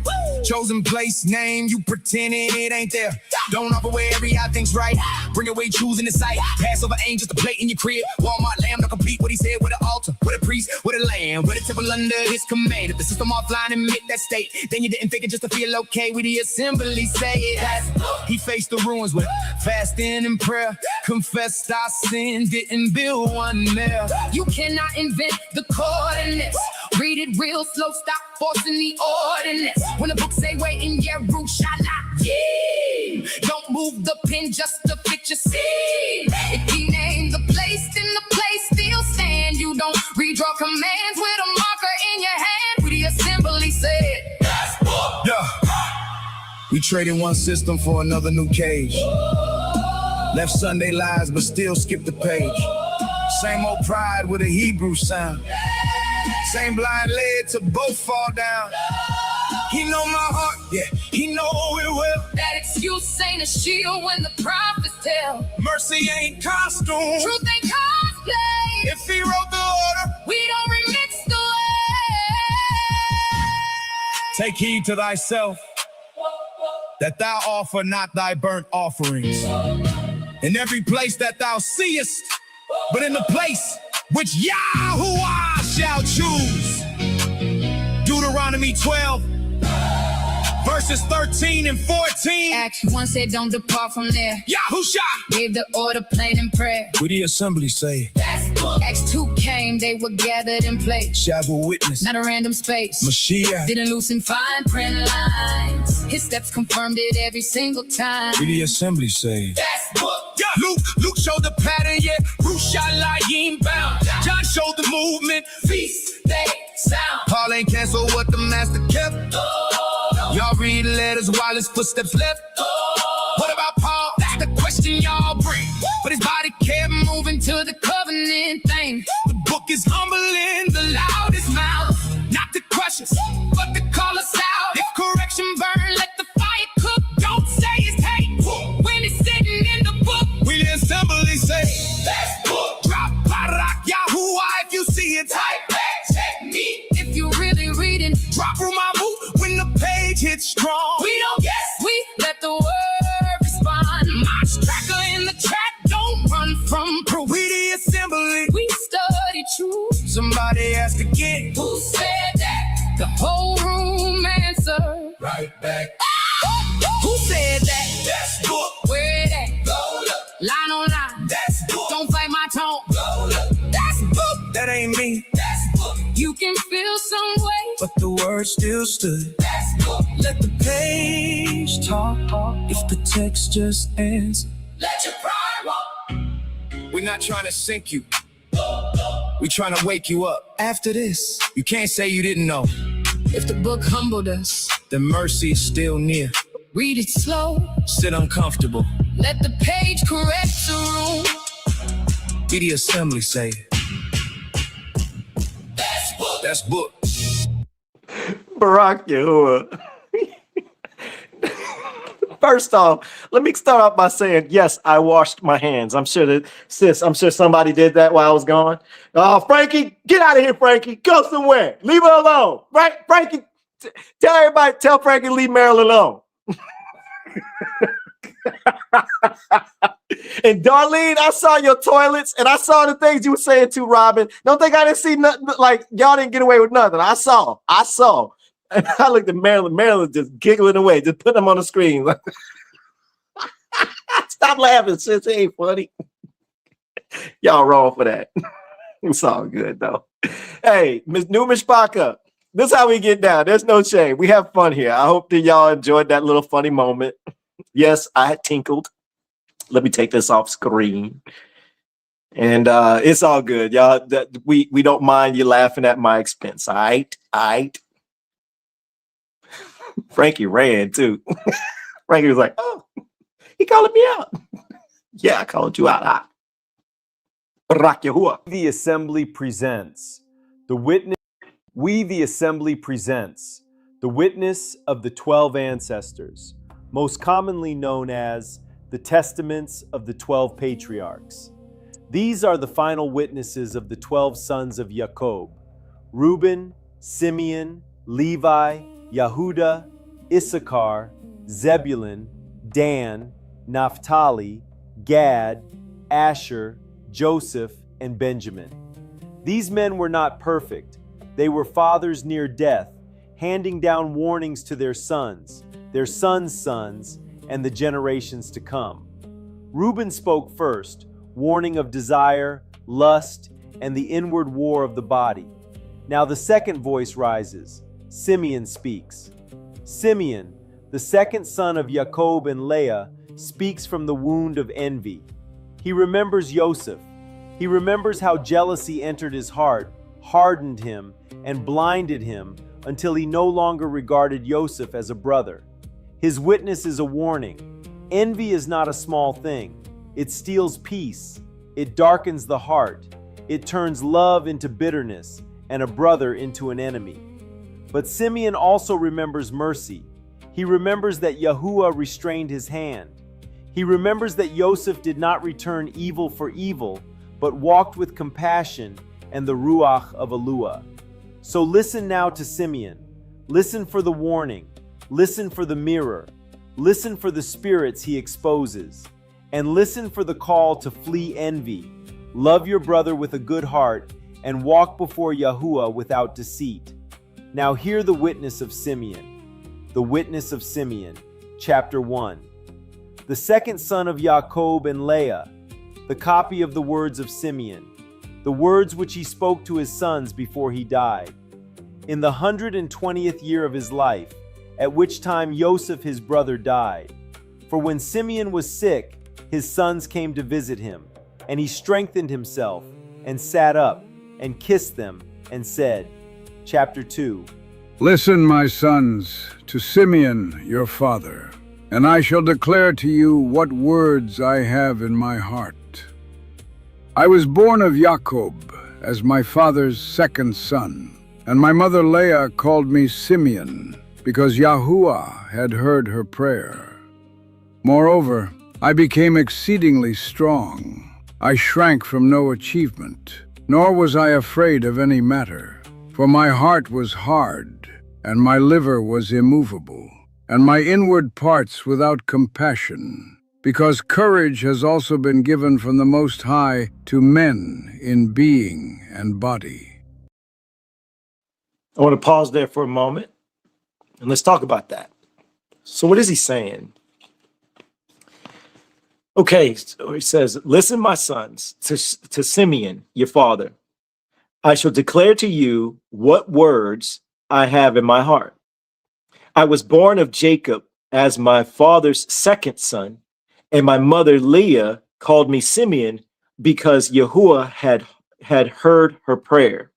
S3: Chosen place, name, you pretending it ain't there. Don't offer where every eye thinks right. Bring away choosing the sight. Passover angels to plate in your crib. Walmart lamb to complete what he said with an altar, with a priest, with a lamb, with a temple under his command. If the system offline admit that state, then you didn't think it just to feel okay. We the assembly say it has. He faced the ruins with fasting and prayer. Confessed our sin, didn't build one there.
S1: You cannot invent the coordinates. Read it real slow, stop forcing the ordinance. When the book say wait in Yerushalayim, yeah. Don't move the pen just to fit your scene. If he named the place, then the place still stand. You don't redraw commands with a marker in your hand. We the assembly said, that's book.
S3: Yeah. We traded one system for another new cage. Left Sunday lies, but still skipped the page. Same old pride with a Hebrew sound. Same blind leg to both fall down. He know my heart, yeah, he know it well.
S1: That excuse ain't a shield when the prophets tell.
S3: Mercy ain't costume.
S1: Truth ain't cosplay.
S3: If he wrote the order,
S1: We don't remix the way.
S3: take heed to thyself, that thou offer not thy burnt offerings. In every place that thou seest, but in the place which YAHUAH shall choose. Deuteronomy 12, verses 13 and 14.
S1: Acts 1 said don't depart from there.
S3: YAHUAH.
S1: Gave the order plain in prayer.
S3: We the assembly say,
S1: That's book. Acts 2 came, they were gathered in place.
S3: Shabbat witness,
S1: Not a random space.
S3: Mashiach.
S1: Didn't loosen fine print lines. His steps confirmed it every single time.
S3: We the assembly say,
S1: That's book.
S3: yeah. Luke showed the pattern, yeah. Rushalayim bound. John showed the movement.
S1: Feast, day, sound.
S3: Paul ain't canceled what the master kept. Y'all read letters while his footsteps left. What about Paul? That's the question y'all bring. But his body kept moving to the covenant thing. The book is humbling the loudest mouth. Not to crush us, but to call us out. If correction burn, let the fire cook. Don't say it's hate when it's sitting in the book. We the assembly say,
S1: That's book.
S3: drop BARAK, YAHUAH if you see it.
S1: Type back, check me. If you really reading,
S3: Drop Rumamu when the page hits strong.
S1: we don't guess. We let the word respond.
S3: March
S1: Tracker in the track, don't run from proof.
S3: We the assembly.
S1: We study truth.
S3: Somebody asked again.
S1: Who said that? The whole room answered.
S3: Right back.
S1: Ah!
S3: but the word still stood. Let the page talk if the text just ends. Let your pride walk. We're not trying to sink you. We're trying to wake you up. After this, you can't say you didn't know.
S1: If the book humbled us,
S3: The mercy is still near.
S1: read it slow.
S3: Sit uncomfortable.
S1: Let the page correct the room.
S3: Be the assembly, say it. That's book.
S2: BARAK YAHUAH. First off, let me start off by saying, yes, I washed my hands. I'm sure that, sis, I'm sure somebody did that while I was gone. Oh, Frankie, get out of here, Frankie. Go somewhere. Leave her alone. Right, Frankie, tell Frankie to leave Marilyn alone. And Darlene, I saw your toilets and I saw the things you were saying too, Robin. Don't think I didn't see nothing, like y'all didn't get away with nothing. I saw. And I looked at Marilyn just giggling away, just putting them on the screen. Stop laughing, sis. It ain't funny. Y'all wrong for that. It's all good though. Hey, new Myshpaka. This is how we get down. There's no shame. We have fun here. I hope that y'all enjoyed that little funny moment. Yes, I had tinkled. Let me take this off screen. And it's all good, y'all. We don't mind you laughing at my expense. All right. Frankie ran too. Frankie was like, oh, he calling me out. Yeah, I called you out. BARAK YAHUAH.
S4: The Assembly presents the witness. We the Assembly presents the witness of the 12 ancestors, most commonly known as the Testaments of the 12 Patriarchs. These are the final witnesses of the 12 sons of Jacob: Reuben, Simeon, Levi, Yehudah, Issachar, Zebulun, Dan, Naphtali, Gad, Asher, Joseph, and Benjamin. These men were not perfect. They were fathers near death, handing down warnings to their sons' sons, and the generations to come. Reuben spoke first, warning of desire, lust, and the inward war of the body. Now the second voice rises. Simeon speaks. Simeon, the second son of Jacob and Leah, speaks from the wound of envy. He remembers Joseph. He remembers how jealousy entered his heart, hardened him, and blinded him until he no longer regarded Joseph as a brother. His witness is a warning. Envy is not a small thing. It steals peace. It darkens the heart. It turns love into bitterness and a brother into an enemy. But Simeon also remembers mercy. He remembers that YAHUAH restrained his hand. He remembers that Joseph did not return evil for evil, but walked with compassion and the Ruach of YAHUAH. So listen now to Simeon. Listen for the warning. Listen for the mirror. Listen for the spirits he exposes. And listen for the call to flee envy. Love your brother with a good heart and walk before YAHUAH without deceit. Now hear the witness of Simeon. The witness of Simeon, chapter 1. The second son of Jacob and Leah, the copy of the words of Simeon, the words which he spoke to his sons before he died. In the 120th year of his life, at which time Joseph his brother died. For when Simeon was sick, his sons came to visit him, and he strengthened himself, and sat up, and kissed them, and said, chapter 2.
S5: Listen, my sons, to Simeon your father, and I shall declare to you what words I have in my heart. I was born of Jacob as my father's second son, and my mother Leah called me Simeon, because YAHUAH had heard her prayer. Moreover, I became exceedingly strong. I shrank from no achievement, nor was I afraid of any matter. For my heart was hard, and my liver was immovable, and my inward parts without compassion, because courage has also been given from the Most High to men in being and body.
S2: I want to pause there for a moment, and let's talk about that. So what is he saying? Okay, so he says, listen, my sons, to Simeon, your father. I shall declare to you what words I have in my heart. I was born of Jacob as my father's second son, and my mother Leah called me Simeon because YAHUAH had heard her prayer.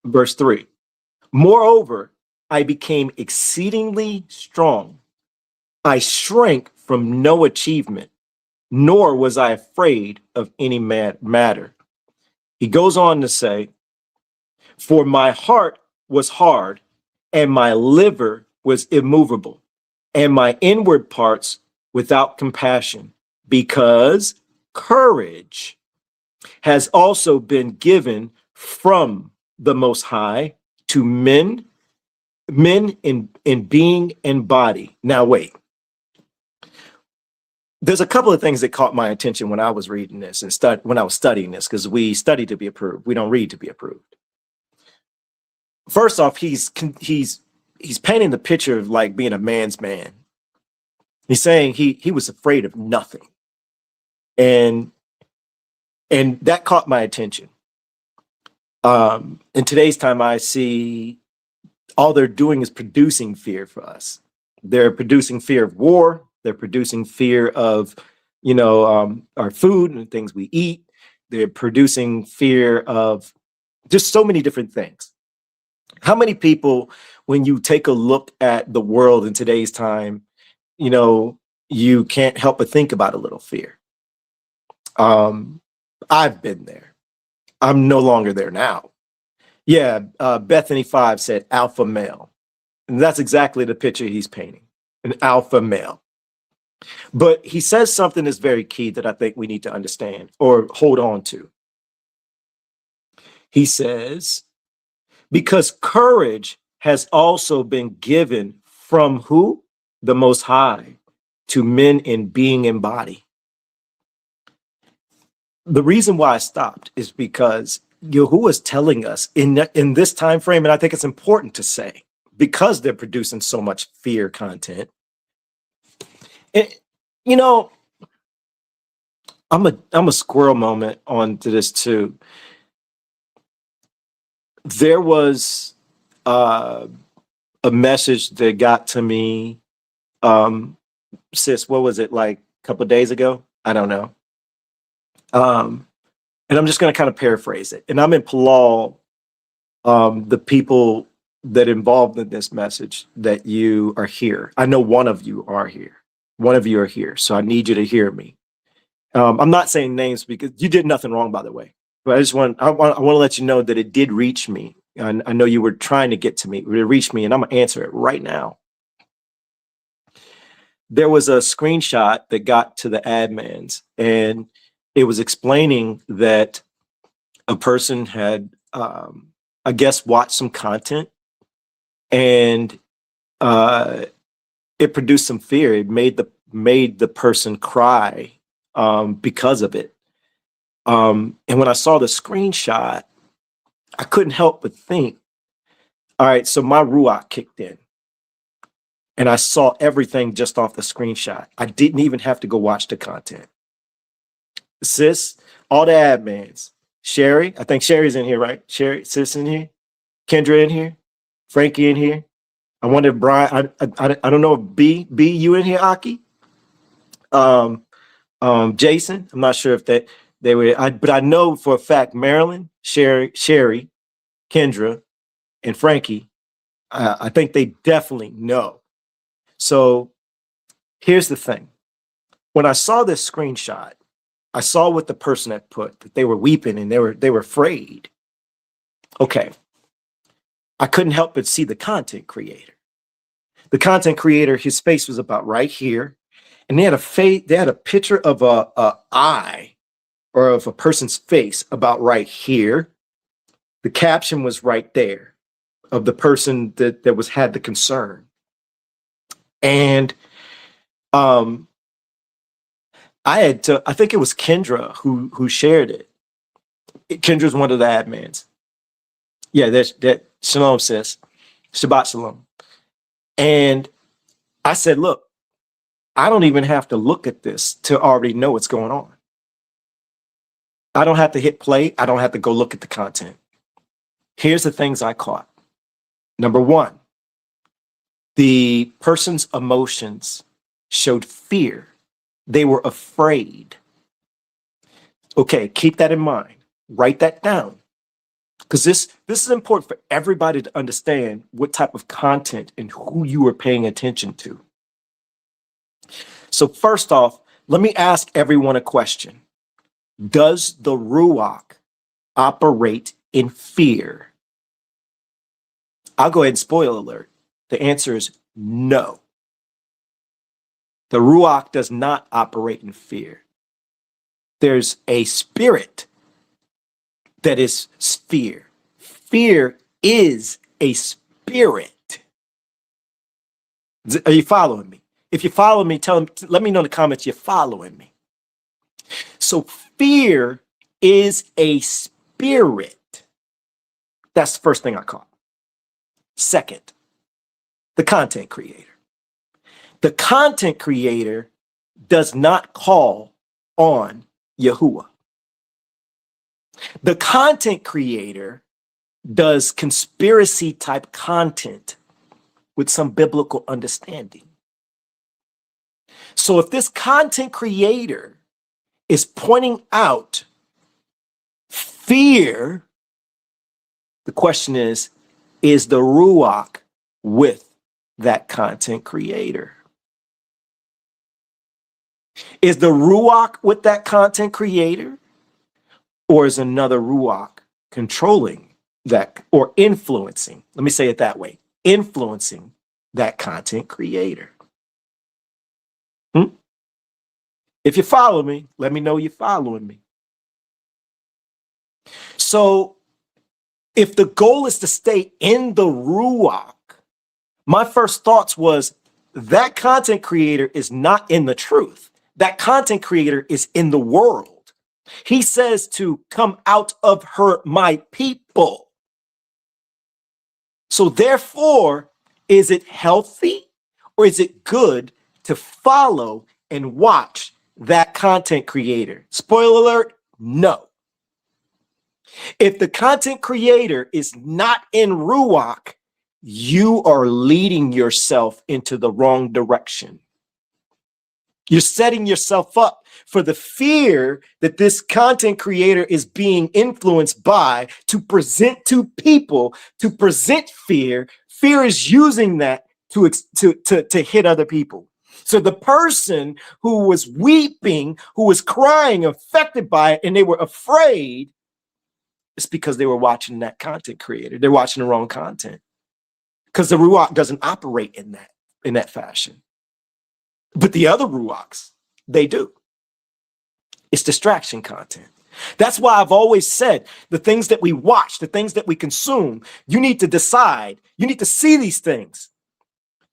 S2: Verse 3. Moreover, I became exceedingly strong. I shrank from no achievement, nor was I afraid of any matter. He goes on to say, for my heart was hard, and my liver was immovable, and my inward parts without compassion, because courage has also been given from the Most High to men in being and body. Now, wait. There's a couple of things that caught my attention when I was reading this and when I was studying this, because we study to be approved. We don't read to be approved. First off, he's painting the picture of like being a man's man. He's saying he was afraid of nothing, and that caught my attention. In today's time, I see all they're doing is producing fear for us. They're producing fear of war. They're producing fear of, our food and things we eat. They're producing fear of just so many different things. How many people, when you take a look at the world in today's time, you can't help but think about a little fear? I've been there. I'm no longer there now. Yeah, Bethany 5 said alpha male. And that's exactly the picture he's painting, an alpha male. But he says something that's very key that I think we need to understand or hold on to. He says, because courage has also been given from who? The Most High to men in being and body. The reason why I stopped is because YAHUAH is telling us in this time frame, and I think it's important to say, because they're producing so much fear content. I'm a squirrel moment onto this too. There was a message that got to me, sis, what was it, like a couple of days ago? I don't know. And I'm just going to kind of paraphrase it. And I'm in Palal, the people that involved in this message that you are here. I know one of you are here. One of you are here. So I need you to hear me. I'm not saying names because you did nothing wrong, by the way. But I want to let you know that it did reach me. I know you were trying to get to me. It reached me, and I'm going to answer it right now. There was a screenshot that got to the admins, and it was explaining that a person had, I guess, watched some content, and it produced some fear. It made the person cry because of it. And when I saw the screenshot, I couldn't help but think, all right, so my ruach kicked in. And I saw everything just off the screenshot. I didn't even have to go watch the content. Sis, all the admins, Sherry, I think Sherry's in here, right? Sherry, sis in here, Kendra in here, Frankie in here. I wonder if Brian, I don't know if B, you in here, Aki? Jason, I'm not sure if they were, but I know for a fact, Marilyn, Sherry, Kendra, and Frankie, I think they definitely know. So here's the thing. When I saw this screenshot, I saw what the person had put, that they were weeping and they were afraid. Okay. I couldn't help but see the content creator. The content creator, his face was about right here. And they had a picture of a eye or of a person's face about right here. The caption was right there of the person that had the concern. And I think it was Kendra who shared it. Kendra's one of the admins. Yeah, that Shalom sis. Shabbat Shalom. And I said, look, I don't even have to look at this to already know what's going on. I don't have to hit play. I don't have to go look at the content. Here's the things I caught. Number one, the person's emotions showed fear. They were afraid. Okay, keep that in mind. Write that down. Because this is important for everybody to understand what type of content and who you are paying attention to. So first off, let me ask everyone a question. Does the Ruach operate in fear? I'll go ahead and spoil alert. The answer is no. The Ruach does not operate in fear. There's a spirit that is fear. Fear is a spirit. Are you following me? If you follow me, let me know in the comments you're following me. So fear is a spirit. That's the first thing I caught. Second, the content creator. The content creator does not call on YAHUAH. The content creator does conspiracy type content with some biblical understanding. So if this content creator is pointing out fear, the question is the Ruach with that content creator? Is the Ruach with that content creator? Or is another Ruach controlling that or influencing? Let me say it that way. Influencing that content creator. If you follow me, let me know you're following me. So if the goal is to stay in the Ruach, my first thoughts was that content creator is not in the truth. That content creator is in the world. He says to come out of her, my people. So therefore, is it healthy or is it good to follow and watch that content creator? Spoiler alert, no. If the content creator is not in Ruach, you are leading yourself into the wrong direction. You're setting yourself up for the fear that this content creator is being influenced by to present to people, to present fear. Fear is using that to hit other people. So the person who was weeping, who was crying, affected by it, and they were afraid, it's because they were watching that content creator. They're watching the wrong content. Because the Ruach doesn't operate in that fashion. But the other Ruachs, they do. It's distraction content. That's why I've always said the things that we watch, the things that we consume, you need to decide. You need to see these things.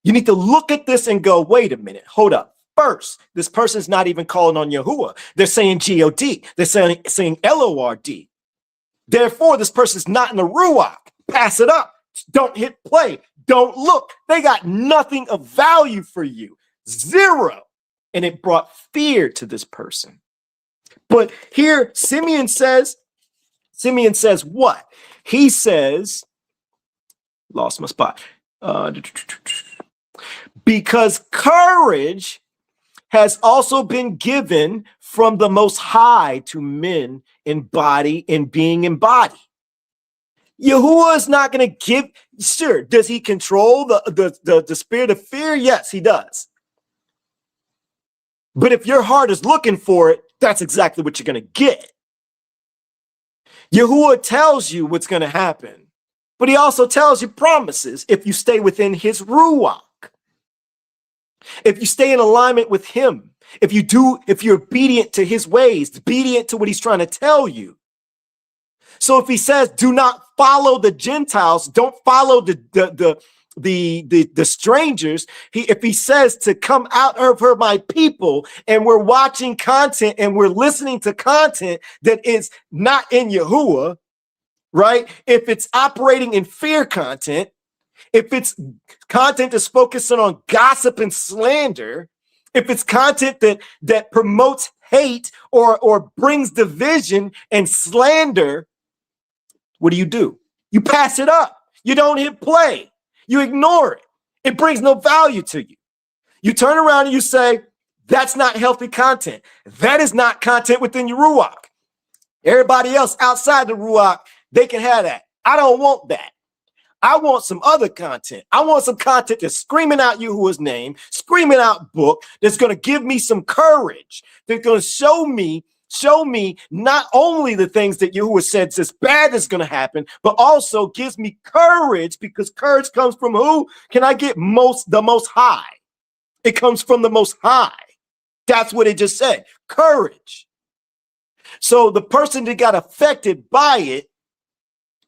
S2: You need to look at this and go, wait a minute, hold up. First, this person's not even calling on YAHUAH. They're saying G-O-D. They're saying L-O-R-D. Therefore, this person's not in the Ruach. Pass it up. Don't hit play. Don't look. They got nothing of value for you. Zero. And it brought fear to this person. But here, Simeon says what? He says, lost my spot. Because courage has also been given from the Most High to men in being in body. YAHUAH is not going to give. Sure, does he control the spirit of fear? Yes, he does. But if your heart is looking for it, that's exactly what you're going to get. YAHUAH tells you what's going to happen, but he also tells you promises if you stay within his Ruach. If you stay in alignment with him, if you're obedient to his ways, obedient to what he's trying to tell you. So if he says, do not follow the Gentiles, don't follow the strangers. If he says to come out of her, my people, and we're watching content and we're listening to content that is not in YAHUAH, right? If it's operating in fear content, if it's content that's focusing on gossip and slander, if it's content that promotes hate or brings division and slander, what do? You You pass it up. You don't hit play. You ignore it. It brings no value to you. You turn around and you say, that's not healthy content. That is not content within your Ruach. Everybody else outside the Ruach, they can have that. I don't want that. I want some other content. I want some content that's screaming out Yahuwah's name, screaming out book, that's going to give me some courage, that's going to show me not only the things that Yahuwah said is bad that's going to happen, but also gives me courage, because courage comes from who? Can I get the most high? It comes from the most high. That's what it just said, courage. So the person that got affected by it,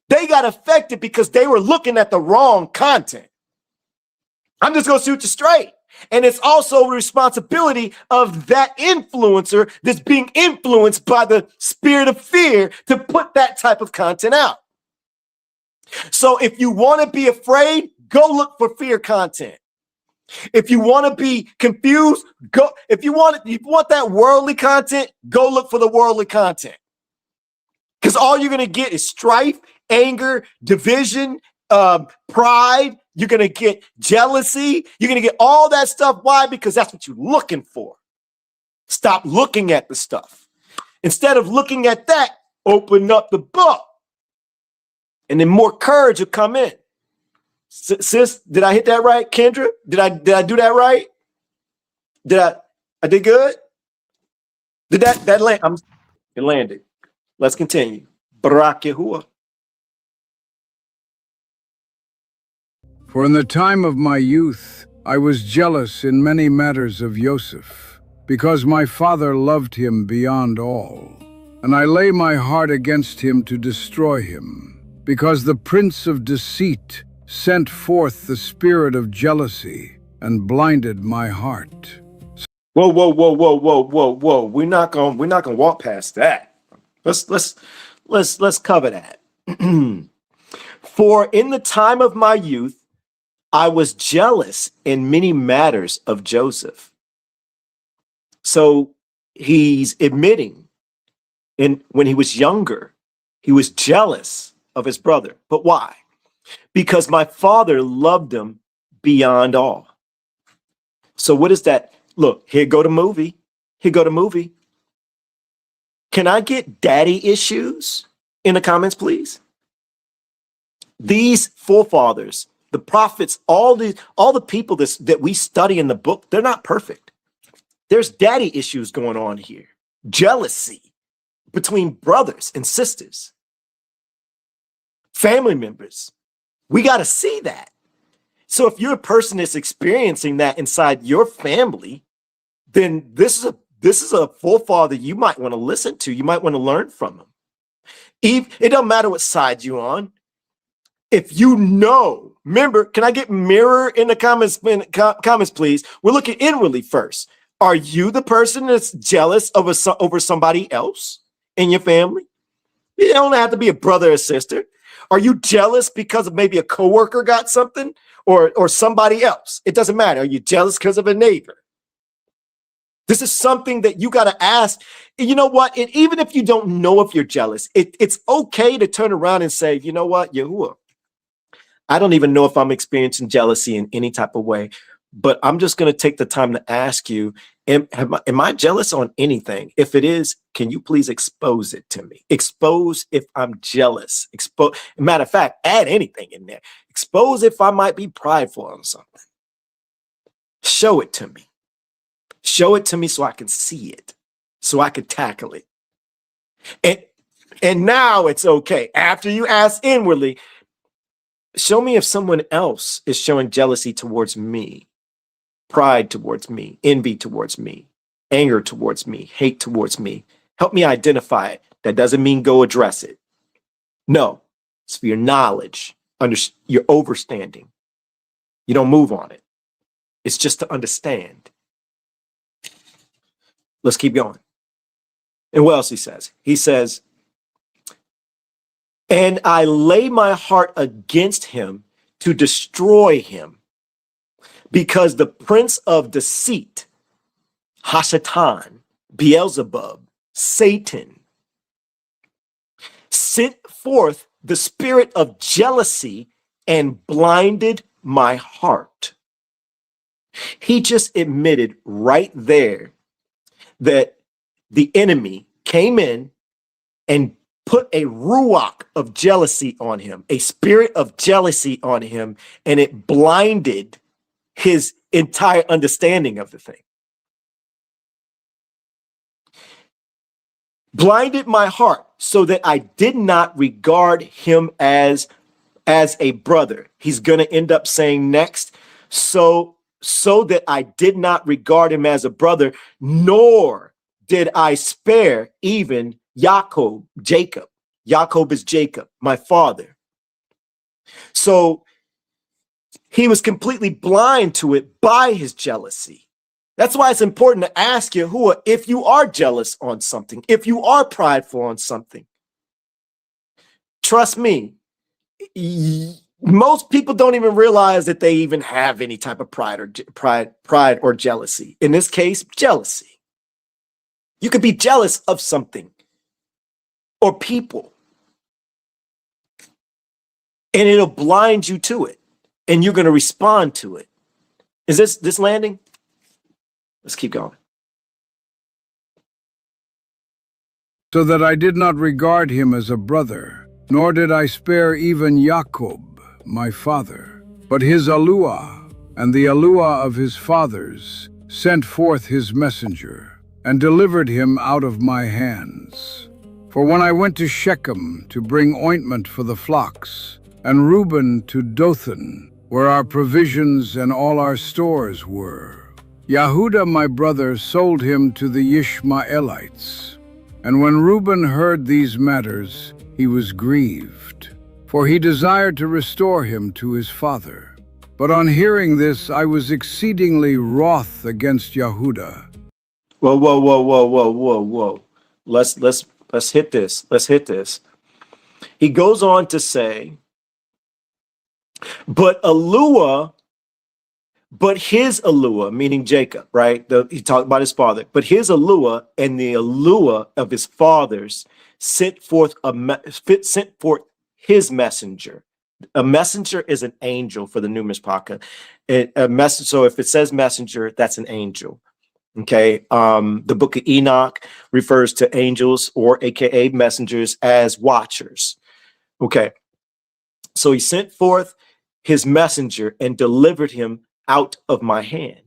S2: they got affected because they were looking at the wrong content. I'm just going to shoot you straight. And it's also a responsibility of that influencer that's being influenced by the spirit of fear to put that type of content out. So if you want to be afraid, go look for fear content. If you want to be confused, go. If you want that worldly content, go look for the worldly content. Because all you're going to get is strife, anger, division, pride. You're going to get jealousy. You're going to get all that stuff. Why? Because that's what you're looking for. Stop looking at the stuff. Instead of looking at that, open up the book. And then more courage will come in. Sis, did I hit that right? Kendra, did I do that right? I did good? Did that land? It landed. Let's continue. BARAK YAHUAH.
S5: For in the time of my youth, I was jealous in many matters of Joseph, because my father loved him beyond all. And I lay my heart against him to destroy him, because the prince of deceit sent forth the spirit of jealousy and blinded my heart.
S2: Whoa. We're not gonna walk past that. Let's cover that. For in the time of my youth, I was jealous in many matters of Joseph. So he's admitting, when he was younger, he was jealous of his brother. But why? Because my father loved him beyond all. So what is that? Look, here go the movie. Can I get daddy issues in the comments, please? These forefathers, the prophets, all the people that we study in the book, they're not perfect. There's daddy issues going on here. Jealousy between brothers and sisters, family members. We got to see that. So if you're a person that's experiencing that inside your family, then this is a forefather you might want to listen to. You might want to learn from him. It don't matter what side you're on. If you know, remember, can I get mirror in the comments, please? We're looking inwardly first. Are you the person that's jealous over somebody else in your family? You don't have to be a brother or sister. Are you jealous because of maybe a coworker got something or somebody else? It doesn't matter. Are you jealous because of a neighbor? This is something that you got to ask. You know what? And even if you don't know if you're jealous, it's okay to turn around and say, you know what, Yahuwah, I don't even know if I'm experiencing jealousy in any type of way, but I'm just going to take the time to ask you, am I jealous on anything? If it is, can you please expose it to me? Expose if I'm jealous. Matter of fact, add anything in there. Expose if I might be prideful on something. Show it to me. Show it to me so I can see it, so I can tackle it. And now it's okay. After you ask inwardly, show me if someone else is showing jealousy towards me, pride towards me, envy towards me, anger towards me, hate towards me. Help me identify it. That doesn't mean go address it. No, it's for your knowledge, your overstanding. You don't move on it. It's just to understand. Let's keep going. And what else he says? He says, and I lay my heart against him to destroy him, because the prince of deceit, Hashatan, Beelzebub, Satan, sent forth the spirit of jealousy and blinded my heart. He just admitted right there that the enemy came in and put a ruach of jealousy on him, a spirit of jealousy on him, and it blinded his entire understanding of the thing. Blinded my heart so that I did not regard him as a brother. He's going to end up saying next, so that I did not regard him as a brother, nor did I spare even Jacob. Jacob is Jacob, my father. So he was completely blind to it by his jealousy. That's why it's important to ask YAHUAH if you are jealous on something, if you are prideful on something. Trust me, most people don't even realize that they even have any type of pride or jealousy. In this case, jealousy. You could be jealous of something or people, and it'll blind you to it, and you're going to respond to it. Is this landing? Let's keep going.
S5: So that I did not regard him as a brother, nor did I spare even Jacob, my father. But his YAHUAH and the YAHUAH of his fathers sent forth his messenger, and delivered him out of my hands. For when I went to Shechem to bring ointment for the flocks, and Reuben to Dothan, where our provisions and all our stores were, Yehudah my brother sold him to the Ishmaelites. And when Reuben heard these matters, he was grieved, for he desired to restore him to his father. But on hearing this, I was exceedingly wroth against Yehudah.
S2: Whoa. Let's hit this. Let's hit this. He goes on to say, but his YAHUAH, meaning Jacob, right? He talked about his father, but his YAHUAH and the YAHUAH of his fathers sent forth his messenger. A messenger is an angel for the new Myshpaka. So if it says messenger, that's an angel. Okay. The book of Enoch refers to angels, or AKA messengers, as watchers. Okay. So he sent forth his messenger and delivered him out of my hand.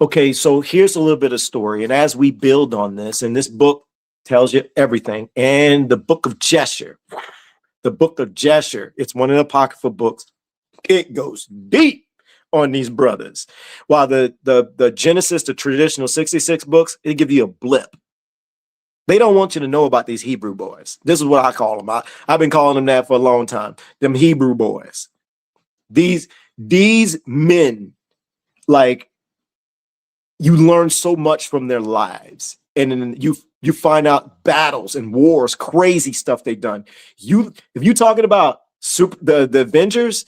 S2: Okay, so here's a little bit of story. And as we build on this, and this book tells you everything, and the book of Jeshur, it's one of the apocryphal books. It goes deep on these brothers. While the Genesis, the traditional 66 books, it give you a blip. They don't want you to know about these Hebrew boys. This is what I call them. I've been calling them that for a long time. Them Hebrew boys. These men, like, you learn so much from their lives, and then you find out battles and wars, crazy stuff they've done. If you're talking about the Avengers,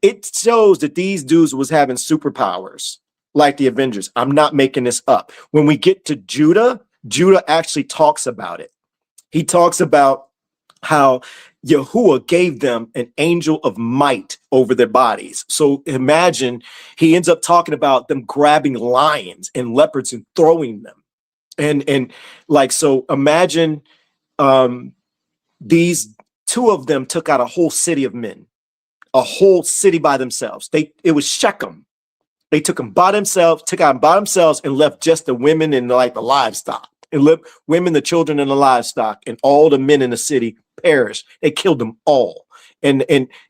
S2: it shows that these dudes was having superpowers like the Avengers. I'm not making this up. When we get to Judah actually talks about it. He talks about how YAHUAH gave them an angel of might over their bodies. So imagine, he ends up talking about them grabbing lions and leopards and throwing them. And like, so imagine these two of them took out a whole city of men, a whole city by themselves. It was Shechem. They took them by themselves, and left just the women and like the livestock. And left women, the children, and the livestock, and all the men in the city perished. They killed them all. And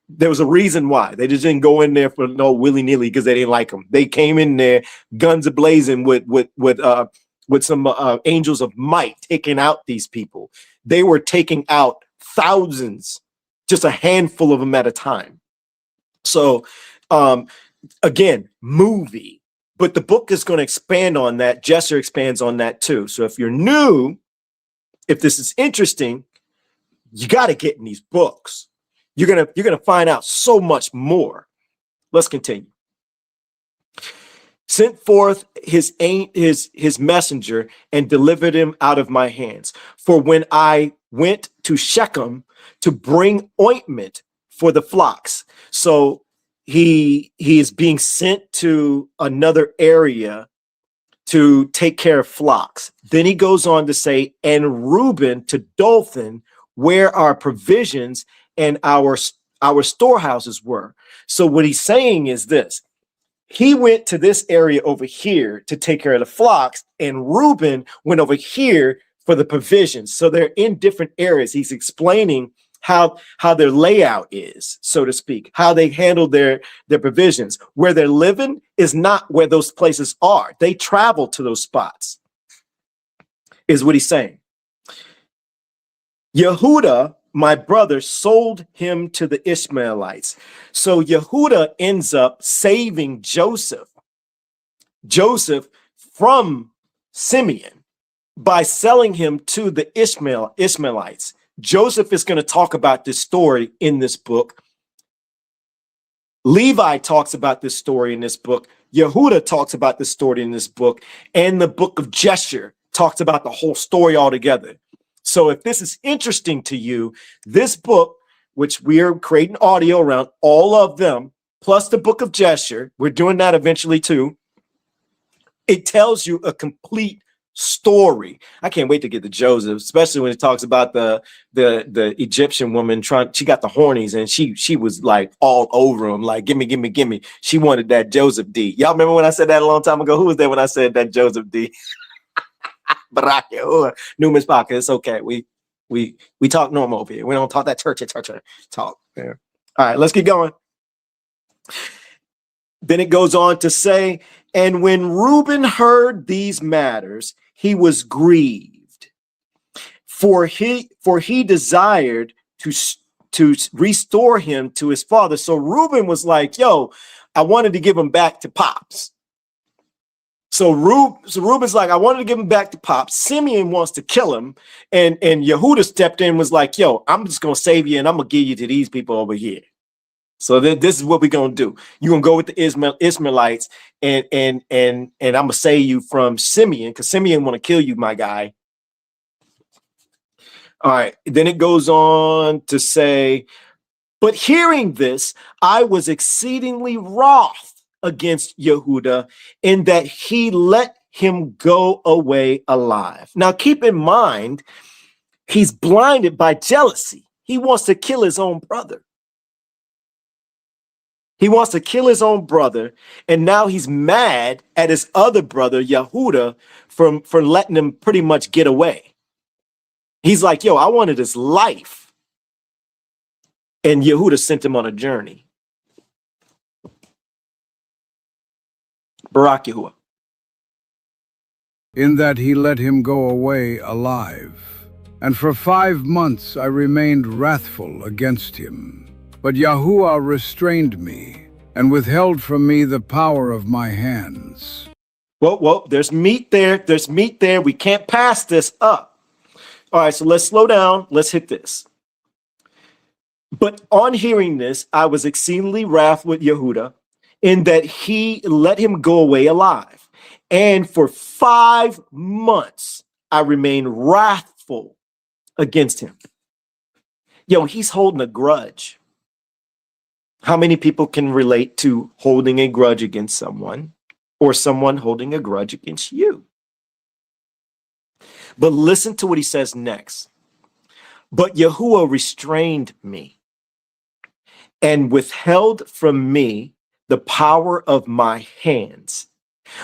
S2: there was a reason why. They just didn't go in there for no willy-nilly because they didn't like them. They came in there guns a-blazing with some angels of might, taking out these people. They were taking out thousands, just a handful of them at a time. So again, movie. But the book is going to expand on that. Jeshur expands on that too. So if you're new, if this is interesting, you got to get in these books. You're gonna find out so much more. Let's continue. Sent forth his messenger and delivered him out of my hands. For when I went to Shechem to bring ointment for the flocks. So he is being sent to another area to take care of flocks. Then he goes on to say, and Reuben to Dothan, where our provisions and our storehouses were. So what he's saying is this: he went to this area over here to take care of the flocks, and Reuben went over here for the provisions. So they're in different areas. He's explaining how their layout is, so to speak, how they handle their provisions. Where they're living is not where those places are. They travel to those spots, is what he's saying. Yehudah, my brother, sold him to the Ishmaelites. So Yehudah ends up saving Joseph from Simeon by selling him to the Ishmaelites. Joseph is going to talk about this story in this book. Levi talks about this story in this book. Yehudah talks about this story in this book. And the book of Jeshurun talks about the whole story altogether. So if this is interesting to you, this book, which we are creating audio around all of them, plus the book of Jeshurun, we're doing that eventually too. It tells you a complete story. I can't wait to get to Joseph, especially when it talks about the Egyptian woman she got the hornies and she was like all over him, like gimme. She wanted that Joseph D. Y'all remember when I said that a long time ago? Who was there when I said that Joseph D? BARAK, YAHUAH, new Myshpaka. It's okay. We talk normal over here. We don't talk that church talk. Yeah. All right, let's keep going. Then it goes on to say, and when Reuben heard these matters, he was grieved, for he desired to restore him to his father. So Reuben was like, yo, I wanted to give him back to Pops. So Reuben's like, I wanted to give him back to Pops. Simeon wants to kill him. And Yehudah stepped in and was like, yo, I'm just going to save you and I'm going to give you to these people over here. So this is what we're going to do. You're going to go with the Ishmaelites and I'm going to save you from Simeon, because Simeon want to kill you, my guy. All right. Then it goes on to say, but hearing this, I was exceedingly wroth against Yehudah in that he let him go away alive. Now, keep in mind, he's blinded by jealousy. He wants to kill his own brother. He wants to kill his own brother, and now he's mad at his other brother, Yehudah, for letting him pretty much get away. He's like, yo, I wanted his life. And Yehudah sent him on a journey. BARAK, YAHUAH.
S5: In that he let him go away alive. And for 5 months I remained wrathful against him. But YAHUAH restrained me and withheld from me the power of my hands.
S2: Well, there's meat there. There's meat there. We can't pass this up. All right, so let's slow down. Let's hit this. But on hearing this, I was exceedingly wrath with Yehudah in that he let him go away alive. And for 5 months, I remained wrathful against him. Yo, he's holding a grudge. How many people can relate to holding a grudge against someone or someone holding a grudge against you? But listen to what he says next. But YAHUAH restrained me and withheld from me the power of my hands.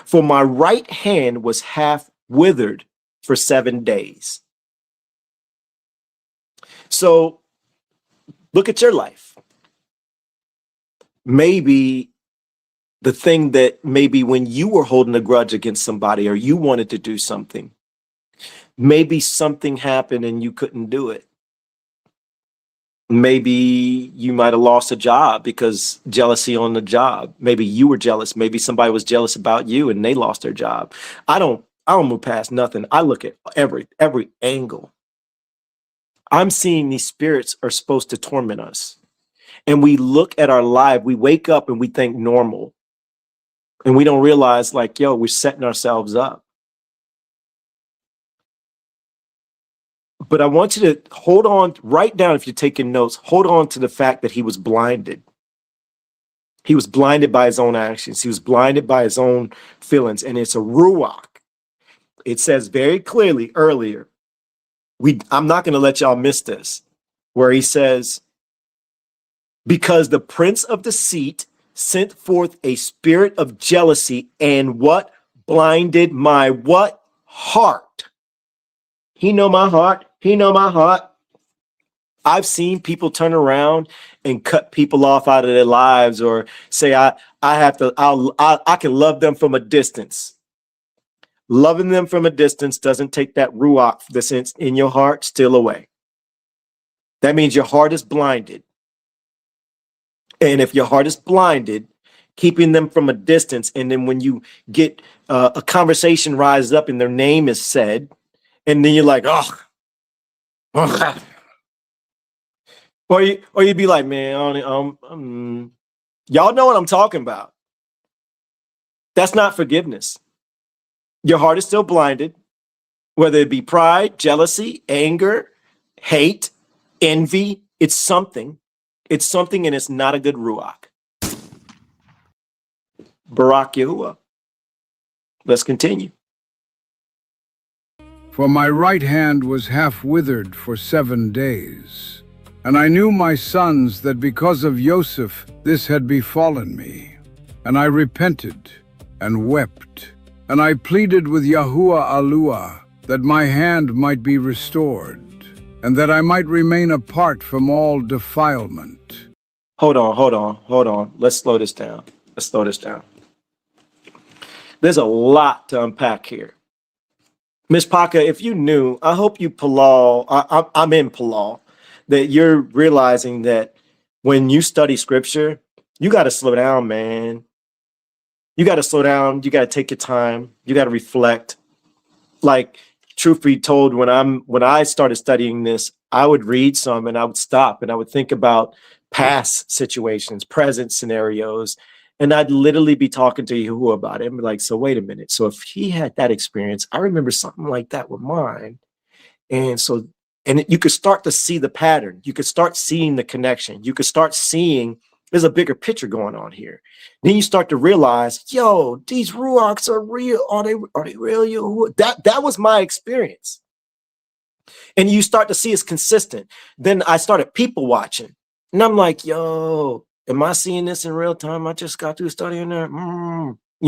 S2: For my right hand was half withered for 7 days. So look at your life. Maybe the thing that maybe when you were holding a grudge against somebody or you wanted to do something, maybe something happened and you couldn't do it. Maybe you might have lost a job because jealousy on the job. Maybe you were jealous. Maybe somebody was jealous about you and they lost their job. I don't move past nothing. I look at every angle. I'm seeing these spirits are supposed to torment us. And we look at our life, we wake up and we think normal. And we don't realize, like, yo, we're setting ourselves up. But I want you to hold on, write down if you're taking notes, hold on to the fact that he was blinded. He was blinded by his own actions. He was blinded by his own feelings. And it's a ruach. It says very clearly earlier, I'm not going to let y'all miss this, where he says, because the prince of deceit sent forth a spirit of jealousy and what? Blinded my what? Heart. He know my heart. He know my heart. I've seen people turn around and cut people off out of their lives, or say, I can love them from a distance. Loving them from a distance doesn't take that ruach that's in your heart still away. That means your heart is blinded. And if your heart is blinded, keeping them from a distance, and then when you get a conversation rises up and their name is said, and then you're like, oh, or you'd be like, man, y'all know what I'm talking about. That's not forgiveness. Your heart is still blinded, whether it be pride, jealousy, anger, hate, envy. It's something. It's something, and it's not a good ruach. BARAK YAHUAH. Let's continue.
S5: For my right hand was half withered for 7 days. And I knew, my sons, that because of Joseph this had befallen me. And I repented and wept. And I pleaded with YAHUAH that my hand might be restored, and that I might remain apart from all defilement.
S2: Hold on. Let's slow this down. There's a lot to unpack here. Myshpaka, if you knew, I hope you I'm in Palal, that you're realizing that when you study scripture, you got to slow down, man. You got to slow down. You got to take your time. You got to reflect. Like, truth be told, when I started studying this, I would read some and I would stop and I would think about past situations, present scenarios, and I'd literally be talking to Yahuwah about it and be like, so wait a minute. So if he had that experience, I remember something like that with mine. And you could start to see the pattern. You could start seeing the connection. You could start seeing there's a bigger picture going on here. Then you start to realize, yo, these ruachs are real. Are they real? Yahuwah? That was my experience. And you start to see it's consistent. Then I started people watching. And I'm like, yo, am I seeing this in real time? I just got through studying there. You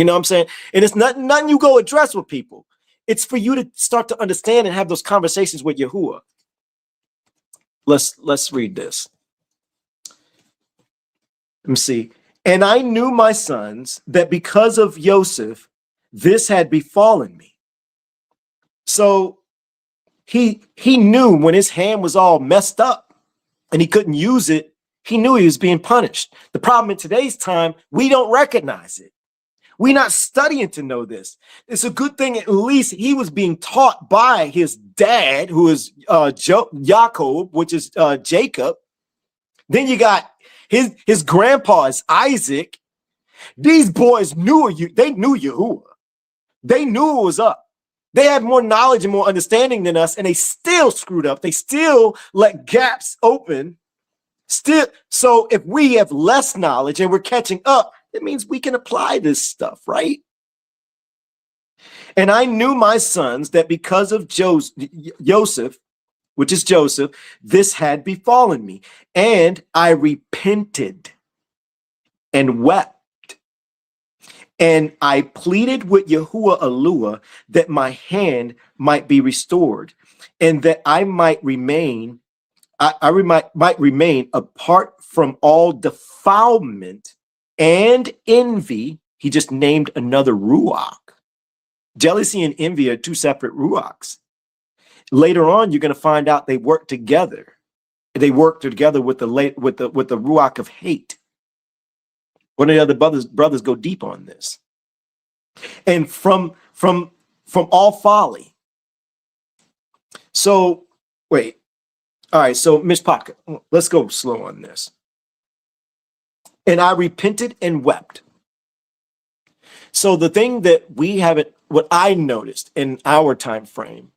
S2: know what I'm saying? And it's nothing you go address with people. It's for you to start to understand and have those conversations with Yahuwah. Let's read this. Let me see. And I knew, my sons, that because of Joseph, this had befallen me. So he knew when his hand was all messed up and he couldn't use it, he knew he was being punished. The problem in today's time, we don't recognize it. We're not studying to know this. It's a good thing at least he was being taught by his dad, who is Jacob, which is Jacob. Then you got his grandpa is Isaac. These boys knew Yahuwah. They knew it was up. They had more knowledge and more understanding than us, and they still screwed up. They still let gaps open. So if we have less knowledge and we're catching up, it means we can apply this stuff, right? And I knew, my sons, that because of Joseph, which is Joseph, this had befallen me. And I repented and wept. And I pleaded with YAHUAH that my hand might be restored, and that I might remain, might remain apart from all defilement and envy. He just named another ruach. Jealousy and envy are two separate ruachs. Later on, you're going to find out they work together. They work together with the ruach of hate. One of the other brothers go deep on this. And from all folly. So wait. All right. So Myshpaka, let's go slow on this. And I repented and wept. So the thing that what I noticed in our time frame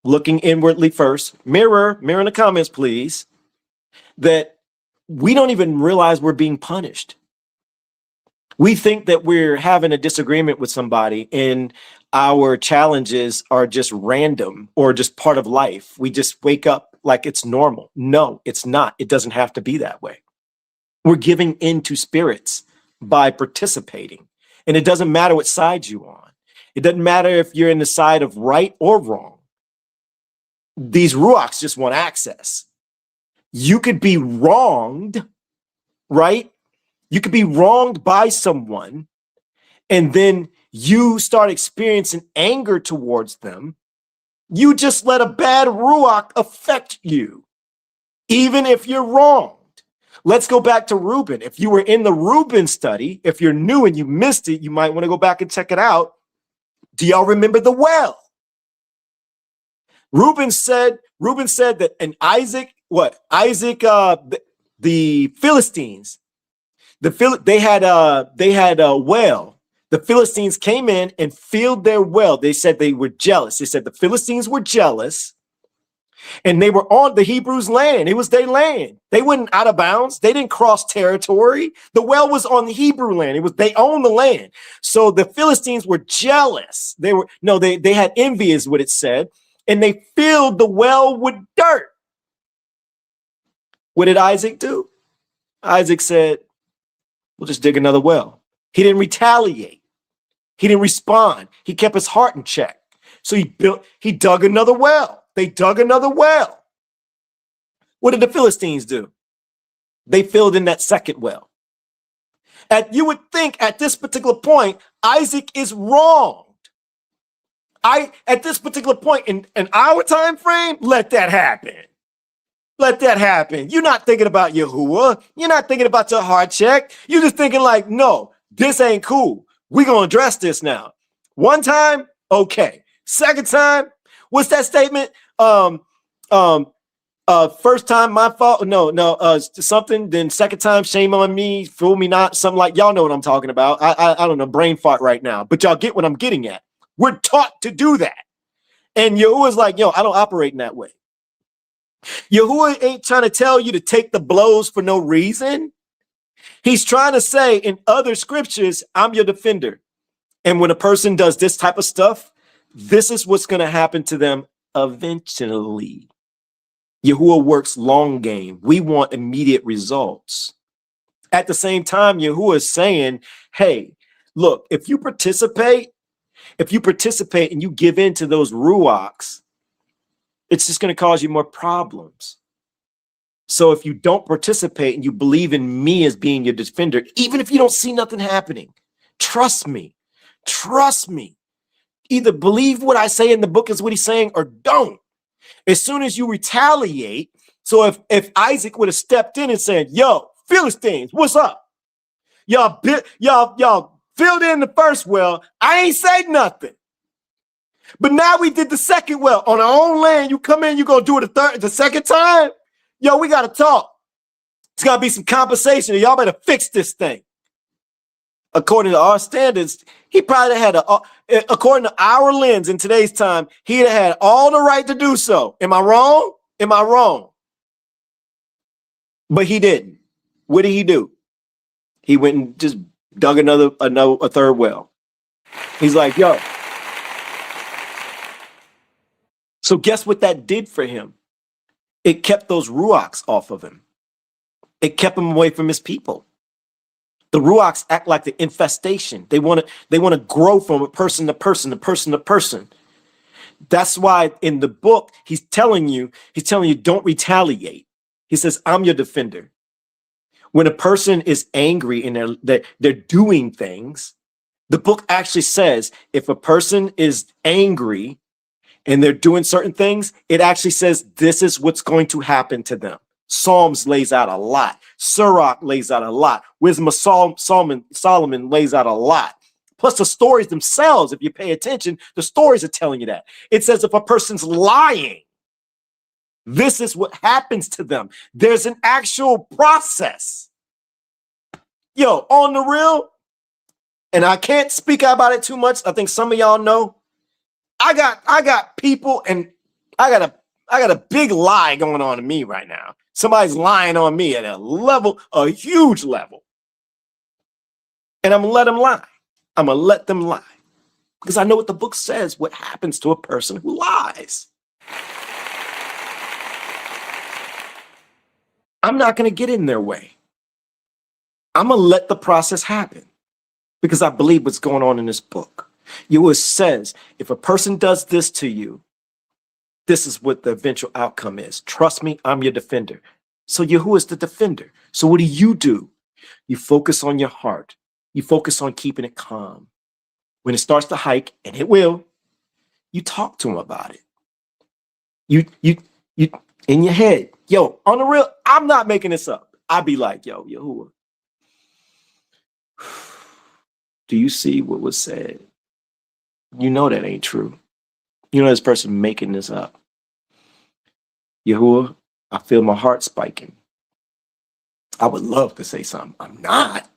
S2: looking inwardly first, mirror in the comments, please, that we don't even realize we're being punished. We think that we're having a disagreement with somebody and our challenges are just random or just part of life. We just wake up like it's normal. No, it's not. It doesn't have to be that way. We're giving in to spirits by participating. And it doesn't matter what side you're on. It doesn't matter if you're in the side of right or wrong. These ruachs just want access. You could be wronged, right? You could be wronged by someone, and then you start experiencing anger towards them. You just let a bad ruach affect you, even if you're wronged. Let's go back to Reuben. If you were in the Reuben study, if you're new and you missed it, you might want to go back and check it out. Do y'all remember the well? Reuben said that, and Isaac, the Philistines, they had a well. The Philistines came in and filled their well. They said they were jealous. They said the Philistines were jealous, and they were on the Hebrews' land. It was their land. They weren't out of bounds. They didn't cross territory. The well was on the Hebrew land. They owned the land. So the Philistines were jealous. They had envy, is what it said, and they filled the well with dirt. What did Isaac do? Isaac said, we'll just dig another well. He didn't retaliate. He didn't respond. He kept his heart in check. So he dug another well. They dug another well. What did the Philistines do? They filled in that second well. You would think at this particular point, Isaac is wronged. At this particular point in our time frame, let that happen. Let that happen. You're not thinking about YAHUAH. You're not thinking about your heart check. You're just thinking like, no, this ain't cool. We're going to address this now. One time, okay. Second time, what's that statement? First time, my fault. No, something. Then second time, shame on me, fool me not. Something like, y'all know what I'm talking about. I don't know, brain fart right now, but y'all get what I'm getting at. We're taught to do that. And YAHUAH's like, yo, I don't operate in that way. YAHUAH ain't trying to tell you to take the blows for no reason. He's trying to say in other scriptures, I'm your defender. And when a person does this type of stuff, this is what's going to happen to them eventually. YAHUAH works long game. We want immediate results. At the same time, YAHUAH is saying, hey, look, if you participate and you give in to those ruachs, it's just going to cause you more problems. So if you don't participate and you believe in me as being your defender, even if you don't see nothing happening, trust me. Either believe what I say in the book is what he's saying or don't. As soon as you retaliate, so if Isaac would have stepped in and said, yo, Philistines, what's up? Y'all filled in the first well. I ain't say nothing. But now we did the second well on our own land. You come in, you gonna do it the second time? Yo, we gotta talk. It's gotta be some conversation. Y'all better fix this thing. According to our standards, he probably had according to our lens in today's time, he'd have had all the right to do so. Am I wrong? Am I wrong? But he didn't. What did he do? He went and just dug a third well. He's like, yo. So guess what that did for him? It kept those ruachs off of him. It kept him away from his people. The ruachs act like the infestation. They want to grow from person to person. That's why in the book, he's telling you, don't retaliate. He says, I'm your defender. When a person is angry and they're doing things, the book actually says if a person is angry and they're doing certain things, it actually says this is what's going to happen to them. Psalms lays out a lot. Sirach lays out a lot. Wisdom of Solomon lays out a lot. Plus the stories themselves, if you pay attention, the stories are telling you that. It says if a person's lying, this is what happens to them. There's an actual process. Yo, on the real, and I can't speak about it too much. I think some of y'all know. I got people, and I got a big lie going on in me right now. Somebody's lying on me at a huge level. And I'm gonna let them lie. I'm gonna let them lie. Because I know what the book says, what happens to a person who lies. I'm not gonna get in their way. I'm gonna let the process happen because I believe what's going on in this book. YAHUAH says, if a person does this to you, this is what the eventual outcome is. Trust me, I'm your defender. So YAHUAH is the defender. So what do? You focus on your heart. You focus on keeping it calm. When it starts to hike, and it will, you talk to him about it. You in your head, yo, on the real, I'm not making this up. I'd be like, yo, YAHUAH, do you see what was said? You know that ain't true. You know this person making this up. YAHUAH, I feel my heart spiking. I would love to say something. I'm not.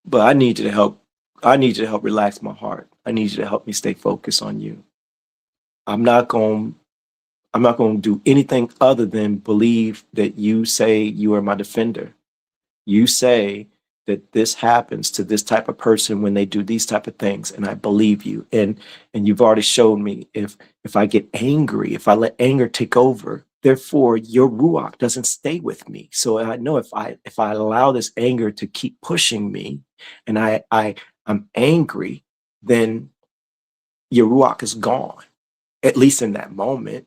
S2: But I need you to help. I need you to help relax my heart. I need you to help me stay focused on you. I'm not going to do anything other than believe that you say you are my defender. You say that this happens to this type of person when they do these type of things, and I believe you. And you've already shown me if I get angry, if I let anger take over, therefore your ruach doesn't stay with me. So I know if I allow this anger to keep pushing me, and I'm angry, then your ruach is gone. At least in that moment.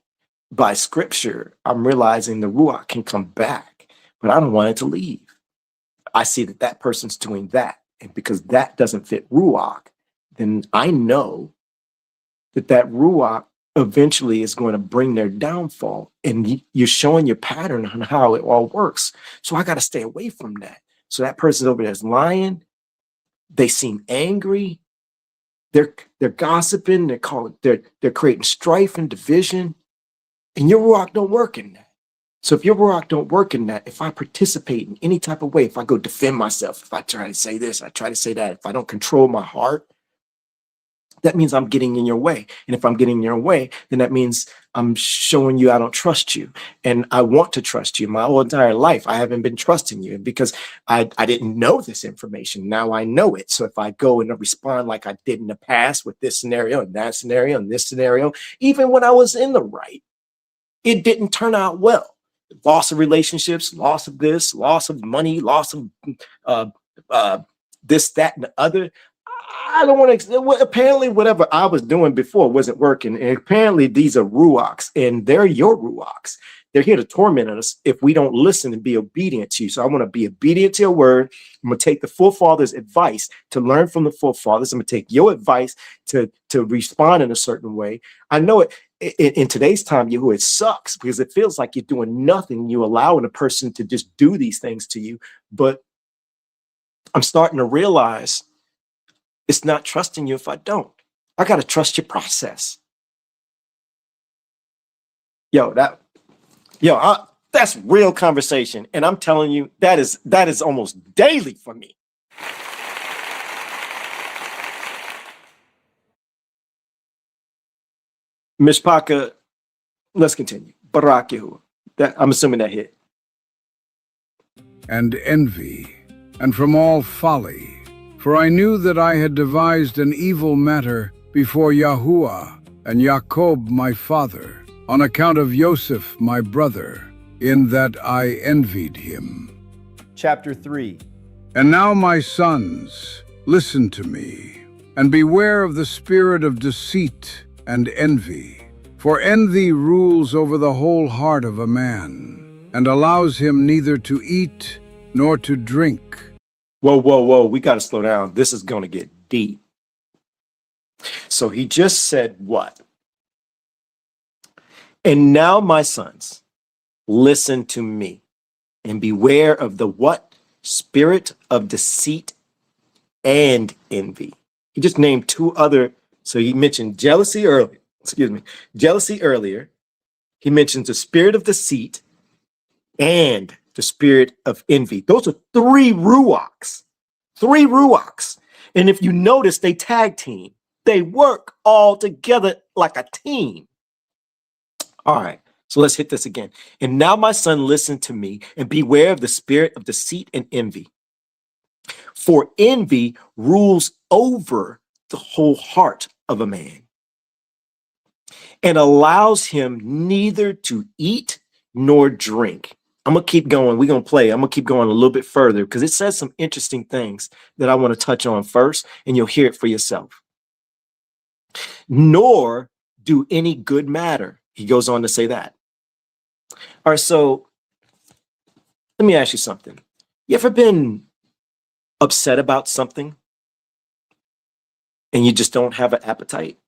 S2: By scripture, I'm realizing the ruach can come back, but I don't want it to leave. I see that that person's doing that. And because that doesn't fit ruach, then I know that that ruach eventually is going to bring their downfall. And you're showing your pattern on how it all works. So I got to stay away from that. So that person over there is lying. They seem angry. They're gossiping. They're creating strife and division. And your ruach don't work in that. So if your ruach don't work in that, if I participate in any type of way, if I go defend myself, if I try to say this, I try to say that, if I don't control my heart, that means I'm getting in your way. And if I'm getting in your way, then that means I'm showing you I don't trust you. And I want to trust you. My whole entire life, I haven't been trusting you because I didn't know this information. Now I know it. So if I go and respond like I did in the past with this scenario and that scenario and this scenario, even when I was in the right, it didn't turn out well. Loss of relationships, loss of this, loss of money, loss of this, that, and the other. I don't want to, apparently whatever I was doing before wasn't working. And apparently these are ruachs, and they're your ruachs. They're here to torment us if we don't listen and be obedient to you. So I want to be obedient to your word. I'm going to take the forefathers' advice to learn from the forefathers. I'm going to take your advice to respond in a certain way. I know it. In today's time, YAHUAH, it sucks because it feels like you're doing nothing. You're allowing a person to just do these things to you. But I'm starting to realize it's not trusting you if I don't. I got to trust your process. That's real conversation. And I'm telling you, that is almost daily for me. Myshpaka, let's continue. BARAK YAHUAH. I'm assuming that hit.
S5: And envy, and from all folly. For I knew that I had devised an evil matter before YAHUAH and Jacob my father, on account of Joseph my brother, in that I envied him.
S4: Chapter 3.
S5: And now, my sons, listen to me, and beware of the spirit of deceit and envy. For envy rules over the whole heart of a man, and allows him neither to eat nor to drink.
S2: Whoa. We got to slow down. This is going to get deep. So he just said what? And now, my sons, listen to me, and beware of the what? Spirit of deceit and envy. He just named two other. So he mentioned jealousy earlier. Jealousy earlier. He mentions the spirit of deceit and the spirit of envy. Those are three ruachs. And if you notice, they tag team. They work all together like a team. All right. So let's hit this again. And now, my son, listen to me and beware of the spirit of deceit and envy. For envy rules over the whole heart of a man and allows him neither to eat nor drink. I'm going to keep going. We're going to play. I'm going to keep going a little bit further because it says some interesting things that I want to touch on first, and you'll hear it for yourself. Nor do any good matter. He goes on to say that. All right, so let me ask you something. You ever been upset about something and you just don't have an appetite?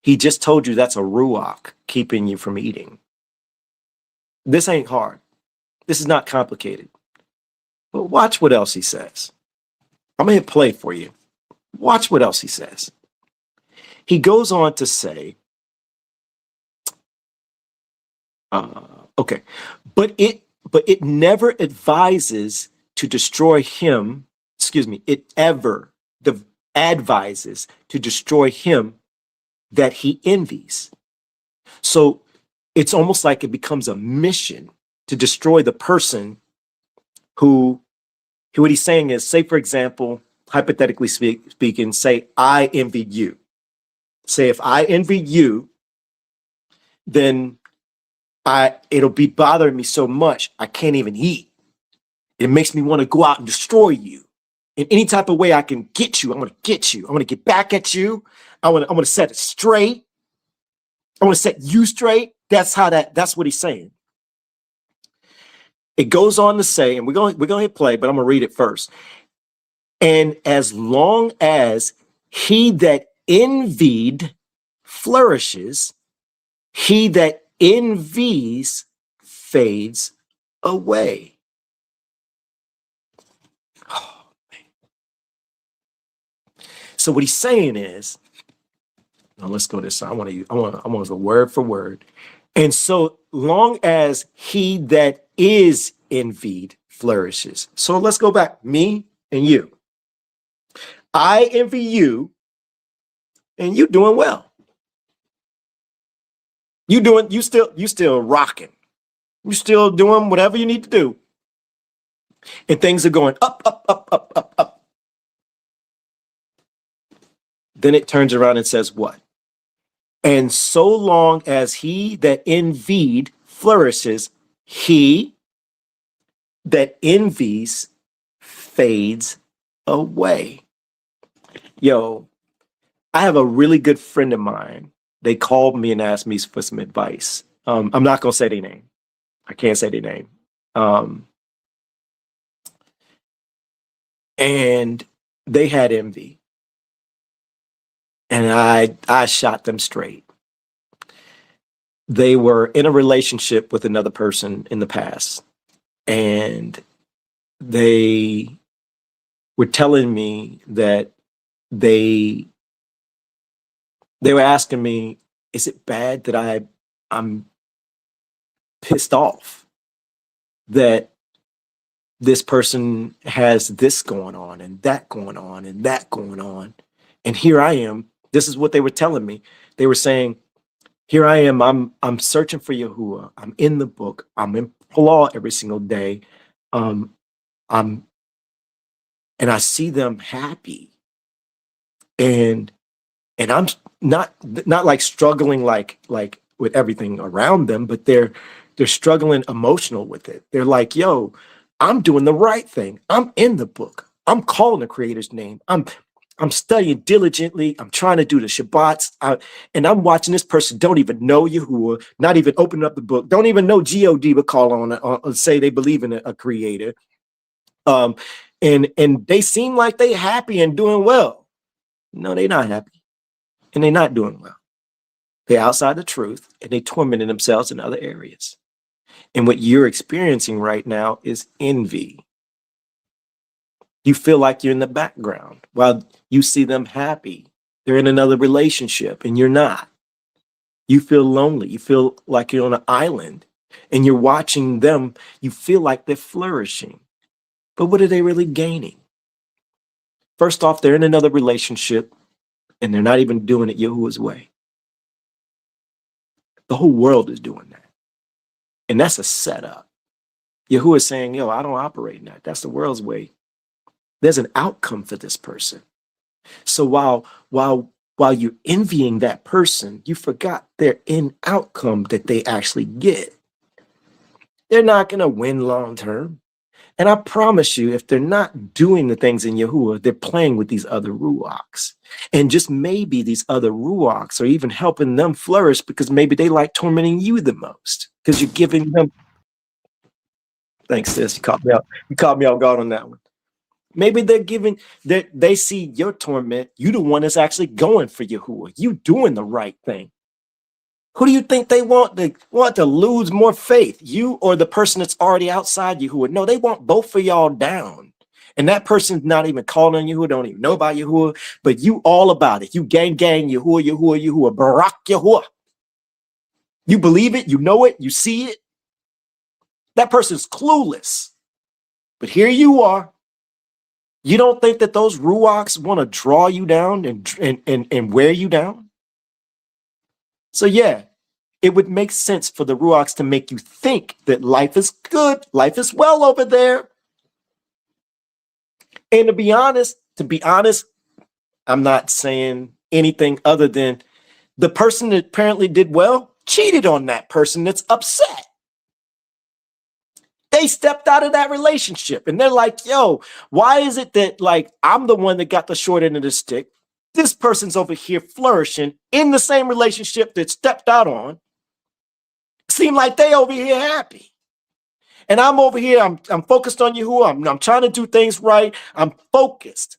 S2: He just told you that's a ruach keeping you from eating. This ain't hard. This is not complicated. But watch what else he says. I'm going to hit play for you. Watch what else he says. He goes on to say, okay, but it never advises to destroy him. Excuse me. It ever advises to destroy him that he envies. So it's almost like it becomes a mission to destroy the person who what he's saying is, say, for example, hypothetically speaking, say, I envied you. Say, if I envy you, then it'll be bothering me so much I can't even eat. It makes me want to go out and destroy you. In any type of way I can get you, I'm going to get you. I'm going to get back at you. I'm going to set it straight. I want to set you straight. That's what he's saying. It goes on to say, and we're going to hit play, but I'm going to read it first. And as long as he that envied flourishes, he that envies fades away. Oh, man. So what he's saying is, now let's go this side. I want to go word for word. And so long as he that is envied flourishes. So let's go back, me and you. I envy you, and you doing well. You still rocking. You still doing whatever you need to do. And things are going up, up, up, up, up, up. Then it turns around and says what? And so long as he that envied flourishes, he that envies fades away. Yo, I have a really good friend of mine. They called me and asked me for some advice. I'm not going to say their name. I can't say their name. And they had envy. And I shot them straight. They were in a relationship with another person in the past. And they were telling me that they were asking me, is it bad that I'm pissed off that this person has this going on and that going on and that going on? And here I am. This is what they were telling me. They were saying, here I am. I'm searching for YAHUAH. I'm in the book. I'm in law every single day. And I see them happy. And I'm not like struggling like with everything around them, but they're struggling emotional with it. They're like, yo, I'm doing the right thing. I'm in the book. I'm calling the Creator's name. I'm studying diligently. I'm trying to do the Shabbats. And I'm watching this person don't even know YAHUAH, not even open up the book, don't even know God, but call on say they believe in a creator. And they seem like they happy and doing well. No, they're not happy. And they're not doing well. They're outside the truth and they tormenting themselves in other areas. And what you're experiencing right now is envy. You feel like you're in the background while you see them happy. They're in another relationship and you're not. You feel lonely. You feel like you're on an island and you're watching them. You feel like they're flourishing. But what are they really gaining? First off, they're in another relationship and they're not even doing it YAHUAH's way. The whole world is doing that. And that's a setup. Yahuwah is saying, yo, I don't operate in that. That's the world's way. There's an outcome for this person. So while you're envying that person, you forgot their end outcome that they actually get. They're not going to win long term. And I promise you, if they're not doing the things in Yahuwah, they're playing with these other ruachs. And just maybe these other ruachs are even helping them flourish because maybe they like tormenting you the most because you're giving them. Thanks, sis. You caught me off guard on that one. Maybe they're giving that they see your torment. You the one that's actually going for Yahuwah. You doing the right thing. Who do you think they want to lose more faith? You or the person that's already outside Yahuwah? No, they want both of y'all down. And that person's not even calling on Yahuwah, don't even know about Yahuwah, but you all about it. You gang, Yahuwah, BARAK, Yahuwah. You believe it, you know it, you see it. That person's clueless. But here you are. You don't think that those ruachs want to draw you down and wear you down? So yeah, it would make sense for the ruachs to make you think that life is good, life is well over there. And to be honest, I'm not saying anything other than the person that apparently did well cheated on that person that's upset. They stepped out of that relationship and they're like, yo, why is it that like I'm the one that got the short end of the stick? This person's over here flourishing in the same relationship that stepped out on. Seem like they over here happy. And I'm over here, I'm focused on Yahuwah. I'm trying to do things right. I'm focused.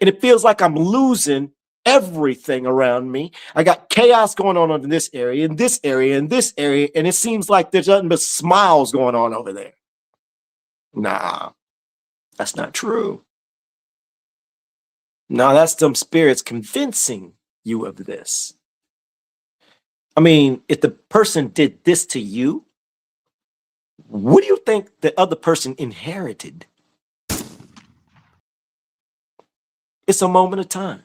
S2: And it feels like I'm losing everything around me. I got chaos going on in this area, in this area, in this area. And it seems like there's nothing but smiles going on over there. Nah, that's not true. No, that's some spirits convincing you of this. I mean, if the person did this to you, what do you think the other person inherited? It's a moment of time.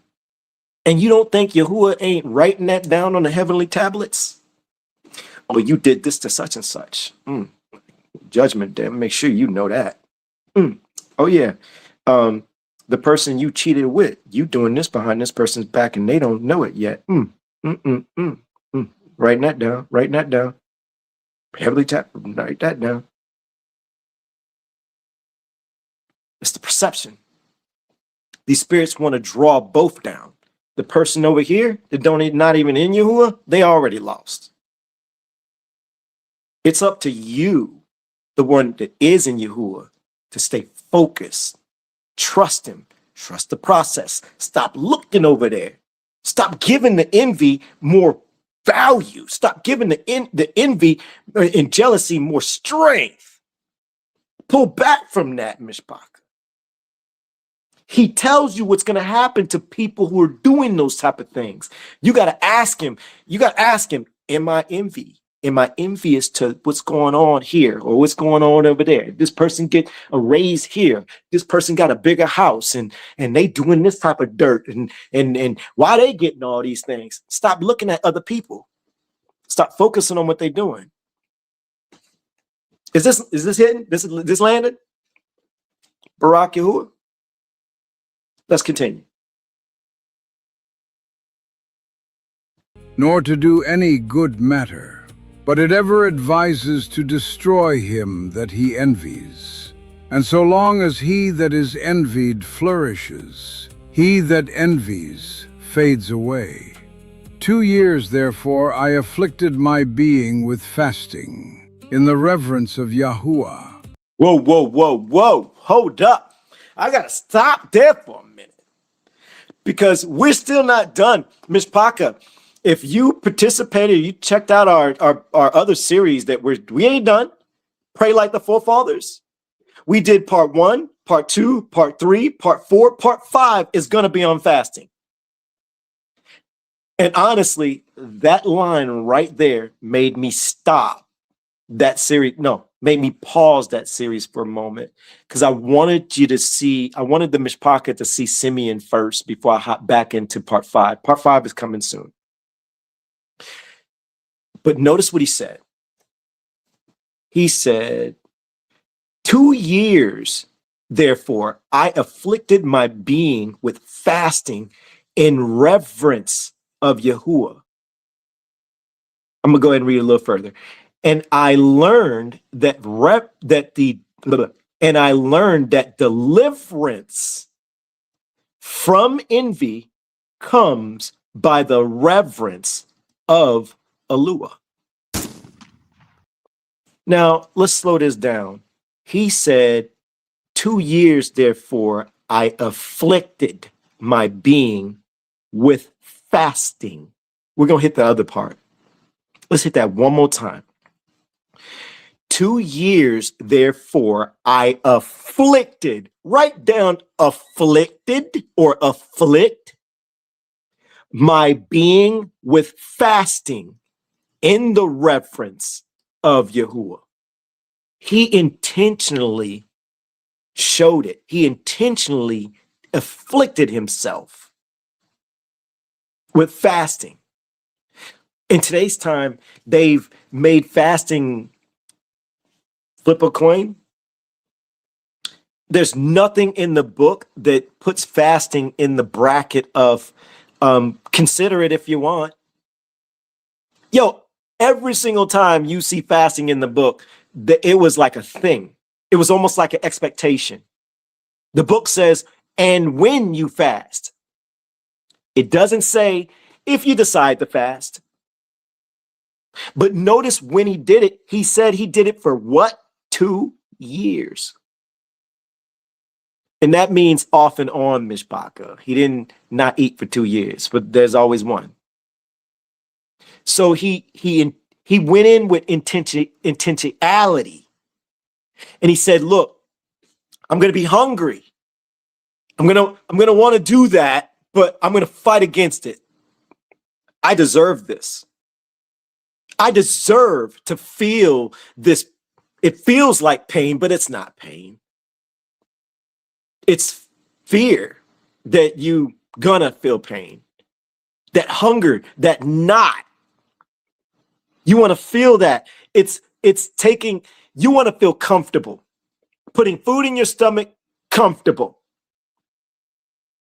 S2: And you don't think Yahuwah ain't writing that down on the heavenly tablets? Oh, you did this to such and such. Judgment day. Make sure you know that. Oh, yeah. The person you cheated with, you doing this behind this person's back and they don't know it yet. Writing that down. Heavily tap, write that down. It's the perception. These spirits want to draw both down. The person over here that not even in Yahuwah, they already lost. It's up to you, the one that is in Yahuwah, to stay focused. Trust him. Trust the process. Stop looking over there. Stop giving the envy more value. Stop giving the envy and jealousy more strength. Pull back from that, Myshpaka. He tells you what's going to happen to people who are doing those type of things. You got to ask him. Am I envy? Am I envious to what's going on here or what's going on over there? This person get a raise here. This person got a bigger house and they doing this type of dirt and why they getting all these things? Stop looking at other people. Stop focusing on what they're doing. Is this hitting? This landed? BARAK YAHUAH? Let's continue.
S5: Nor to do any good matter, but it ever advises to destroy him that he envies. And so long as he that is envied flourishes, he that envies fades away. 2 years, therefore, I afflicted my being with fasting, in the reverence of YAHUAH.
S2: Whoa. Hold up. I got to stop there for a minute. Because we're still not done. Myshpaka, if you participated, you checked out our other series that we ain't done. Pray like the forefathers. We did part 1, part 2, part 3, part 4, part 5 is going to be on fasting. And honestly, that line right there made me stop that series. No, made me pause that series for a moment because I wanted the Myshpaka to see Simeon first before I hop back into part 5. Part 5 is coming soon. But notice what he said. He said, 2 years, therefore, I afflicted my being with fasting in reverence of YAHUAH. I'm gonna go ahead and read a little further. And I learned that deliverance from envy comes by the reverence of YAHUAH. Now, let's slow this down. He said, 2 years, therefore, I afflicted my being with fasting. We're going to hit the other part. Let's hit that one more time. 2 years, therefore, I afflicted. Write down afflicted or afflict my being with fasting in the reverence of YAHUAH. He intentionally showed it. He intentionally afflicted himself with fasting. In today's time, they've made fasting flip a coin. There's nothing in the book that puts fasting in the bracket of consider it if you want. Yo, every single time you see fasting in the book, it was like a thing. It was almost like an expectation. The book says, and when you fast. It doesn't say if you decide to fast. But notice when he did it, he said he did it for what? 2 years. And that means off and on, Myshpaka. He didn't not eat for 2 years, but there's always one. So he went in with intentionality. And he said, look, I'm going to be hungry. I'm going to want to do that, but I'm going to fight against it. I deserve this. I deserve to feel this. It feels like pain, but it's not pain. It's fear that you gonna feel pain, that hunger, that knot. You want to feel that. It's taking, you want to feel comfortable, putting food in your stomach, comfortable.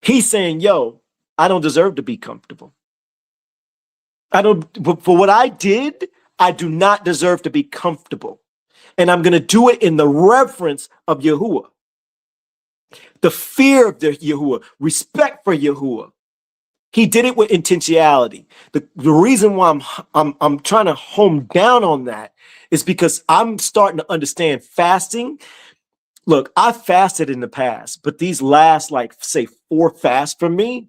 S2: He's saying, yo, I don't deserve to be comfortable. For what I did, I do not deserve to be comfortable. And I'm going to do it in the reverence of YAHUAH. The fear of the YAHUAH, respect for YAHUAH. He did it with intentionality. The reason why I'm trying to hone down on that is because I'm starting to understand fasting. Look, I fasted in the past, but these last, like, say, 4 fasts for me,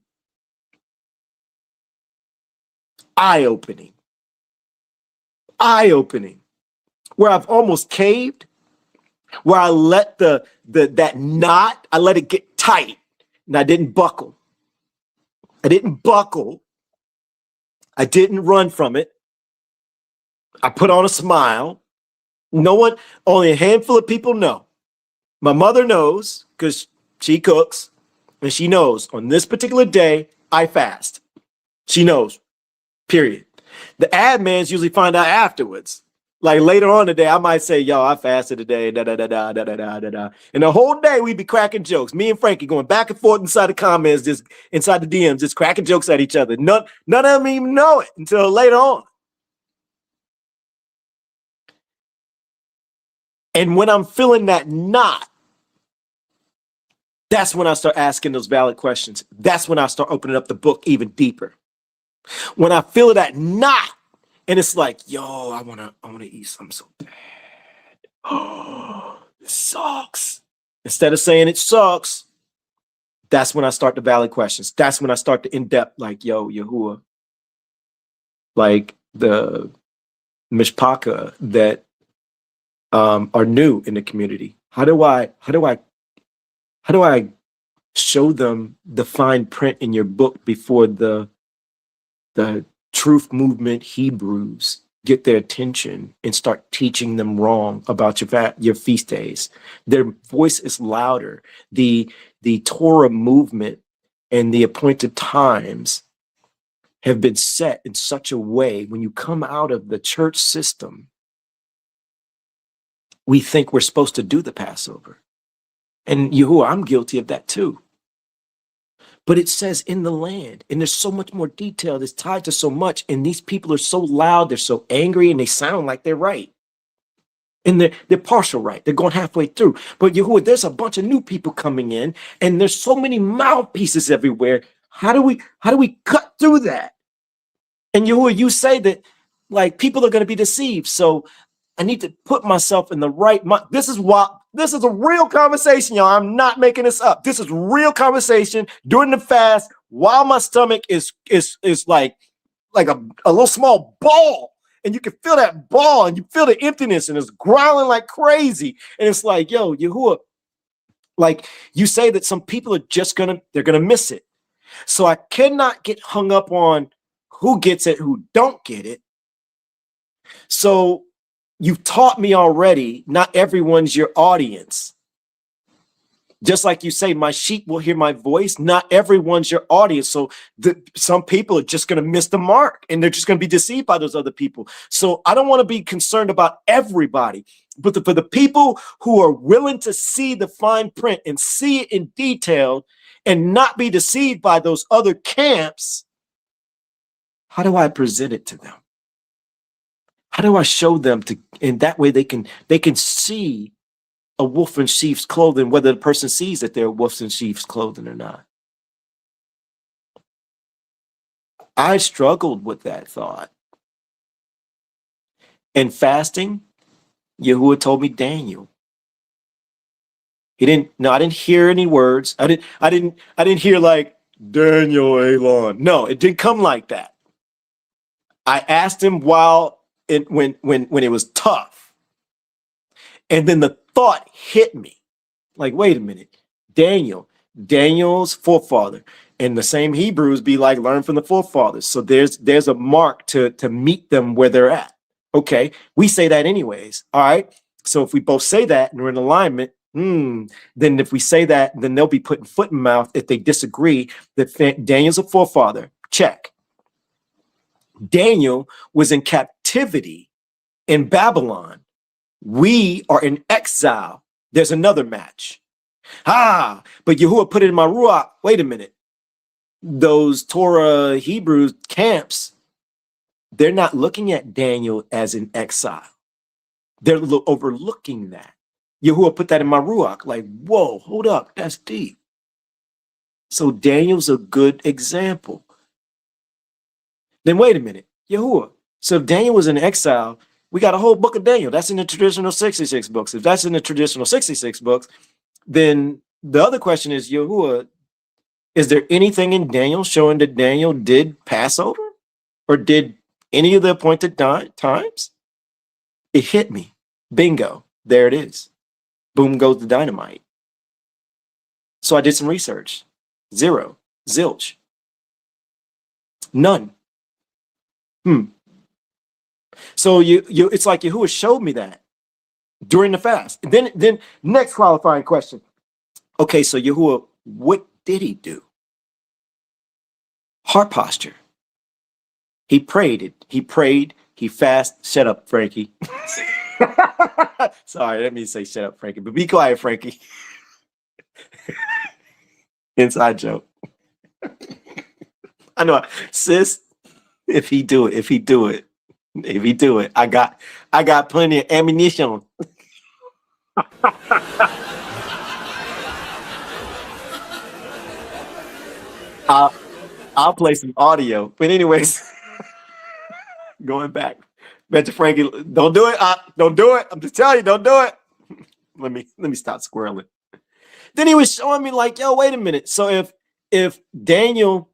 S2: eye-opening, where I've almost caved, where I let that knot, I let it get tight, and I didn't buckle. I didn't run from it. I put on a smile. No one, only a handful of people know. My mother knows because she cooks, and she knows on this particular day, I fast. She knows, period. The admins usually find out afterwards. Like later on today, I might say, yo, I fasted today, da-da-da-da-da-da-da-da-da. And the whole day we'd be cracking jokes. Me and Frankie going back and forth inside the comments, just inside the DMs, just cracking jokes at each other. None of them even know it until later on. And when I'm feeling that knot, that's when I start asking those valid questions. That's when I start opening up the book even deeper. When I feel that knot, and it's like, yo, I wanna eat something so bad. Oh, it sucks. Instead of saying it sucks, that's when I start the valid questions. That's when I start the in-depth, like, yo, YAHUAH, like the Myshpaka that are new in the community. How do I show them the fine print in your book before the truth movement Hebrews get their attention and start teaching them wrong about your feast days? Their voice is louder. The Torah movement and the appointed times have been set in such a way when you come out of the church system, we think we're supposed to do the Passover. And Yahuwah, I'm guilty of that too. But it says in the land, and there's so much more detail that's tied to so much. And these people are so loud, they're so angry, and they sound like they're right. And they're partial right. They're going halfway through. But Yahuwah, there's a bunch of new people coming in, and there's so many mouthpieces everywhere. How do we cut through that? And Yahuwah, you say that like people are going to be deceived. So I need to put myself in the right mind. This is a real conversation, y'all. I'm not making this up. This is real conversation during the fast while my stomach is like a little small ball. And you can feel that ball and you feel the emptiness and it's growling like crazy. And it's like, yo, Yahuwah, like you say that some people are just they're gonna miss it. So I cannot get hung up on who gets it, who don't get it. So you've taught me already, not everyone's your audience. Just like you say, my sheep will hear my voice. Not everyone's your audience. So some people are just going to miss the mark and they're just going to be deceived by those other people. So I don't want to be concerned about everybody, but for the people who are willing to see the fine print and see it in detail and not be deceived by those other camps, how do I present it to them? How do I show them in that way they can see a wolf in sheep's clothing, whether the person sees that they're wolves in sheep's clothing or not? I struggled with that thought. And fasting, Yahuwah told me Daniel. I didn't hear any words. I didn't hear like Daniel Elon. No, it didn't come like that. I asked him when it was tough. And then the thought hit me. Like, wait a minute. Daniel's forefather. And the same Hebrews be like, learn from the forefathers. So there's a mark to meet them where they're at. Okay, we say that anyways. All right. So if we both say that and we're in alignment, then if we say that, then they'll be putting foot in mouth if they disagree that Daniel's a forefather. Check. Daniel was in captivity in Babylon. We are in exile. There's another match. But Yahuwah put it in my ruach. Wait a minute. Those Torah Hebrews camps, they're not looking at Daniel as in exile. They're overlooking that. Yahuwah put that in my ruach. Like, whoa, hold up. That's deep. So Daniel's a good example. Then wait a minute. Yahuwah. So if Daniel was in exile, we got a whole book of Daniel. That's in the traditional 66 books. If that's in the traditional 66 books, then the other question is, Yahuwah, is there anything in Daniel showing that Daniel did Passover or did any of the appointed times? It hit me. Bingo. There it is. Boom goes the dynamite. So I did some research. Zero. Zilch. None. So it's like Yahuwah showed me that during the fast. Then next qualifying question. Okay, so Yahuwah, what did he do? Heart posture. He prayed. He fasted. Shut up, Frankie. Sorry, I didn't mean to say shut up, Frankie, but be quiet, Frankie. Inside joke. I know, sis. If he do it, I got plenty of ammunition. I'll play some audio. But anyways, going back. Bet you Frankie, don't do it. Don't do it. I'm just telling you, don't do it. Let me stop squirreling. Then he was showing me like, yo, wait a minute. So if Daniel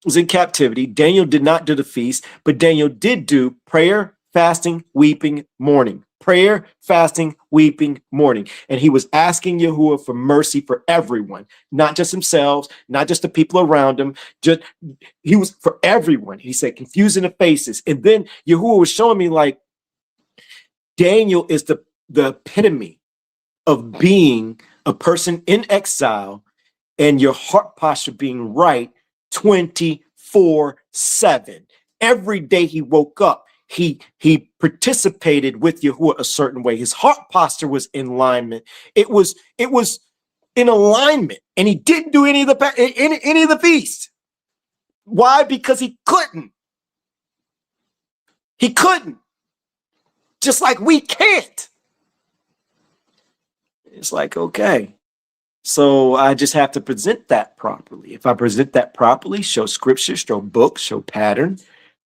S2: was in captivity, Daniel did not do the feast, but Daniel did do prayer, fasting, weeping, mourning. Prayer, fasting, weeping, mourning. And he was asking Yahuwah for mercy for everyone, not just himself, not just the people around him. He was for everyone. He said, confusing the faces. And then Yahuwah was showing me like Daniel is the epitome of being a person in exile and your heart posture being right 24/7. 24/7. Every day he woke up, he participated with Yahuwah a certain way. His heart posture was in alignment. It was in alignment, and he didn't do any of the feast. Why? Because he couldn't. He couldn't. Just like we can't. It's like, okay, so I just have to present that properly. If I present that properly, show scripture, show book, show pattern.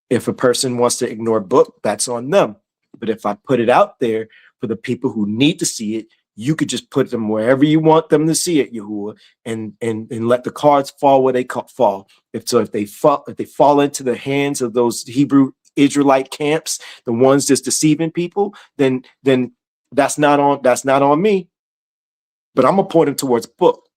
S2: If a person wants to ignore book, that's on them. But if I put it out there for the people who need to see it, you could just put them wherever you want them to see it, Yahuwah, and let the cards fall where they fall. If they fall into the hands of those Hebrew Israelite camps, the ones just deceiving people, then that's not on me. But I'm gonna point them towards book.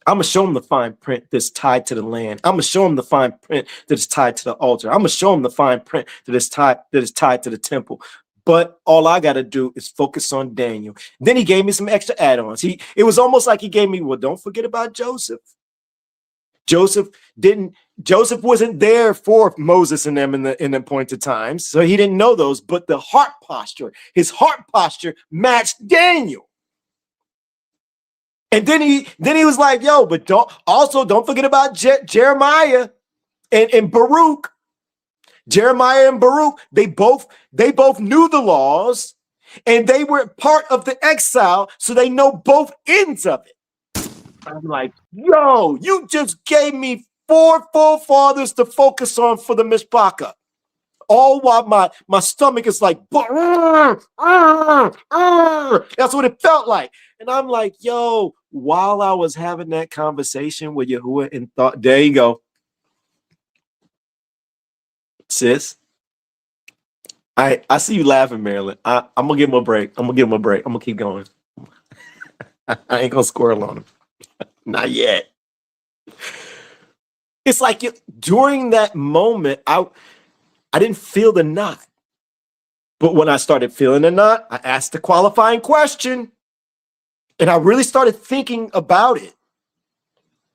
S2: I'm gonna show them the fine print that's tied to the land. I'm gonna show them the fine print that is tied to the altar. I'm gonna show them the fine print that is tied to the temple. But all I got to do is focus on Daniel. Then he gave me some extra add-ons. It was almost like he gave me, well, don't forget about Joseph. Joseph wasn't there for Moses and them in the appointed times, so he didn't know those. But the heart posture, his heart posture matched Daniel. And then he was like, yo, but don't forget about Jeremiah and Baruch. Jeremiah and Baruch, they both knew the laws, and they were part of the exile, so they know both ends of it. I'm like, yo, you just gave me 4 forefathers to focus on for the Myshpaka. All while my stomach is like, that's what it felt like. And I'm like, yo, while I was having that conversation with Yahuwah and thought, there you go. Sis, I see you laughing, Marilyn. I'm gonna give him a break. I'm gonna keep going. I ain't gonna squirrel on him. Not yet. It's like during that moment, I didn't feel the knot. But when I started feeling the knot, I asked the qualifying question. And I really started thinking about it.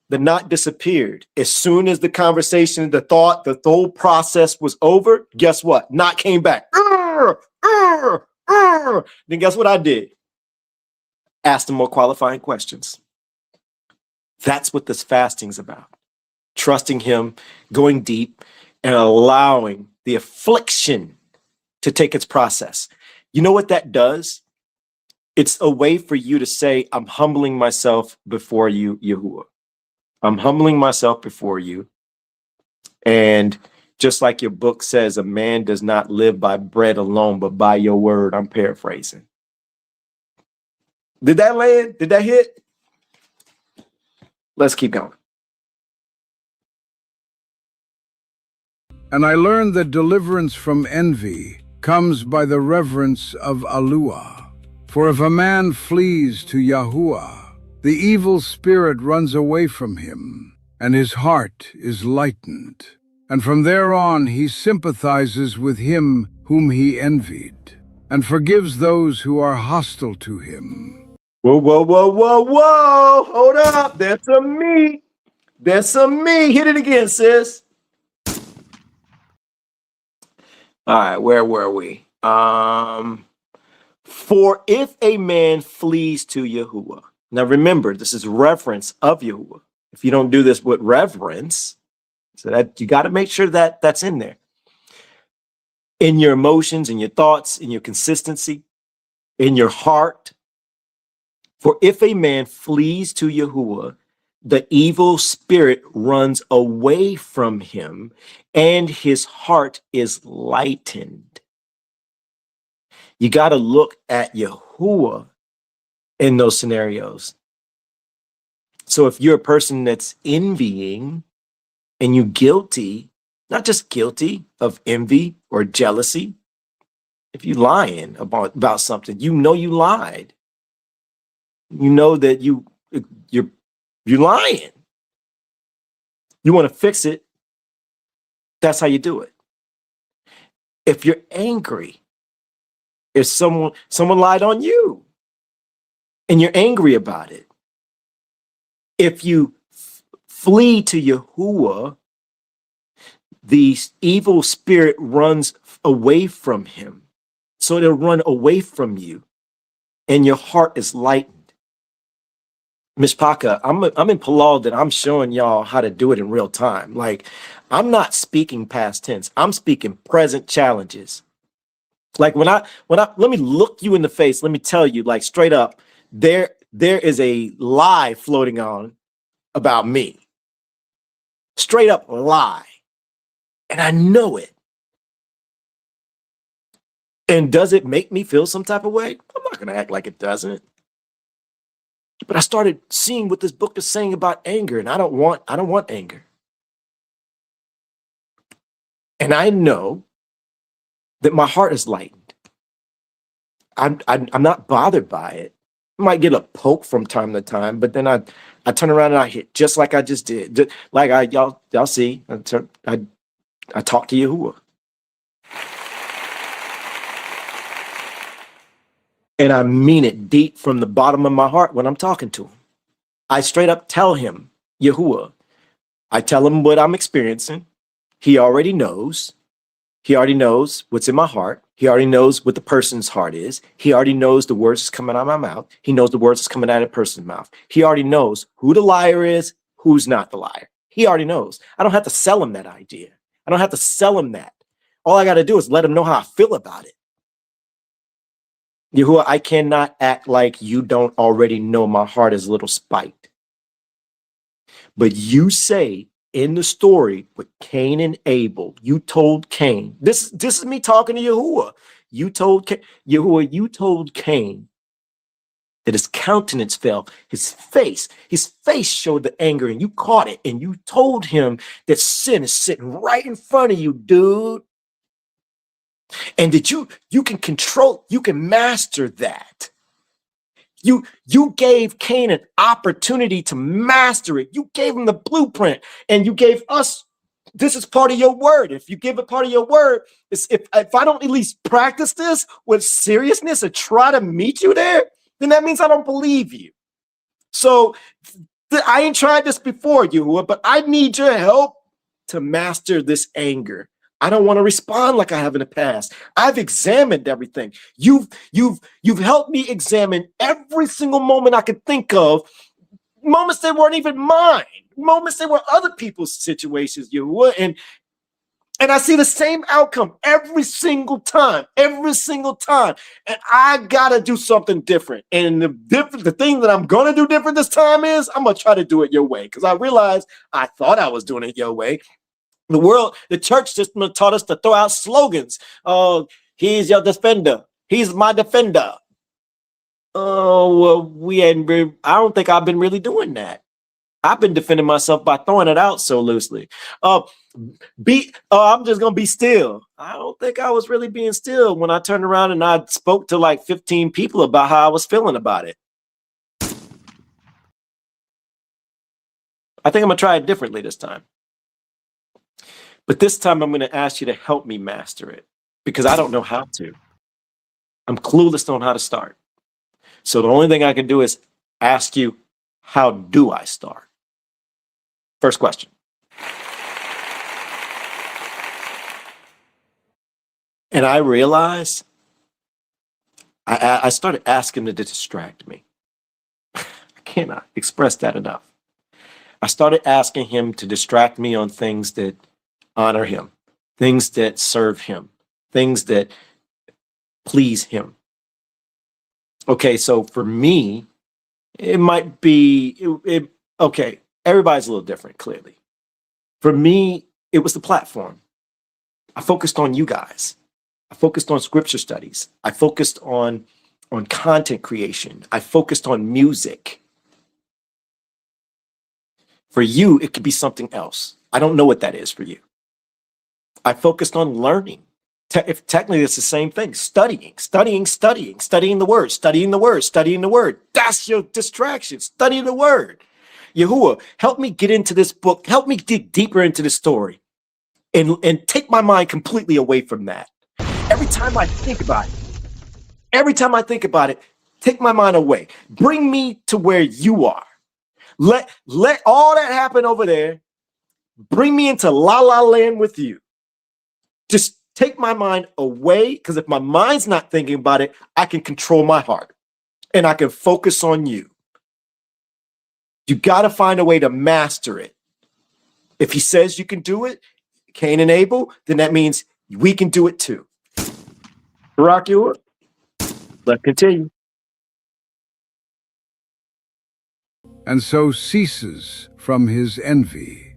S2: The knot disappeared. As soon as the conversation, the whole process was over, guess what? Knot came back. Then guess what I did? Asked him more qualifying questions. That's what this fasting's about. Trusting him, going deep, and allowing the affliction to take its process. You know what that does? It's a way for you to say, I'm humbling myself before you, Yahuwah. I'm humbling myself before you. And just like your book says, a man does not live by bread alone, but by your word. I'm paraphrasing. Did that land? Did that hit? Let's keep going.
S5: And I learned that deliverance from envy comes by the reverence of YAHUAH. For if a man flees to YAHUAH, the evil spirit runs away from him, and his heart is lightened. And from there on he sympathizes with him whom he envied, and forgives those who are hostile to him.
S2: Whoa, whoa, whoa, whoa, whoa. Hold up. There's some meat. There's some meat. Hit it again, sis. All right, where were we? For if a man flees to Yahuwah. Now remember, this is reverence of Yahuwah. If you don't do this with reverence, so that you got to make sure that that's in there. In your emotions, in your thoughts, in your consistency, in your heart. For if a man flees to Yahuwah, the evil spirit runs away from him, and his heart is lightened. You got to look at Yahuwah in those scenarios. So if you're a person that's envying and you're guilty, not just guilty of envy or jealousy, if you're lying about something, you know you lied. You know that you're lying. You want to fix it. That's how you do it. If you're angry, if someone lied on you and you're angry about it, if you flee to Yahuwah, the evil spirit runs away from him. So it'll run away from you and your heart is lightened. Myshpaka, I'm in Palal that I'm showing y'all how to do it in real time. Like, I'm not speaking past tense. I'm speaking present challenges. Like when I let me look you in the face, let me tell you, like, straight up, there is a lie floating on about me. Straight up lie. And I know it. And does it make me feel some type of way? I'm not gonna act like it doesn't. But I started seeing what this book is saying about anger, and I don't want anger. And I know that my heart is lightened. I'm not bothered by it. I might get a poke from time to time, but then I turn around and I hit just like I just did. Like y'all see, I talk to YAHUAH. And I mean it deep from the bottom of my heart when I'm talking to him. I straight up tell him, YAHUAH. I tell him what I'm experiencing. He already knows. He already knows what's in my heart. He already knows what the person's heart is. He already knows the words that's coming out of my mouth. He knows the words that's coming out of the person's mouth. He already knows who the liar is, who's not the liar. He already knows. I don't have to sell him that idea. I don't have to sell him that. All I got to do is let him know how I feel about it. YAHUAH, I cannot act like you don't already know my heart is a little spiked. But you say in the story with Cain and Abel, you told Cain, this is me talking to YAHUAH. You told YAHUAH, you told Cain that his countenance fell, his face showed the anger, and you caught it, and you told him that sin is sitting right in front of you, dude. And that you can control, you can master that. You gave Cain an opportunity to master it. You gave him the blueprint, and you gave us, this is part of your word. If you give it part of your word, if I don't at least practice this with seriousness and try to meet you there, then that means I don't believe you. So I ain't tried this before, YAHUAH, but I need your help to master this anger. I don't want to respond like I have in the past. I've examined everything. You've helped me examine every single moment I could think of, moments that weren't even mine, moments that were other people's situations, YAHUAH, and I see the same outcome every single time. And I gotta do something different. And the thing that I'm gonna do different this time is I'm gonna try to do it your way, because I realized I thought I was doing it your way. The church system taught us to throw out slogans. Oh, he's your defender. He's my defender. Oh, well, I don't think I've been really doing that. I've been defending myself by throwing it out so loosely. I'm just going to be still. I don't think I was really being still when I turned around and I spoke to like 15 people about how I was feeling about it. I think I'm going to try it differently this time. But this time I'm going to ask you to help me master it, because I don't know how to. I'm clueless on how to start. So the only thing I can do is ask you, how do I start? First question. And I realized I started asking him to distract me. I cannot express that enough. I started asking him to distract me on things that honor him, things that serve him, things that please him. Okay, so for me, it might be, okay, everybody's a little different, clearly. For me, it was the platform. I focused on you guys. I focused on scripture studies. I focused on content creation. I focused on music. For you, it could be something else. I don't know what that is for you. I focused on learning. If technically it's the same thing, studying the word. That's your distraction, studying the word. YAHUAH, help me get into this book. Help me dig deeper into this story and take my mind completely away from that. Every time I think about it, take my mind away. Bring me to where you are. Let all that happen over there bring me into la la land with you. Just take my mind away, because if my mind's not thinking about it, I can control my heart and I can focus on you. You got to find a way to master it. If he says you can do it, Cain and Abel, then that means we can do it too. BARAK, YAHUAH. Let's continue.
S5: and so ceases from his envy.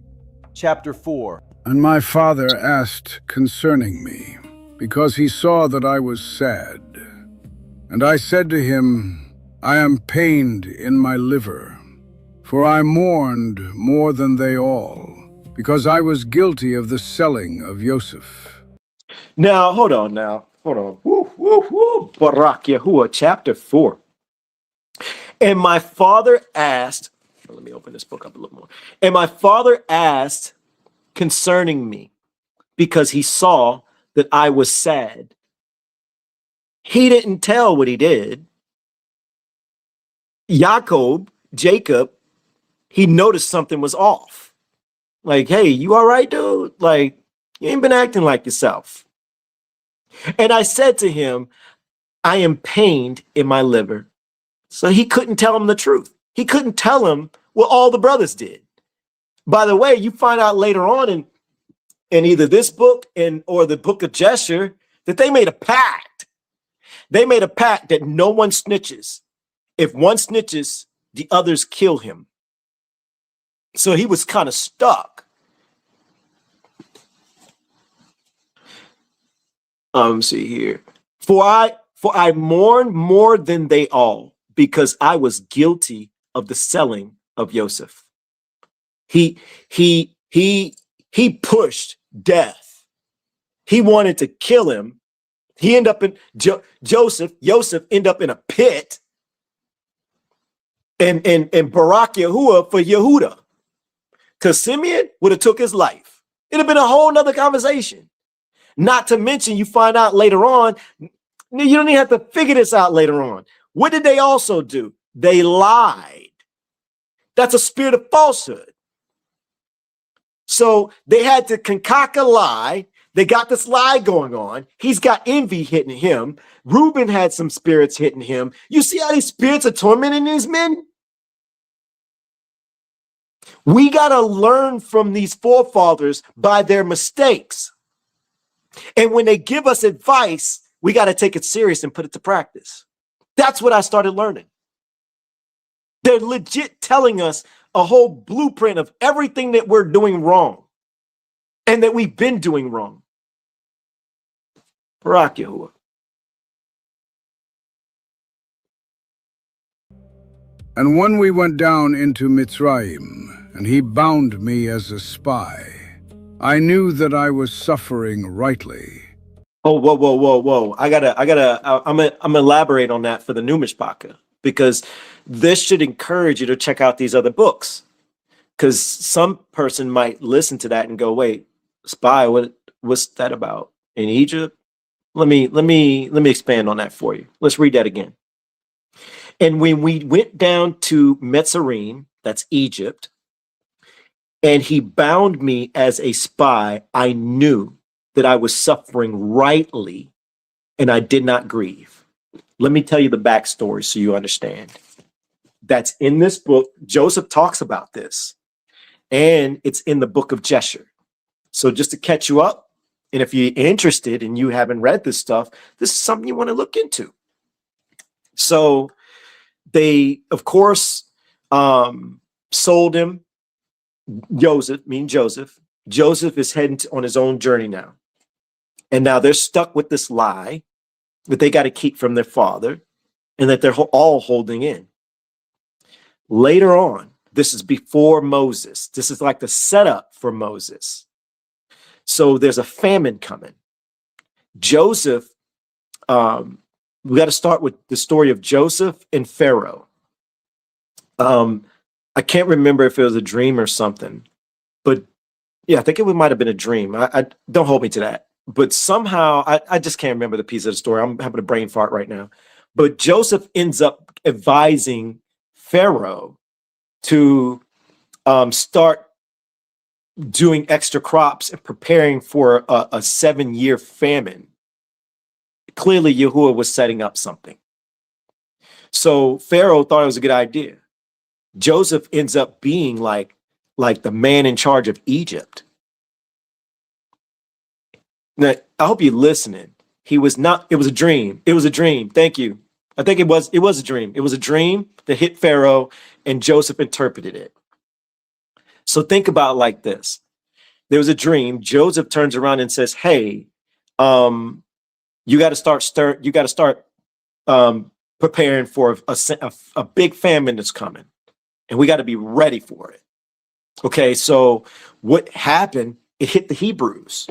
S4: Chapter 4.
S5: And my father asked concerning me, because he saw that I was sad. And I said to him, I am pained in my liver, for I mourned more than they all, because I was guilty of the selling of Joseph.
S2: Now, hold on now. Hold on. Woo, woo, woo. BARAK, YAHUAH, chapter 4. And my father asked, let me open this book up a little more. And my father asked concerning me, because he saw that I was sad. He didn't tell what he did. Jacob, he noticed something was off. Like, hey, you all right, dude? Like, you ain't been acting like yourself. And I said to him, I am pained in my liver. So he couldn't tell him the truth. He couldn't tell him what all the brothers did. By the way, you find out later on in either this book or the book of Jeshurun that they made a pact. They made a pact that no one snitches. If one snitches, the others kill him. So he was kind of stuck. See here. For I mourn more than they all, because I was guilty of the selling of Joseph. He pushed death. He wanted to kill him. He ended up in Joseph ended up in a pit. And BARAK, YAHUAH for Yehuda. Because Simeon would have took his life. It'd have been a whole nother conversation. Not to mention, you find out later on, you don't even have to figure this out later on. What did they also do? They lied. That's a spirit of falsehood. So they had to concoct a lie. They got this lie going on. He's got envy hitting him. Reuben had some spirits hitting him. You see how these spirits are tormenting these men? We got to learn from these forefathers by their mistakes. And when they give us advice, we got to take it serious and put it to practice. That's what I started learning. They're legit telling us a whole blueprint of everything that we're doing wrong and that we've been doing wrong. BARAK, YAHUAH.
S5: And when we went down into Mitzrayim, and he bound me as a spy, I knew that I was suffering rightly.
S2: Oh, whoa. I'm gonna elaborate on that for the new Myshpaka, because this should encourage you to check out these other books. Because some person might listen to that and go, wait, spy, what's that about? In Egypt? Let me expand on that for you. Let's read that again. And when we went down to Mitzrayim, that's Egypt, and he bound me as a spy, I knew that I was suffering rightly, and I did not grieve. Let me tell you the backstory so you understand. That's in this book. Joseph talks about this, and it's in the book of Jeshurun. So just to catch you up, and if you're interested and you haven't read this stuff, this is something you want to look into. So they, of course, sold him. Joseph. Joseph is heading on his own journey now. And now they're stuck with this lie that they got to keep from their father and that they're all holding in. Later on, this is before Moses. This is like the setup for Moses. So there's a famine coming. Joseph, we got to start with the story of Joseph and Pharaoh. I can't remember if it was a dream or something, but yeah, I think it might have been a dream. I don't hold me to that. But somehow, I just can't remember the piece of the story. I'm having a brain fart right now. But Joseph ends up advising Pharaoh to start doing extra crops and preparing for a 7-year famine. Clearly, YAHUAH was setting up something. So Pharaoh thought it was a good idea. Joseph ends up being like the man in charge of Egypt. Now, I hope you're listening. He was not, it was a dream. It was a dream. Thank you. I think it was a dream. It was a dream that hit Pharaoh, and Joseph interpreted it. So think about it like this. There was a dream. Joseph turns around and says, hey, you got to start preparing for a big famine that's coming, and we got to be ready for it. Okay, so what happened? It hit the Hebrews.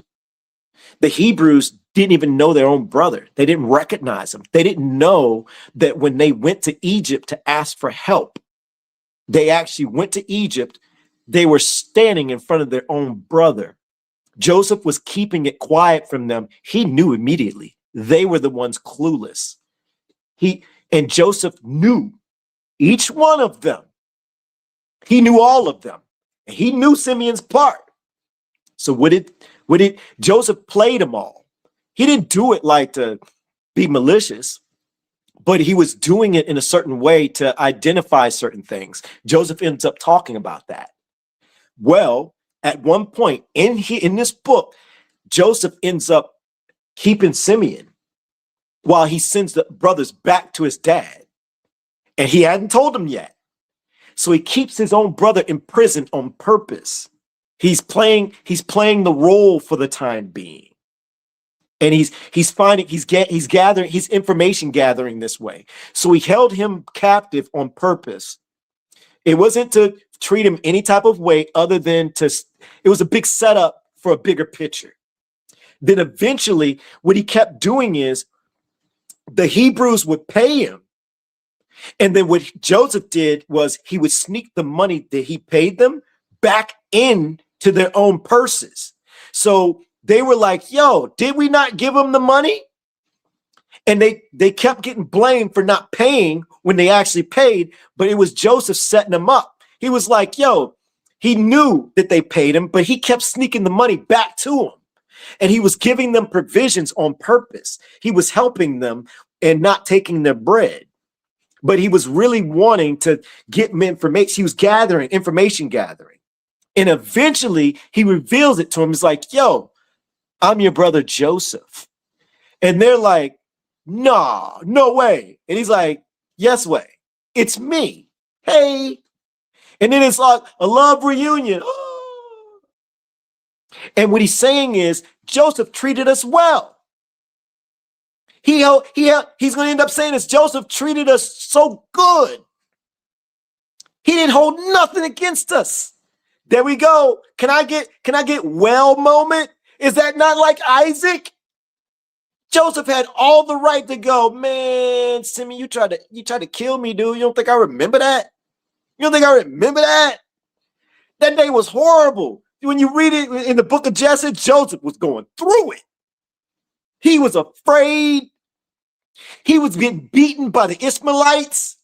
S2: The Hebrews didn't even know their own brother. They didn't recognize him. They didn't know that when they went to Egypt to ask for help, they actually went to Egypt. They were standing in front of their own brother. Joseph was keeping it quiet from them. He knew immediately. They were the ones clueless. And Joseph knew each one of them. He knew all of them. And he knew Simeon's part. So Joseph played them all. He didn't do it like to be malicious, but he was doing it in a certain way to identify certain things. Joseph ends up talking about that. Well, at one point in this book, Joseph ends up keeping Simeon while he sends the brothers back to his dad. And he hadn't told them yet. So he keeps his own brother in prison on purpose. He's playing the role for the time being. And he's information gathering this way. So he held him captive on purpose. It wasn't to treat him any type of way other than it was a big setup for a bigger picture. Then eventually what he kept doing is the Hebrews would pay him. And then what Joseph did was he would sneak the money that he paid them back into their own purses. So they were like, yo, did we not give them the money? And they kept getting blamed for not paying when they actually paid, but it was Joseph setting them up. He was like, yo, he knew that they paid him, but he kept sneaking the money back to them. And he was giving them provisions on purpose. He was helping them and not taking their bread. But he was really wanting to get information. He was information gathering. And eventually he reveals it to him. He's like, yo, I'm your brother Joseph. And they're like, nah, no way. And he's like, yes way. It's me. Hey. And then it's like a love reunion. And what he's saying is Joseph treated us well. He's going to end up saying this. Joseph treated us so good. He didn't hold nothing against us. There we go. Can I get well moment? Is that not like Isaac? Joseph had all the right to go, man, Simeon, you tried to kill me, dude. You don't think I remember that? You don't think I remember that? That day was horrible. When you read it in the book of Jesse, Joseph was going through it. He was afraid. He was getting beaten by the Ishmaelites.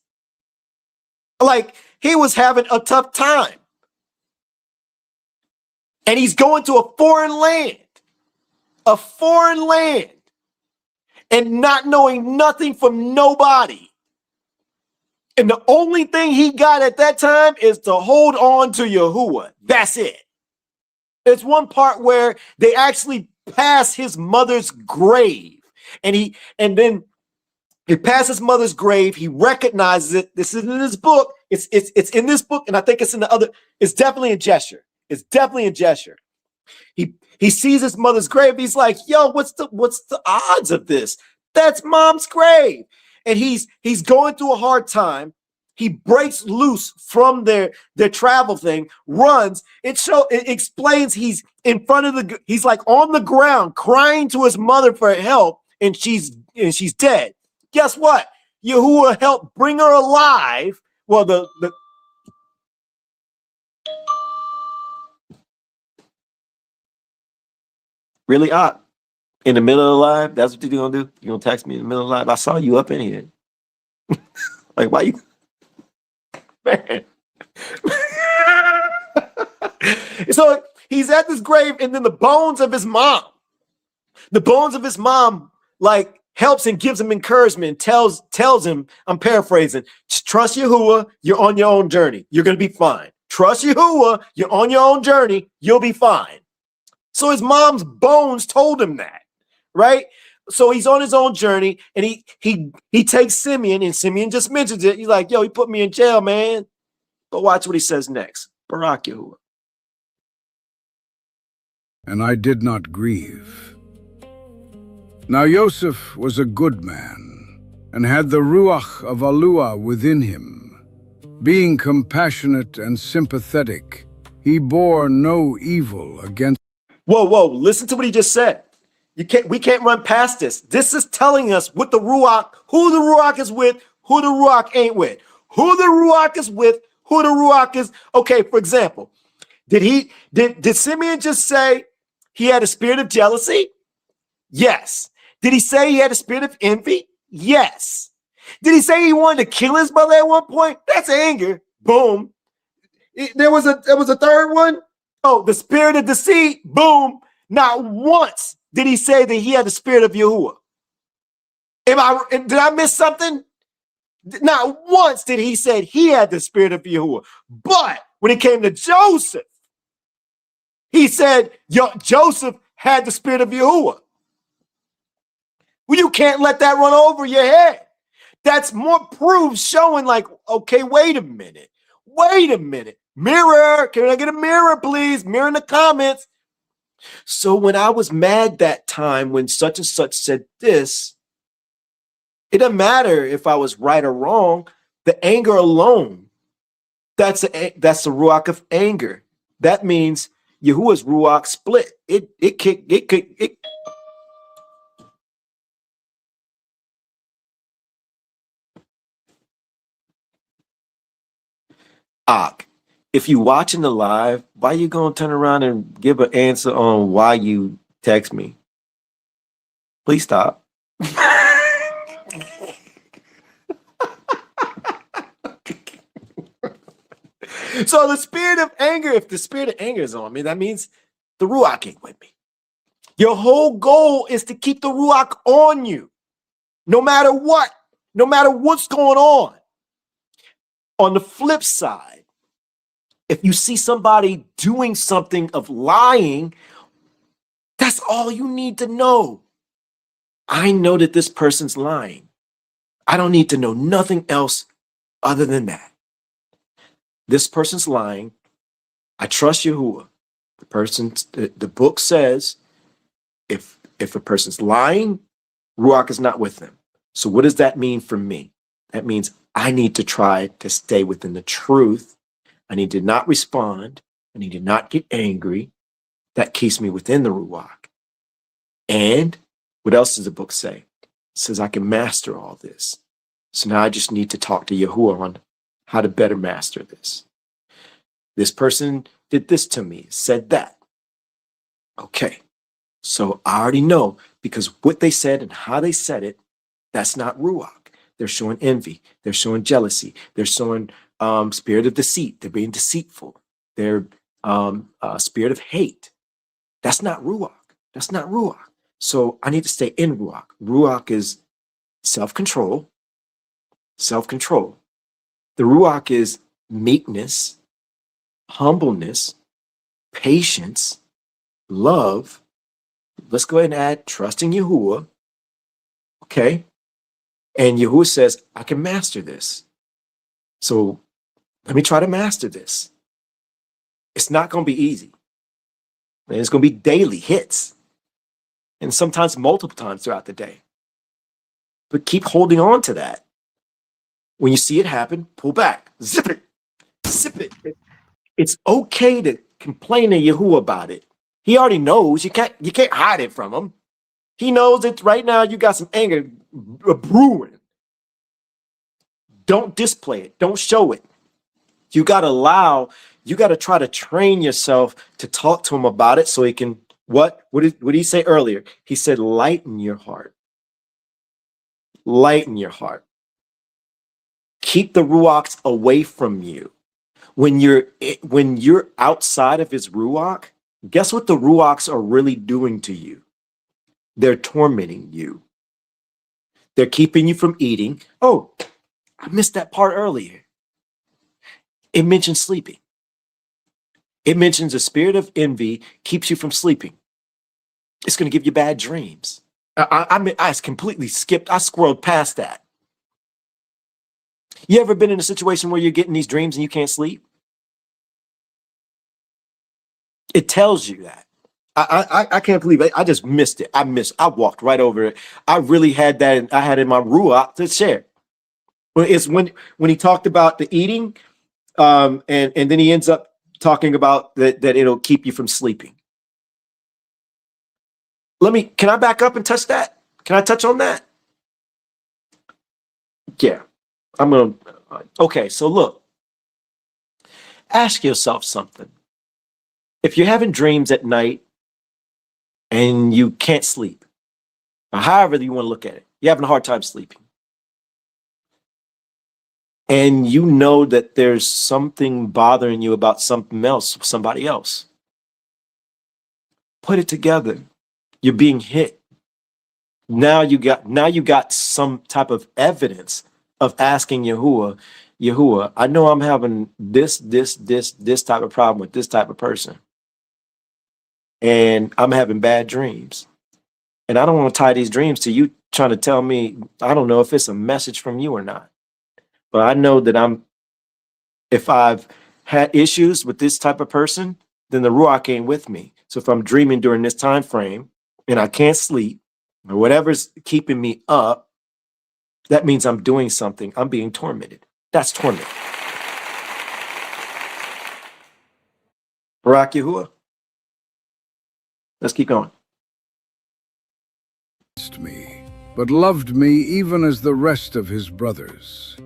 S2: Like, he was having a tough time. And he's going to a foreign land, and not knowing nothing from nobody. And the only thing he got at that time is to hold on to YAHUAH. That's it. There's one part where they actually pass his mother's grave, and then he passes his mother's grave. He recognizes it. This is in this book. It's in this book, and I think it's in the other. It's definitely a gesture. It's definitely a gesture. He sees his mother's grave. He's like, yo, what's the odds of this? That's mom's grave. And he's going through a hard time. He breaks loose from their travel thing, runs. It explains he's in front of he's like on the ground crying to his mother for help, and she's dead. Guess what? YAHUAH helped bring her alive. Well, the really odd. In the middle of the live, that's what you're gonna do? You're gonna text me in the middle of the live? I saw you up in here. Like, why you? Man. So he's at this grave, and then the bones of his mom, like helps and gives him encouragement, tells him, I'm paraphrasing, just trust Yahuwah, you're on your own journey. You're going to be fine. Trust Yahuwah, you're on your own journey. You'll be fine. So his mom's bones told him that, right? So he's on his own journey, and he takes Simeon, and Simeon just mentions it. He's like, yo, he put me in jail, man. But watch what he says next. BARAK YAHUAH.
S5: And I did not grieve. Now Joseph was a good man, and had the Ruach of YAHUAH within him. Being compassionate and sympathetic, he bore no evil against.
S2: Whoa, listen to what he just said. We can't run past this. This is telling us what the Ruach, who the Ruach is with, who the Ruach ain't with. Who the Ruach is with, who the Ruach is. Okay, for example, did Simeon just say he had a spirit of jealousy? Yes. Did he say he had a spirit of envy? Yes. Did he say he wanted to kill his brother at one point? That's anger. Boom. There was a third one. Oh, the spirit of deceit. Boom. Not once did he say that he had the spirit of Yahuwah. Did I miss something? Not once did he say he had the spirit of Yahuwah. But when it came to Joseph, he said Joseph had the spirit of Yahuwah. Well, you can't let that run over your head. That's more proof showing like, okay, wait a minute. Mirror, can I get a mirror, please? Mirror in the comments. So when I was mad that time when such and such said this, it doesn't matter if I was right or wrong. The anger alone, that's the Ruach of anger. That means Yahuwah's Ruach split. It if you watching the live, why you gonna turn around and give an answer on why you text me? Please stop. So the spirit of anger, if the spirit of anger is on me, that means the Ruach ain't with me. Your whole goal is to keep the Ruach on you, no matter what, no matter what's going on. On the flip side, if you see somebody doing something of lying, that's all you need to know. I know that this person's lying. I don't need to know nothing else other than that. This person's lying. I trust Yahuwah. The book says if a person's lying, Ruach is not with them. So what does that mean for me? That means I need to try to stay within the truth. I need to not respond. I need to not get angry. That keeps me within the Ruach. And what else does the book say? It says I can master all this. So now I just need to talk to Yahuwah on how to better master this. This person did this to me, said that. Okay, so I already know because what they said and how they said it, that's not Ruach. They're showing envy. They're showing jealousy. They're showing spirit of deceit. They're being deceitful. They're spirit of hate. That's not Ruach. That's not Ruach. So I need to stay in Ruach. Ruach is self-control. Self-control. The Ruach is meekness, humbleness, patience, love. Let's go ahead and add trusting Yahuwah. Okay. And Yahuwah says, I can master this. So let me try to master this. It's not going to be easy. And it's going to be daily hits. And sometimes multiple times throughout the day. But keep holding on to that. When you see it happen, pull back. Zip it. Zip it. It's okay to complain to Yahuwah about it. He already knows. You can't hide it from him. He knows that right now you got some anger brewing. Don't display it. Don't show it. You got to try to train yourself to talk to him about it so he can, what did he say earlier? He said, lighten your heart. Lighten your heart. Keep the Ruachs away from you. When you're outside of his ruach, guess what the ruachs are really doing to you? They're tormenting you. They're keeping you from eating. Oh, I missed that part earlier. It mentions sleeping. It mentions a spirit of envy keeps you from sleeping. It's going to give you bad dreams. I completely skipped. I squirreled past that. You ever been in a situation where you're getting these dreams and you can't sleep? It tells you that. I can't believe it. I just missed it. I walked right over it. I really had that. I had in my ruach to share. Well, it's when he talked about the eating, and then he ends up talking about that it'll keep you from sleeping. Can I back up and touch that? Can I touch on that? Yeah, okay, so look, ask yourself something. If you're having dreams at night and you can't sleep, or however you want to look at it, you're having a hard time sleeping, and you know that there's something bothering you about something else, somebody else, put it together. You're being hit. Now you got some type of evidence of asking YAHUAH, I know I'm having this type of problem with this type of person, and I'm having bad dreams, and I don't want to tie these dreams to you trying to tell me, I don't know if it's a message from you or not, but I know that if I've had issues with this type of person, then the Ruach ain't with me. So if I'm dreaming during this time frame and I can't sleep, or whatever's keeping me up, that means I'm doing something. I'm being tormented. That's torment. BARAK YAHUAH. Let's keep going.
S5: Me, but loved me even as the rest of his brothers.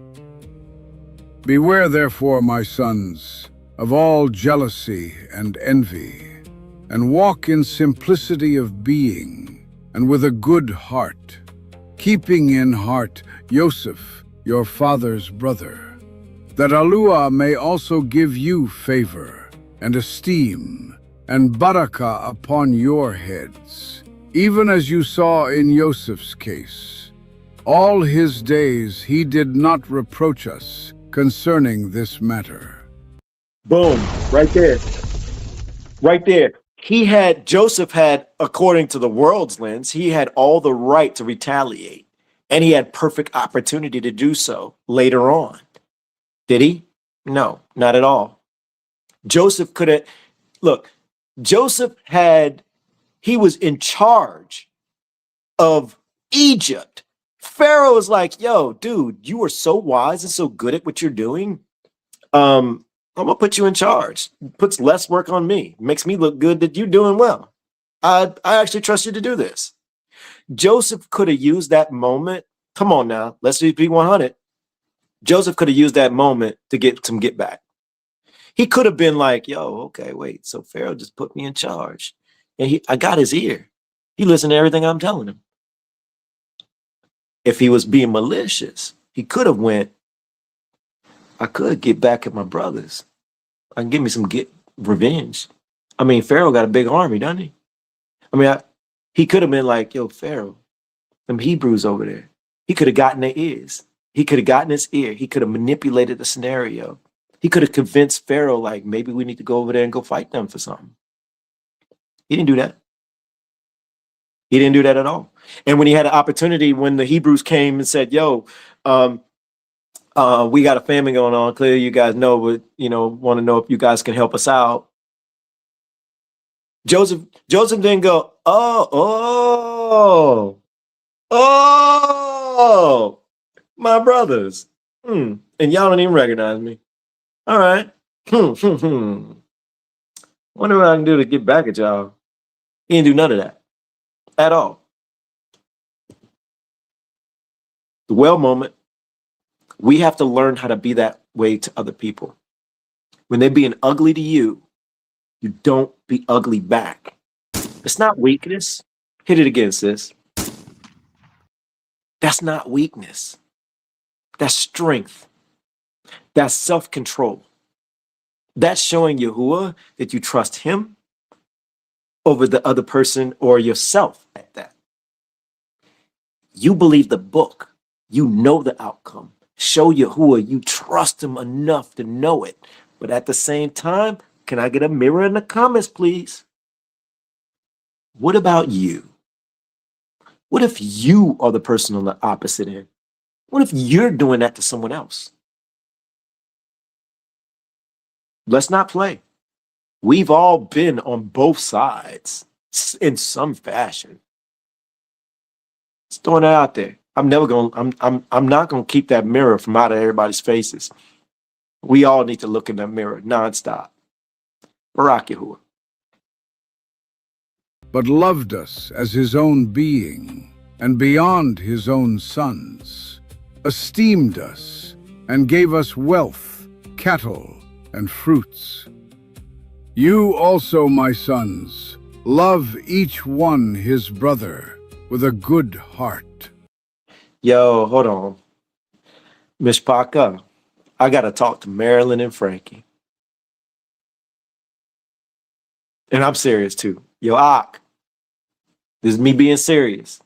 S5: Beware, therefore, my sons, of all jealousy and envy, and walk in simplicity of being, and with a good heart, keeping in heart Joseph, your father's brother, that YAHUAH may also give you favor, and esteem, and barakah upon your heads, even as you saw in Joseph's case. All his days he did not reproach us concerning this matter.
S2: Boom, right there. Right there. Joseph had, according to the world's lens, he had all the right to retaliate, and he had perfect opportunity to do so later on. Did he? No, not at all. Joseph could have, look, he was in charge of Egypt. Pharaoh was like, yo, dude, you are so wise and so good at what you're doing. I'm gonna put you in charge. Puts less work on me. Makes me look good that you're doing well. I actually trust you to do this. Joseph could have used that moment. Come on now, let's be 100. Joseph could have used that moment to get some get back. He could have been like, yo, okay, wait. So Pharaoh just put me in charge. And I got his ear. He listened to everything I'm telling him. If he was being malicious, he could have went, I could get back at my brothers. I can give me some revenge. I mean, Pharaoh got a big army, doesn't he? I mean, he could have been like, yo, Pharaoh, them Hebrews over there. He could have gotten their ears. He could have gotten his ear. He could have manipulated the scenario. He could have convinced Pharaoh, like, maybe we need to go over there and go fight them for something. He didn't do that. He didn't do that at all. And when he had an opportunity, when the Hebrews came and said, yo, we got a famine going on. Clearly, you guys know, but want to know if you guys can help us out. Joseph didn't go, oh, my brothers. And y'all don't even recognize me. All right. Wonder what I can do to get back at y'all. He didn't do none of that at all. The well moment. We have to learn how to be that way to other people. When they're being ugly to you, you don't be ugly back. It's not weakness. Hit it again, sis. That's not weakness. That's strength. That's self-control. That's showing Yahuwah that you trust him over the other person or yourself at that. You believe the book. You know the outcome. Show Yahuwah you trust him enough to know it. But at the same time, can I get a mirror in the comments, please? What about you? What if you are the person on the opposite end? What if you're doing that to someone else? Let's not play. We've all been on both sides in some fashion. Just throwing it out there. I'm not gonna keep that mirror from out of everybody's faces. We all need to look in that mirror nonstop. BARAK YAHUAH.
S5: But loved us as his own being, and beyond his own sons, esteemed us, and gave us wealth, cattle, and fruits. You also, my sons, love each one his brother with a good heart.
S2: Yo, hold on. Myshpaka, I gotta talk to Marilyn and Frankie. And I'm serious too. Yo, Ak, this is me being serious.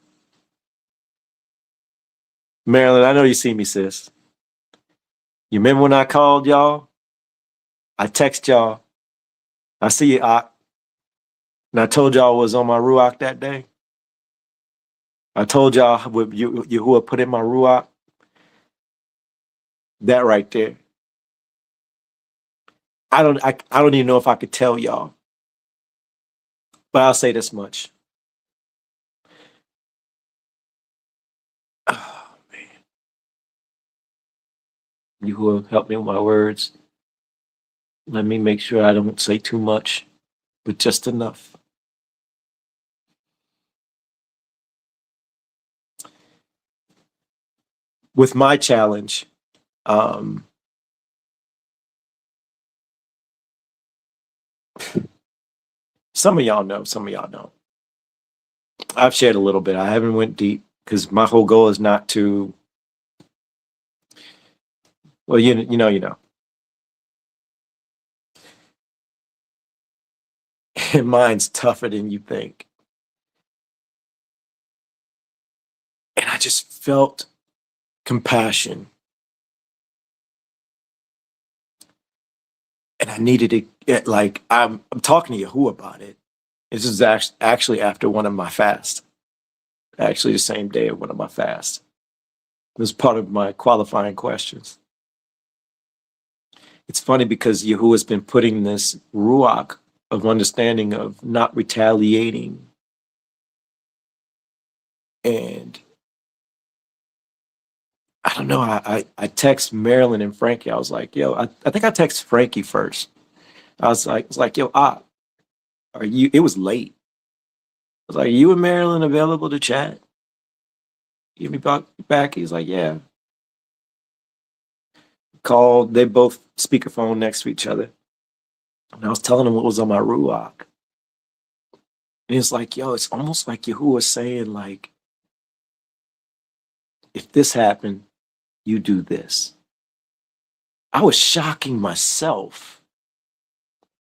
S2: Marilyn, I know you see me, sis. You remember when I called y'all? I text y'all. I see you, Ak. And I told y'all I was on my Ruach that day. I told y'all what Yahuwah put in my Ruach. That right there. I don't even know if I could tell y'all. But I'll say this much. Oh, man. Yahuwah, help me with my words. Let me make sure I don't say too much, but just enough. With my challenge, some of y'all know, some of y'all don't. I've shared a little bit. I haven't went deep because my whole goal is not to, well, you know. And mine's tougher than you think. And I just felt compassion. And I needed it, like, I'm talking to Yahuwah about it. This is actually after one of my fasts. Actually, the same day of one of my fasts. It was part of my qualifying questions. It's funny because Yahuwah's been putting this ruach of understanding of not retaliating. And I don't know, I text Marilyn and Frankie. I was like, yo, I think I text Frankie first. I was like, yo, are you, it was late. I was like, are you and Marilyn available to chat? Give me back. He's like, yeah. Called, they both speakerphone next to each other. And I was telling him what was on my ruach. And it's like, yo, it's almost like Yahuwah saying, like, if this happened, you do this. I was shocking myself.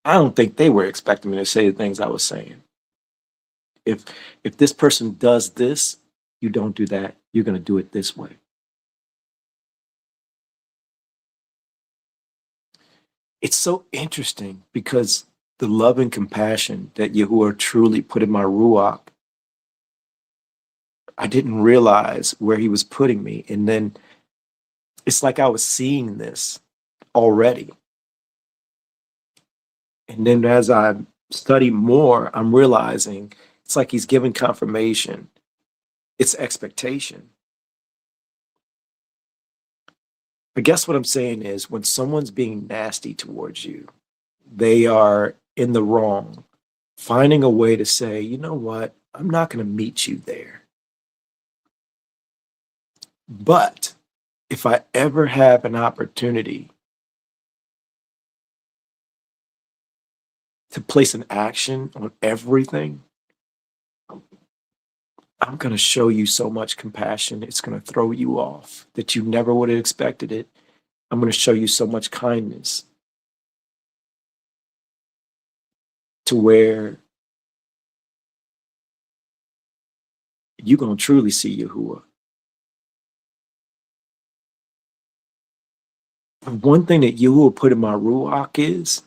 S2: I don't think they were expecting me to say the things I was saying. If this person does this, you don't do that. You're going to do it this way. It's so interesting because the love and compassion that Yahuwah truly put in my ruach, I didn't realize where he was putting me. And then it's like I was seeing this already. And then as I study more, I'm realizing it's like he's giving confirmation. It's expectation. I guess what I'm saying is when someone's being nasty towards you, they are in the wrong, finding a way to say, you know what, I'm not going to meet you there. But if I ever have an opportunity to place an action on everything, I'm going to show you so much compassion. It's going to throw you off that you never would have expected it. I'm going to show you so much kindness. to where you're going to truly see Yahuwah. One thing that Yahuwah put in my Ruach is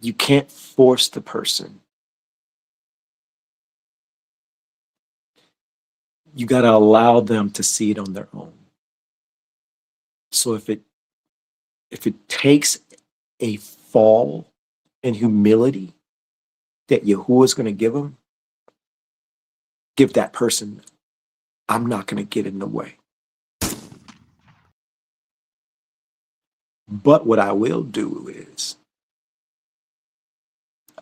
S2: you can't force the person. You got to allow them to see it on their own. So if it takes a fall in humility that Yahuwah is going to give them, give that person, I'm not going to get in the way. But what I will do is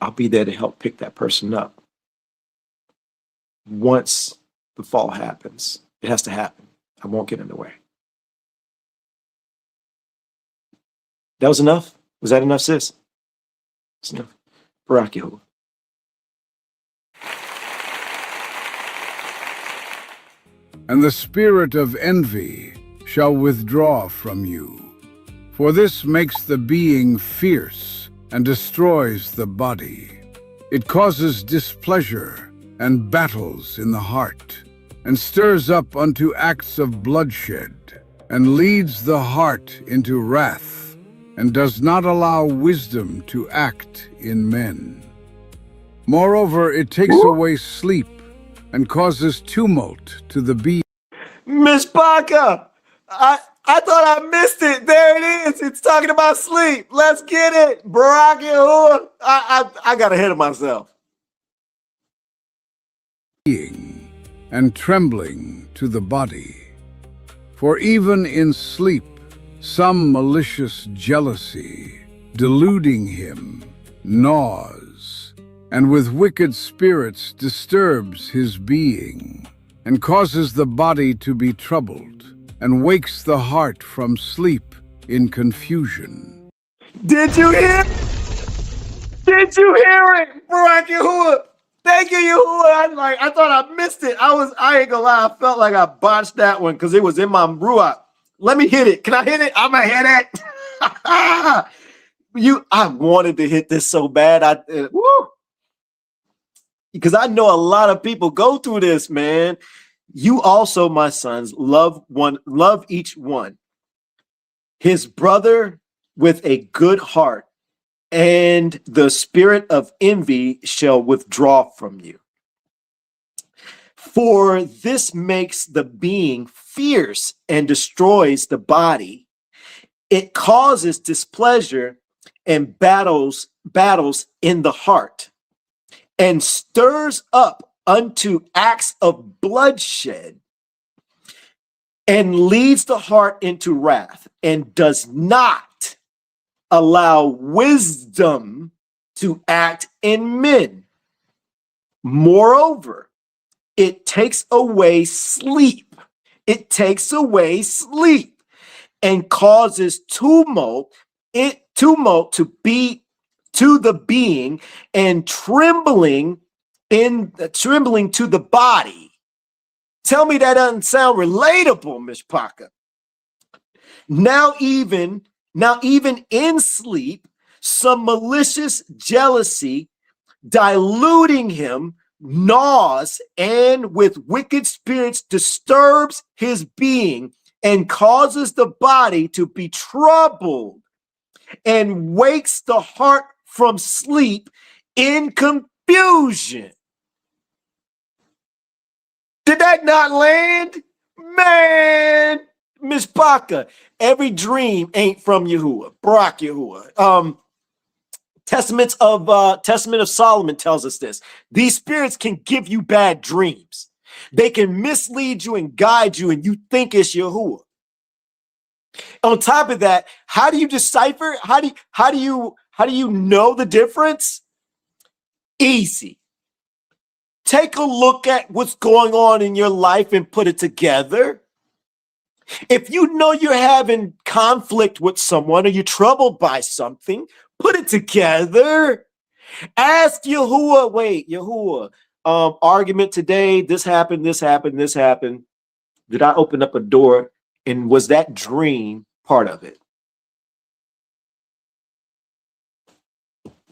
S2: I'll be there to help pick that person up. Once the fall happens, it has to happen. I won't get in the way. That was enough? Was that enough, sis? That's enough. BARAK YAHUAH.
S5: And the spirit of envy shall withdraw from you. For this makes the being fierce and destroys the body. It causes displeasure and battles in the heart, and stirs up unto acts of bloodshed, and leads the heart into wrath, and does not allow wisdom to act in men. Moreover, it takes away sleep, and causes tumult to the being.
S2: Myshpaka! I thought I missed it. There it is. It's talking about sleep. Let's get it. BARAK YAHUAH. I got ahead of myself.
S5: And trembling to the body. For even in sleep, some malicious jealousy, deluding him, gnaws, and with wicked spirits disturbs his being, and causes the body to be troubled, and wakes the heart from sleep in confusion.
S2: Did you hear? Did you hear it? BARAK YAHUAH. Thank you, Yahuwah. I thought I missed it. I ain't gonna lie. I felt like I botched that one because it was in my Ruach. Let me hit it. Can I hit it? I'm gonna hit it. I wanted to hit this so bad. Because I know a lot of people go through this, man. You also, my sons, love each one. His brother with a good heart, and the spirit of envy shall withdraw from you. For this makes the being fierce and destroys the body. It causes displeasure and battles in the heart, and stirs up unto acts of bloodshed, and leads the heart into wrath, and does not allow wisdom to act in men. Moreover, it takes away sleep. It takes away sleep and causes tumult to be to the being, and trembling to the body. Tell me that doesn't sound relatable, Myshpaka. Now even in sleep, some malicious jealousy, diluting him, gnaws, and with wicked spirits disturbs his being, and causes the body to be troubled, and wakes the heart from sleep in confusion. Did that not land? Man, Myshpaka, every dream ain't from Yahuwah. BARAK YAHUAH. Testament of Solomon tells us this. These spirits can give you bad dreams. They can mislead you and guide you, and you think it's Yahuwah. On top of that, how do you decipher? How do you know the difference? Easy. Take a look at what's going on in your life and put it together. If you know you're having conflict with someone or you're troubled by something, put it together. Ask Yahuwah, Yahuwah, argument today, this happened. Did I open up a door, and was that dream part of it?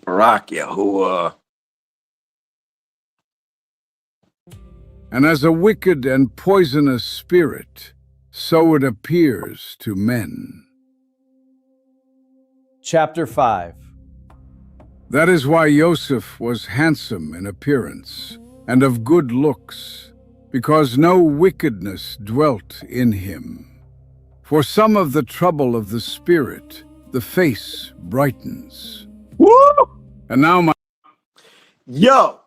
S2: BARAK, YAHUAH.
S5: And as a wicked and poisonous spirit, so it appears to men.
S4: Chapter 5.
S5: That is why Joseph was handsome in appearance and of good looks, because no wickedness dwelt in him. For some of the trouble of the spirit, the face brightens.
S2: Woo!
S5: And now my
S2: Yo,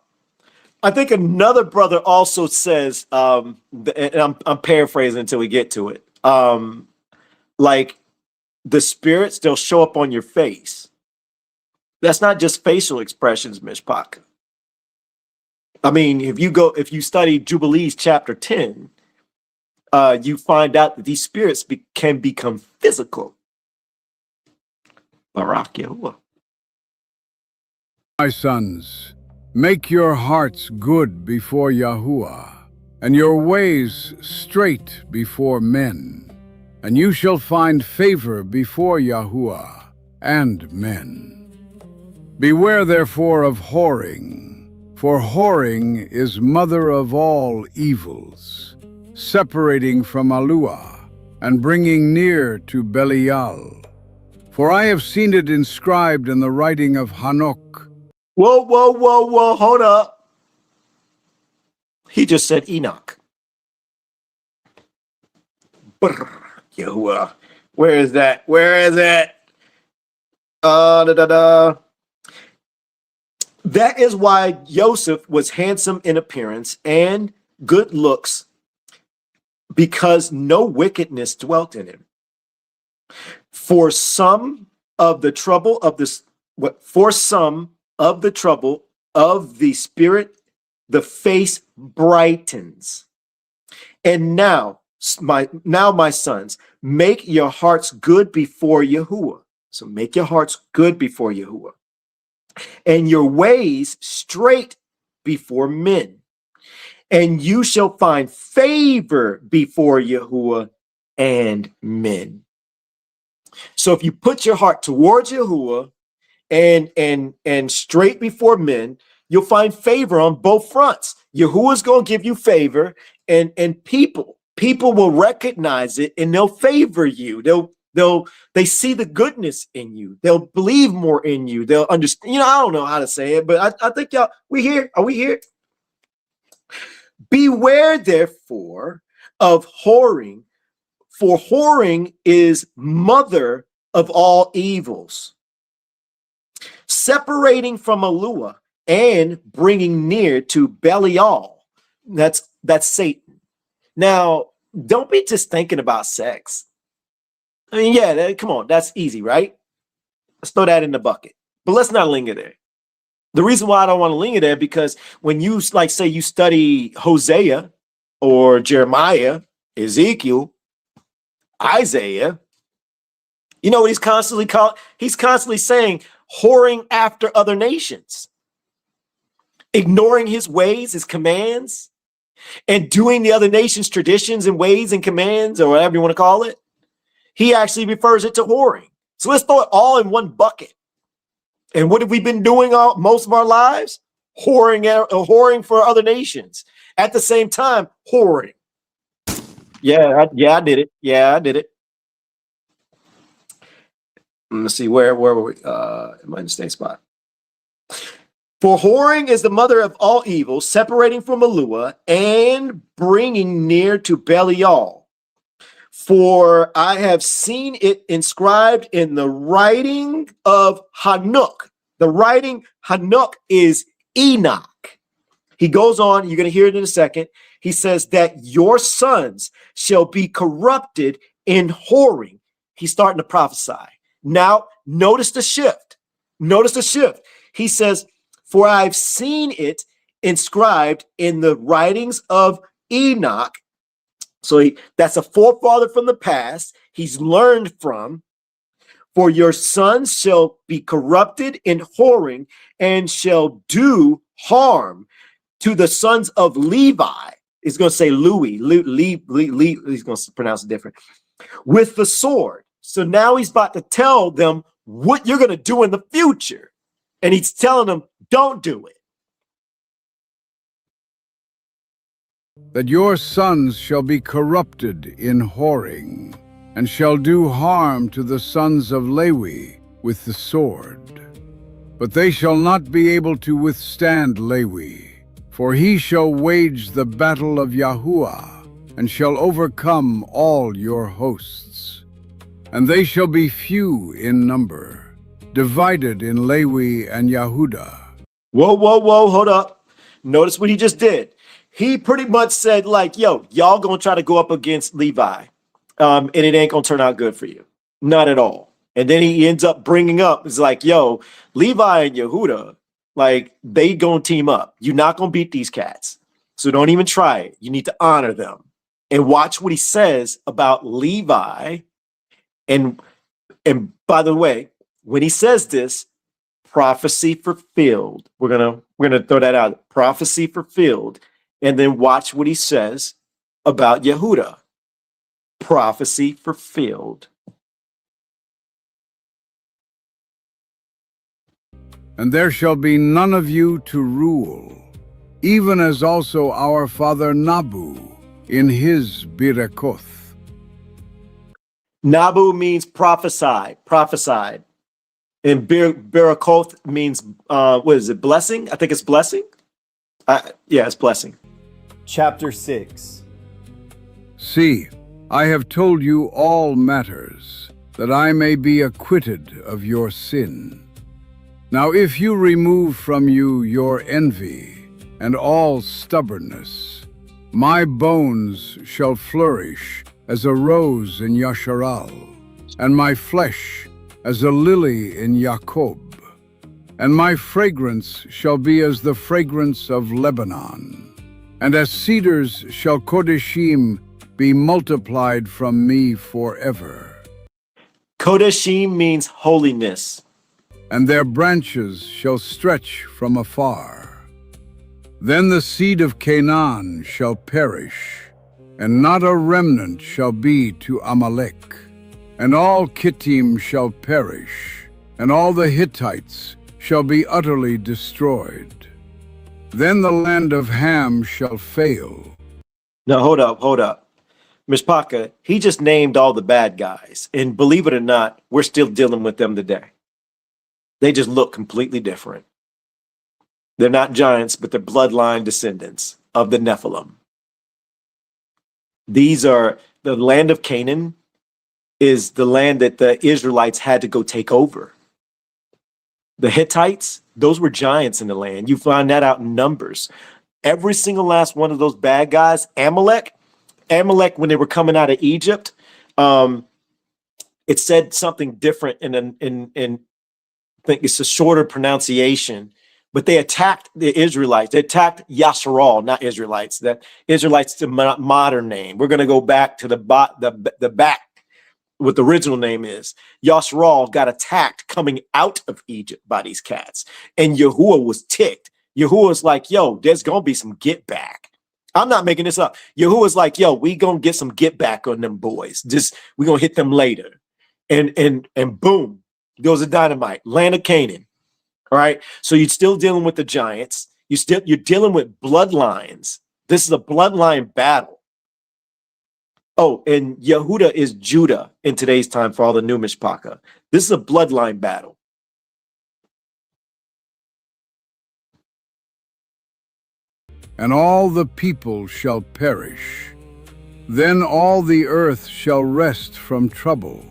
S2: I think another brother also says, and I'm paraphrasing until we get to it. Like the spirits, they'll show up on your face. That's not just facial expressions, Myshpaka. I mean, if you study Jubilees chapter 10, you find out that these spirits can become physical. BARAK, YAHUAH.
S5: My sons, make your hearts good before YAHUAH, and your ways straight before men, and you shall find favor before YAHUAH and men. Beware therefore of whoring, for whoring is mother of all evils, separating from Yahuwah and bringing near to Belial. For I have seen it inscribed in the writing of Hanok.
S2: Whoa, hold up. He just said Enoch. BARAK, YAHUAH. Where is that? Where is it? That is why Joseph was handsome in appearance and good looks, because no wickedness dwelt in him. For some of the trouble of this, for some of the trouble of the spirit, the face brightens. And now, my sons, make your hearts good before YAHUAH. So make your hearts good before YAHUAH, and your ways straight before men, and you shall find favor before YAHUAH and men. So if you put your heart towards YAHUAH and straight before men, you'll find favor on both fronts. YAHUAH's going to give you favor, and people will recognize it, and they'll favor you. They see the goodness in you. They'll believe more in you. They'll understand. I don't know how to say it, but I think y'all, we here. Are we here? Beware, therefore, of whoring, for whoring is mother of all evils, separating from Yahuwah and bringing near to Belial. That's Satan. Now, don't be just thinking about sex. I mean, yeah, come on, that's easy, right? Let's throw that in the bucket. But let's not linger there. The reason why I don't want to linger there, because when you, like, say you study Hosea or Jeremiah, Ezekiel, Isaiah, you know what he's constantly called? He's constantly saying, whoring after other nations, ignoring his ways, his commands, and doing the other nations' traditions and ways and commands, or whatever you want to call it. He actually refers it to whoring. So let's throw it all in one bucket. And what have we been doing most of our lives? Whoring for other nations. At the same time, whoring. Yeah, I did it. Yeah, I did it. Let's see, where were we? Am I in the same spot? For whoring is the mother of all evil, separating from Yahuwah and bringing near to Belial. For I have seen it inscribed in the writing of Hanok. The writing Hanok is Enoch. He goes on, you're going to hear it in a second. He says that your sons shall be corrupted in whoring. He's starting to prophesy. Now, notice the shift. Notice the shift. He says, for I've seen it inscribed in the writings of Enoch. So that's a forefather from the past. He's learned from. For your sons shall be corrupted in whoring and shall do harm to the sons of Levi. He's going to say Louis. He's going to pronounce it different. With the sword. So now he's about to tell them what you're going to do in the future. And he's telling them, don't do it.
S5: That your sons shall be corrupted in whoring, and shall do harm to the sons of Lewi with the sword. But they shall not be able to withstand Lewi, for he shall wage the battle of YAHUAH, and shall overcome all your hosts. And they shall be few in number, divided in Lewi and Yehudah.
S2: Whoa, whoa, whoa, hold up. Notice what he just did. He pretty much said, like, yo, y'all gonna try to go up against Levi, and it ain't gonna turn out good for you. Not at all. And then he ends up bringing up, it's like, yo, Levi and Yehudah, like, they gonna team up. You're not gonna beat these cats. So don't even try it. You need to honor them. And watch what he says about Levi. And by the way, when he says this, prophecy fulfilled. We're gonna throw that out. Prophecy fulfilled. And then watch what he says about Yehudah. Prophecy fulfilled.
S5: And there shall be none of you to rule, even as also our father Nabu in his Birakoth.
S2: Nabu means prophesied. And Barakoth means, what is it, blessing? I think it's blessing. Yeah, it's blessing.
S4: Chapter 6.
S5: See, I have told you all matters, that I may be acquitted of your sin. Now if you remove from you your envy and all stubbornness, my bones shall flourish as a rose in Yasharal, and my flesh as a lily in Jacob, and my fragrance shall be as the fragrance of Lebanon, and as cedars shall Kodeshim be multiplied from me forever.
S2: Kodeshim means holiness.
S5: And their branches shall stretch from afar. Then the seed of Canaan shall perish, and not a remnant shall be to Amalek. And all Kittim shall perish, and all the Hittites shall be utterly destroyed. Then the land of Ham shall fail.
S2: Now, hold up. Myshpaka, he just named all the bad guys. And believe it or not, we're still dealing with them today. They just look completely different. They're not giants, but they're bloodline descendants of the Nephilim. These are the land of Canaan, is the land that the Israelites had to go take over. The Hittites, those were giants in the land. You find that out in Numbers. Every single last one of those bad guys, Amalek, when they were coming out of Egypt, it said something different in I think it's a shorter pronunciation, but they attacked the Israelites. They attacked Yasharal, not Israelites. That Israelites, the modern name. We're going to go back to the back, what the original name is. Yasharal got attacked coming out of Egypt by these cats, and Yahuwah was ticked. Yahuwah's like, yo, there's going to be some get back. I'm not making this up. Yahuwah's like, yo, we going to get some get back on them boys. Just, we going to hit them later. And boom. Goes a dynamite, land of Canaan. All right. So you're still dealing with the giants. You're dealing with bloodlines. This is a bloodline battle. Oh, and Yehudah is Judah in today's time for all the new Myshpaka. This is a bloodline battle.
S5: And all the people shall perish. Then all the earth shall rest from trouble,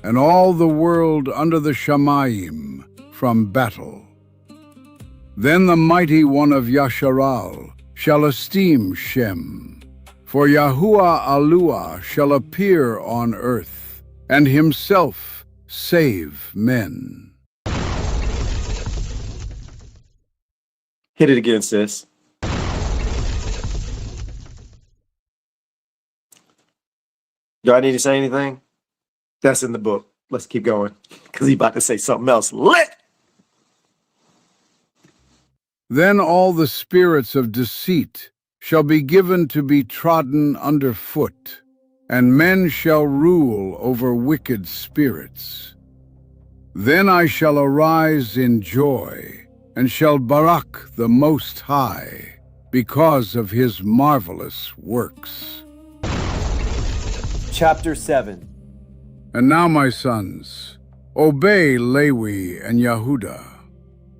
S5: and all the world under the Shamayim from battle. Then the mighty one of Yasharal shall esteem Shem, for Yahuwah Aluah shall appear on earth, and himself save men.
S2: Hit it again, sis. Do I need to say anything? That's in the book. Let's keep going, because he's about to say something else. Lit!
S5: Then all the spirits of deceit shall be given to be trodden under foot, and men shall rule over wicked spirits. Then I shall arise in joy, and shall BARAK the Most High, because of his marvelous works.
S4: Chapter 7.
S5: And now, my sons, obey Lewi and YAHUAH,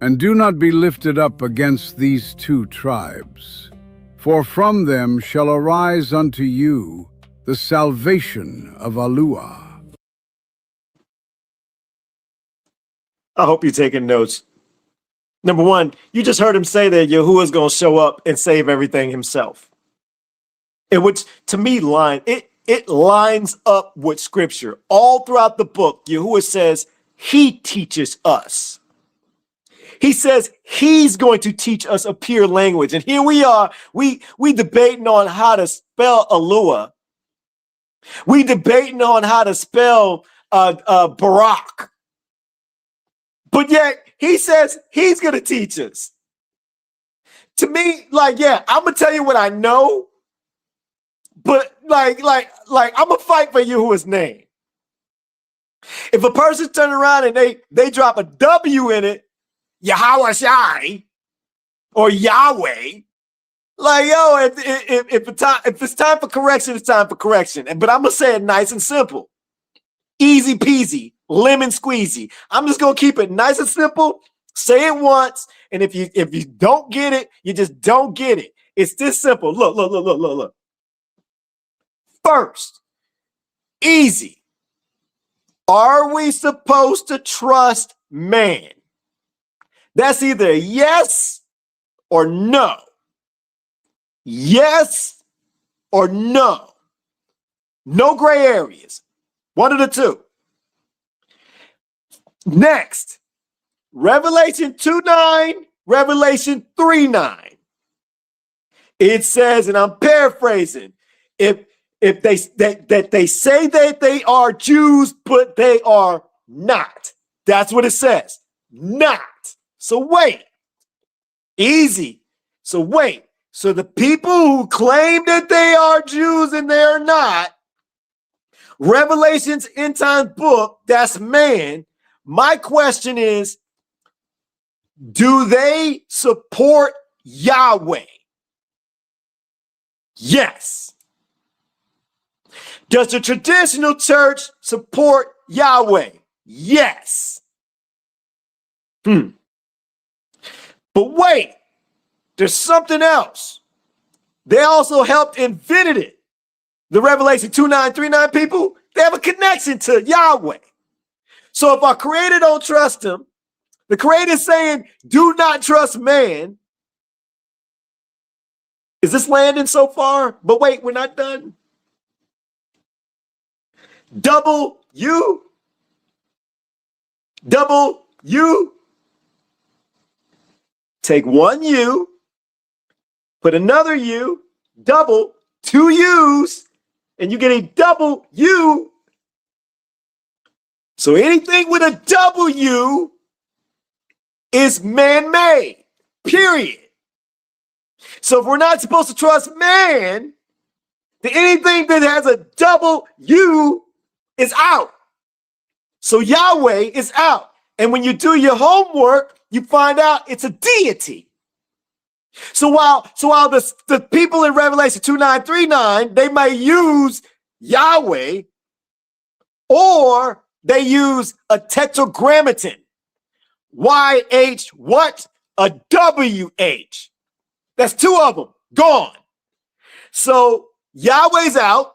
S5: and do not be lifted up against these two tribes. For from them shall arise unto you the salvation of YAHUAH.
S2: I hope you're taking notes. Number one, you just heard him say that Yahuwah is going to show up and save everything himself. And which, to me, it lines up with Scripture. All throughout the book, Yahuwah says he teaches us. He says he's going to teach us a pure language. And here we are, we debating on how to spell YAHUAH. We debating on how to spell BARAK. But yet he says he's going to teach us. To me, like, yeah, I'm going to tell you what I know. But like I'm going to fight for Yahuwah's name. If a person turn around and they drop a W in it, YAHUAH or Yahweh, like, yo, if it's time for correction, it's time for correction. But I'm going to say it nice and simple. Easy peasy, lemon squeezy. I'm just going to keep it nice and simple. Say it once. And if you don't get it, you just don't get it. It's this simple. Look. First, easy. Are we supposed to trust man? That's either yes or no. Yes or no. No gray areas. One of the two. Next, Revelation 2:9, Revelation 3:9. It says, and I'm paraphrasing, if they say that they are Jews, but they are not. That's what it says. Not. So wait. Easy. So wait. So the people who claim that they are Jews and they are not, Revelation's end time book, that's man. My question is, do they support Yahweh? Yes. Does the traditional church support Yahweh? Yes. But wait, there's something else. They also helped invented it. The Revelation 2:9, 3:9 people, they have a connection to Yahweh. So if our Creator don't trust him, the Creator is saying, do not trust man. Is this landing so far? But wait, we're not done. Double U. Take one U, put another U, double, two U's, and you get a double U. So anything with a W is man-made, period. So if we're not supposed to trust man, then anything that has a double U is out. So Yahweh is out. And when you do your homework, you find out it's a deity. So while the people in Revelation 2:9, 3:9, they may use Yahweh, or they use a tetragrammaton. YH what? A WH. That's two of them. Gone. So Yahweh's out.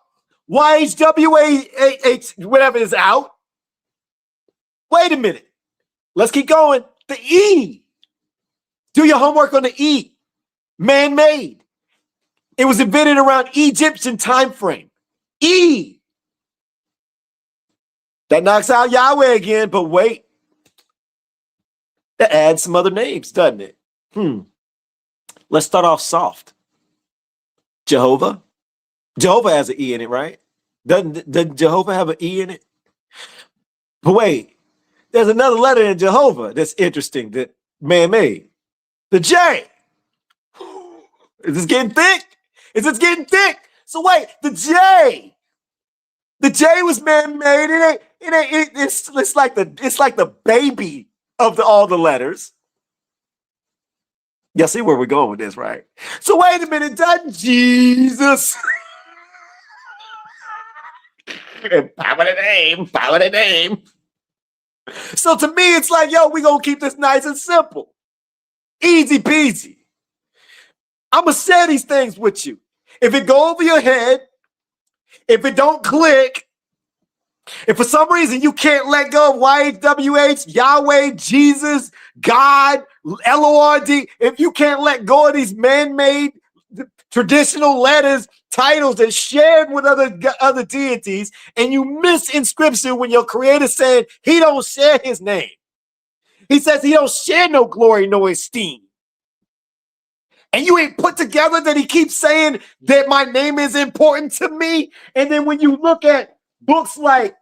S2: YHWH, whatever is out. Wait a minute. Let's keep going. The E. Do your homework on the E. Man-made. It was invented around Egyptian time frame. E. That knocks out Yahweh again, but wait. That adds some other names, doesn't it? Let's start off soft. Jehovah. Jehovah has an E in it, right? Doesn't Jehovah have an E in it? But wait, there's another letter in Jehovah that's interesting, that man-made. The J. Is this getting thick? Is this getting thick? So wait, the J. The J was man-made. It's like the baby of all the letters. Y'all see where we're going with this, right? So wait a minute, doesn't Jesus and power the name. So to me, it's like, yo, we gonna keep this nice and simple. Easy peasy. I'm gonna share these things with you. If it go over your head, if it don't click, if for some reason you can't let go of YHWH, Yahweh, Jesus, God, LORD, if you can't let go of these man-made traditional letters, titles that shared with other deities, and you miss in scripture when your creator said he don't share his name. He says he don't share no glory, no esteem. And you ain't put together that he keeps saying that my name is important to me. And then when you look at books like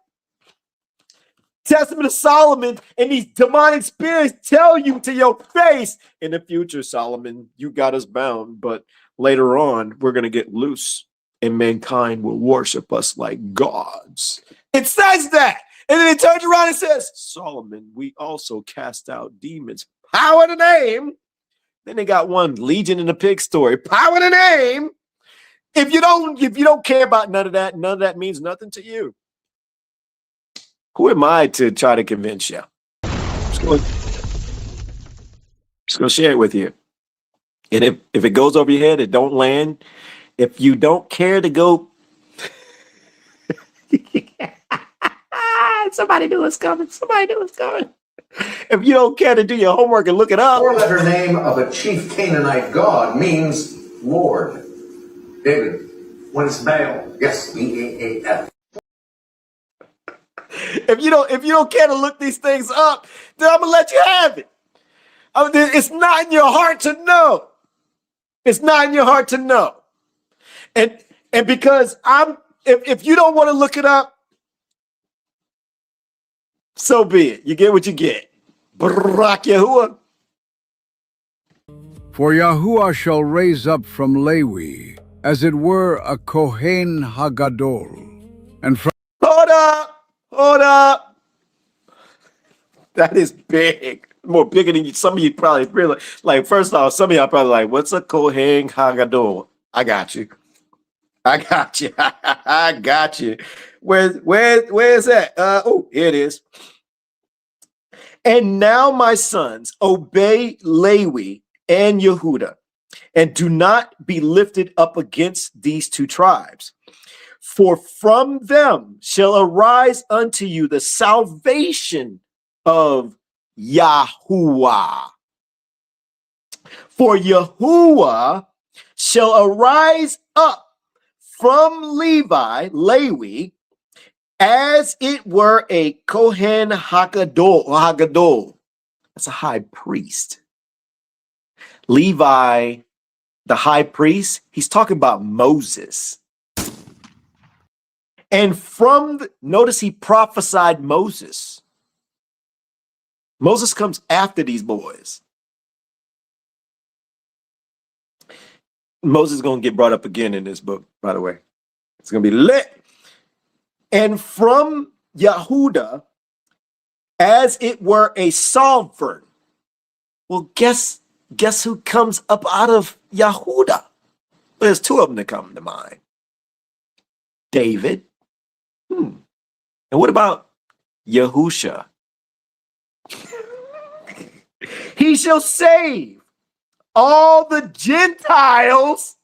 S2: Testament of Solomon and these demonic spirits tell you to your face, in the future, Solomon, you got us bound, but later on, we're going to get loose and mankind will worship us like gods. It says that. And then it turns around and says, Solomon, we also cast out demons. Power in the name. Then they got one, Legion in the Pig story. Power in the name. If you don't care about none of that means nothing to you. Who am I to try to convince you? Just going to share it with you. And if it goes over your head, it don't land. If you don't care to go, somebody knew it's coming. Somebody knew it's coming. If you don't care to do your homework and look it up.
S6: The four-letter name of a chief Canaanite god means Lord. David, when it's Baal, yes, B-A-A-L.
S2: If you don't care to look these things up, then I'm gonna let you have it. It's not in your heart to know. It's not in your heart to know. And because if you don't want to look it up, so be it. You get what you get. BARAK YAHUAH.
S5: For YAHUAH shall raise up from Lewi, as it were a Kohen Hagadol, and from
S2: Hold up. That is big. More bigger than some of you probably realize. Like, first off, some of y'all probably like, what's a Kohen Hagadol? I got you. I got you. Where's that? Oh, here it is. And now, my sons, obey Lewi and Yehudah, and do not be lifted up against these two tribes. For from them shall arise unto you the salvation of YAHUAH. For Yahuwah shall arise up from Lewi, as it were a Kohen Hagadol. That's a high priest. Levi, the high priest, he's talking about Moses. And notice he prophesied Moses. Moses comes after these boys. Moses is going to get brought up again in this book, by the way. It's going to be lit. And from Yehudah, as it were a sovereign. Well, guess who comes up out of Yehudah? Well, there's two of them that come to mind. David. And what about Yahusha? He shall save all the Gentiles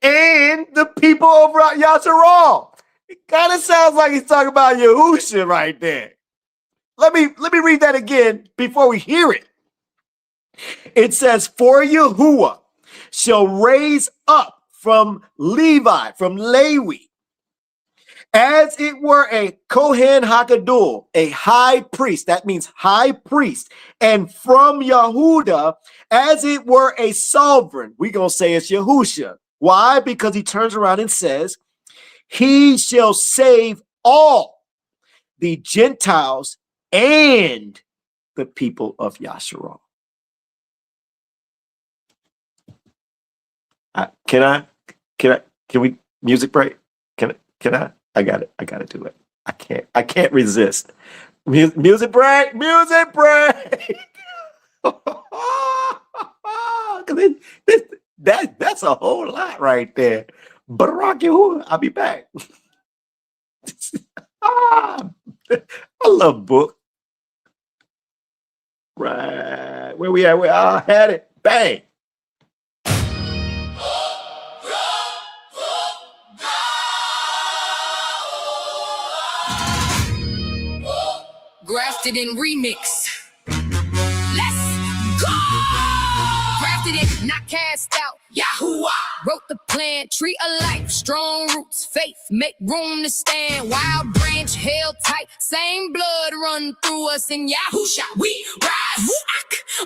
S2: and the people over Yasharal. It kind of sounds like he's talking about Yahusha right there. Let me read that again before we hear it. It says, for Yahuwah shall raise up from Levi, from Lewi, as it were a Kohen Hagadol, a high priest. That means high priest. And from Yehudah, as it were a sovereign. We're going to say it's Yahusha. Why? Because he turns around and says, he shall save all the Gentiles and the people of Yasharal. Can we music break? Can I? I got it. I got to do it. I can't resist. Music break. Music break. That's a whole lot right there. BARAK YAHUAH. I'll be back. I love book. Right. Where we at? Where I had it. Bang.
S1: Grafted in remix. Let's go! Grafted in, not cast out. YAHUAH wrote the plan, tree of life, strong roots, faith, make room to stand. Wild branch held tight, same blood run through us. In Yahusha, we rise.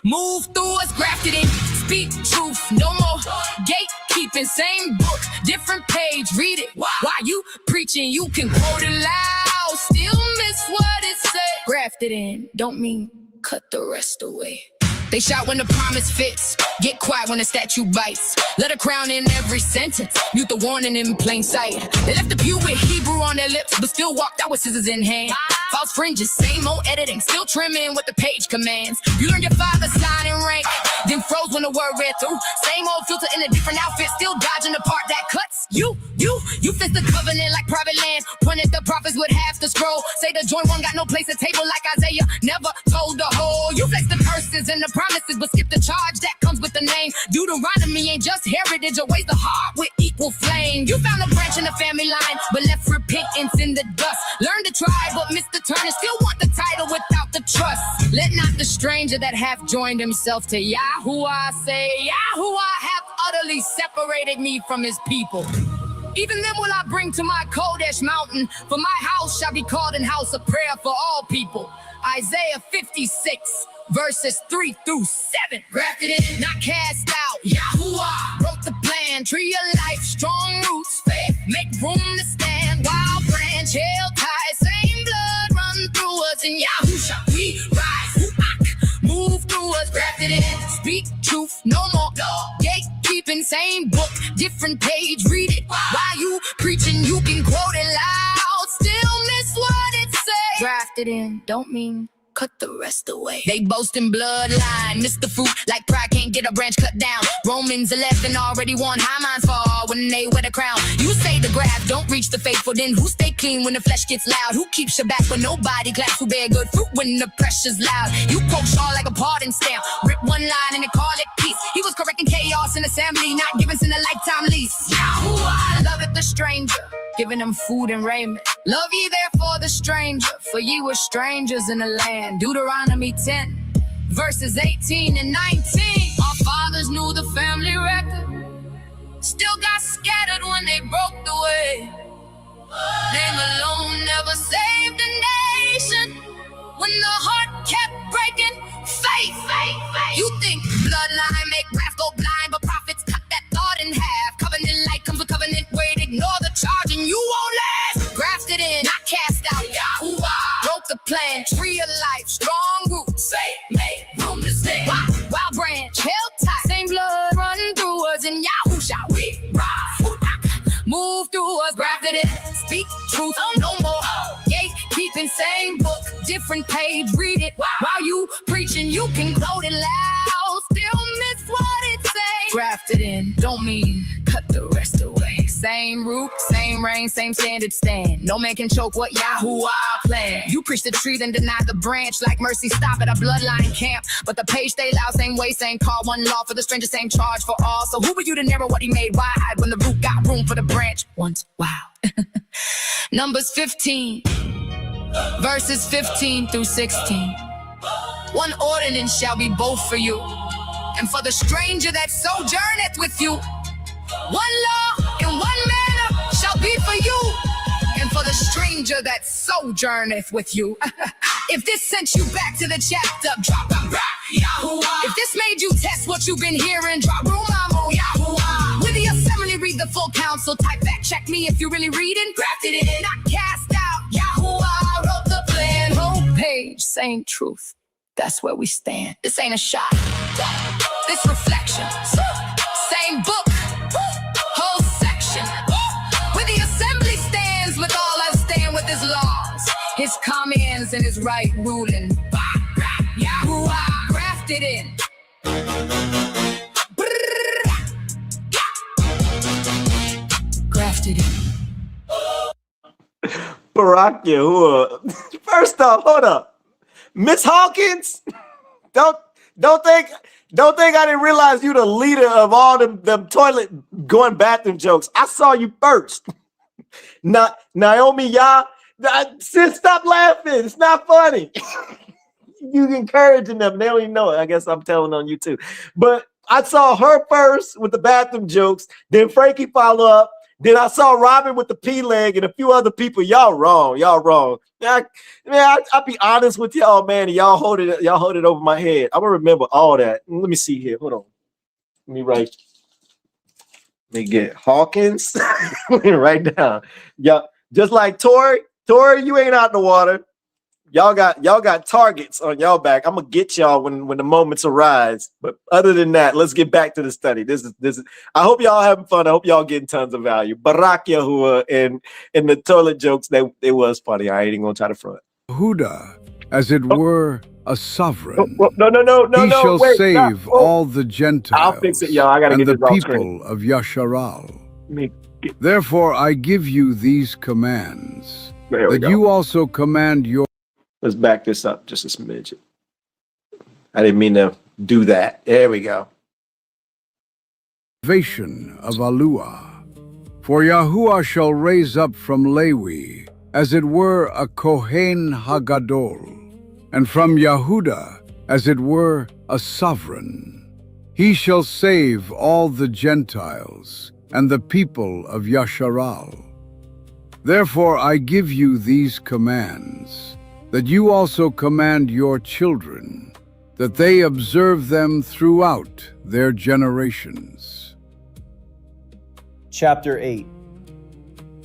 S1: Move through us, grafted in, speak truth, no more gatekeeping. Same book, different page, read it. While you preaching, you can quote it loud, still miss what it said. Grafted in, don't mean cut the rest away. They shout when the promise fits, get quiet when the statue bites. Let a crown in every sentence, mute the warning in plain sight. They left the pew with Hebrew on their lips, but still walked out with scissors in hand. False fringes, same old editing, still trimming what the page commands. You learned your father's sign and rank, then froze when the word read through. Same old filter in a different outfit, still dodging the part that cuts you. You fist the covenant like private land. Pointed the prophets with half the scroll. Say the joint one got no place at table like Isaiah never told the whole. You flex the curses and the promises, but skip the charge that comes with the name. Deuteronomy ain't just heritage, erase the heart with equal flame. You found a branch in the family line, but left repentance in the dust. Learned to try, but missed the turn and still want the title without the trust. Let not the stranger that hath joined himself to YAHUAH say, YAHUAH hath utterly separated me from his people. Even them will I bring to my Kodesh mountain, for my house shall be called an house of prayer for all people. Isaiah 56, verses 3 through 7. Grafted in, not cast out. YAHUAH wrote the plan, tree of life, strong roots, faith, make room to stand. Wild branch held high, same blood run through us. In Yahusha we rise. Move through us, grafted in, speak truth, no more gatekeeping. Same book, different page, read it. While you preaching, you can quote it loud, still miss what it says. Drafted in, don't mean cut the rest away. They boast in bloodline, miss the fruit like pride can't get a branch cut down. Romans 11 already won high minds fall when they wear the crown. You say the graft don't reach the faithful, then who stay clean when the flesh gets loud? Who keeps Shabbat when nobody claps? Who bear good fruit when the pressure's loud? You quote Shaw like a pardon stamp, rip one line and they call it peace. He was correcting chaos in assembly, not giving sin a lifetime lease. YAHUAH loveth the stranger, giving them food and raiment. Love ye therefore the stranger, for ye were strangers in the land. Deuteronomy 10, verses 18 and 19. Our fathers knew the family record, still got scattered when they broke the way. Name alone never saved a nation when the heart kept breaking. Faith. You think bloodline make graft go blind, but prophets cut that thought in half. Covenant light comes with covenant weight, ignore the charge and you won't last. Grafted in, not cast out. YAHUAH wrote the plan, tree of life, strong roots, faith, make room to stay. Wild branch held tight, same blood run through us. In Yahusha we rise. Move through us, grafted in, speak truth, no more gatekeeping. Same book, different page, read it. While you preaching, you can quote it loud, still miss what it say. Grafted in, don't mean cut the rest away. Same root, same rain, same standard stand. No man can choke what YAHUAH planned. You preach the tree, then deny the branch. Like mercy, stop at a bloodline camp. But the page stay loud, same way, same call. One law for the stranger, same charge for all. So who were you to narrow what he made wide when the root got room for the branch once? Wow. Numbers 15, verses 15 through 16. One ordinance shall be both for you and for the stranger that sojourneth with you. One law and one manner shall be for you and for the stranger that sojourneth with you. If this sent you back to the chapter, drop them back, YAHUAH. If this made you test what you've been hearing, drop room, I'm on YAHUAH. With the assembly, read the full counsel, type back, check me if you really reading. Grafted in, not cast out. YAHUAH wrote the plan, whole page, same truth. That's where we stand. This ain't a shot, this reflection. Same book, whole section. Where the assembly stands with all righteous and his right ruling. YAHUAH, grafted in. Grafted in.
S2: BARAK YAHUAH. First off, hold up. Miss Hawkins, don't think I didn't realize you the leader of all them toilet going bathroom jokes. I saw you first. Naomi, sis, stop laughing. It's not funny. You encouraging them. They don't even know it. I guess I'm telling on you too. But I saw her first with the bathroom jokes. Then Frankie follow up. Then I saw Robin with the P leg and a few other people. Y'all wrong. Y'all wrong. I'll be honest with y'all, man. And y'all hold it over my head. I'm gonna remember all that. Let me see here. Hold on. Let me get Hawkins. Let me write down. Yeah, just like Tori, you ain't out in the water. Y'all got targets on y'all back. I'm gonna get y'all when the moments arise. But other than that, let's get back to the study. This is. I hope y'all having fun. I hope y'all getting tons of value. BARAK YAHUAH and the toilet jokes. They was funny. I ain't even gonna try to front.
S5: Yehuda, as it were a sovereign.
S2: No.
S5: He shall
S2: wait,
S5: save all the Gentiles.
S2: I'll fix it, y'all. I gotta
S5: and
S2: get
S5: the
S2: this off screen.
S5: people of Yasharal. Therefore I give you these commands, that you also command your.
S2: Let's back this up just a smidge. I didn't mean to do that. There we go.
S5: Salvation of YAHUAH. For YAHUAH shall raise up from Lewi, as it were a Kohen Hagadol, and from Yehuda, as it were a sovereign. He shall save all the Gentiles and the people of Yasharal. Therefore I give you these commands, that you also command your children, that they observe them throughout their generations.
S4: Chapter 8.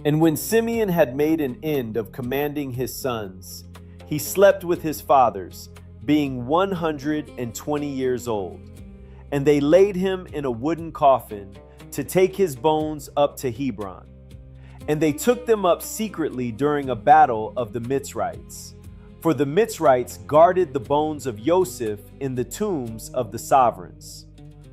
S4: And when Simeon had made an end of commanding his sons, he slept with his fathers, being 120 years old. And they laid him in a wooden coffin to take his bones up to Hebron. And they took them up secretly during a battle of the Mitzrites. For the Mitzrites guarded the bones of Joseph in the tombs of the sovereigns.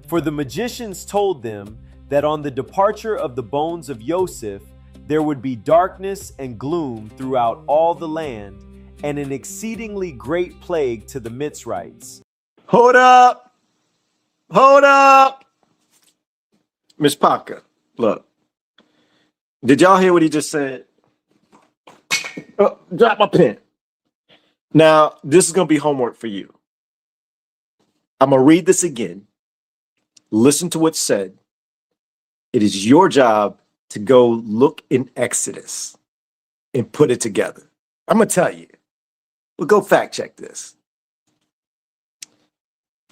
S4: For the magicians told them that on the departure of the bones of Joseph, there would be darkness and gloom throughout all the land, and an exceedingly great plague to the Mitzrites.
S2: Hold up. Myshpaka, look. Did y'all hear what he just said? Oh, drop my pen. Now, this is going to be homework for you. I'm going to read this again. Listen to what's said. It is your job to go look in Exodus and put it together. I'm going to tell you. But go fact check this.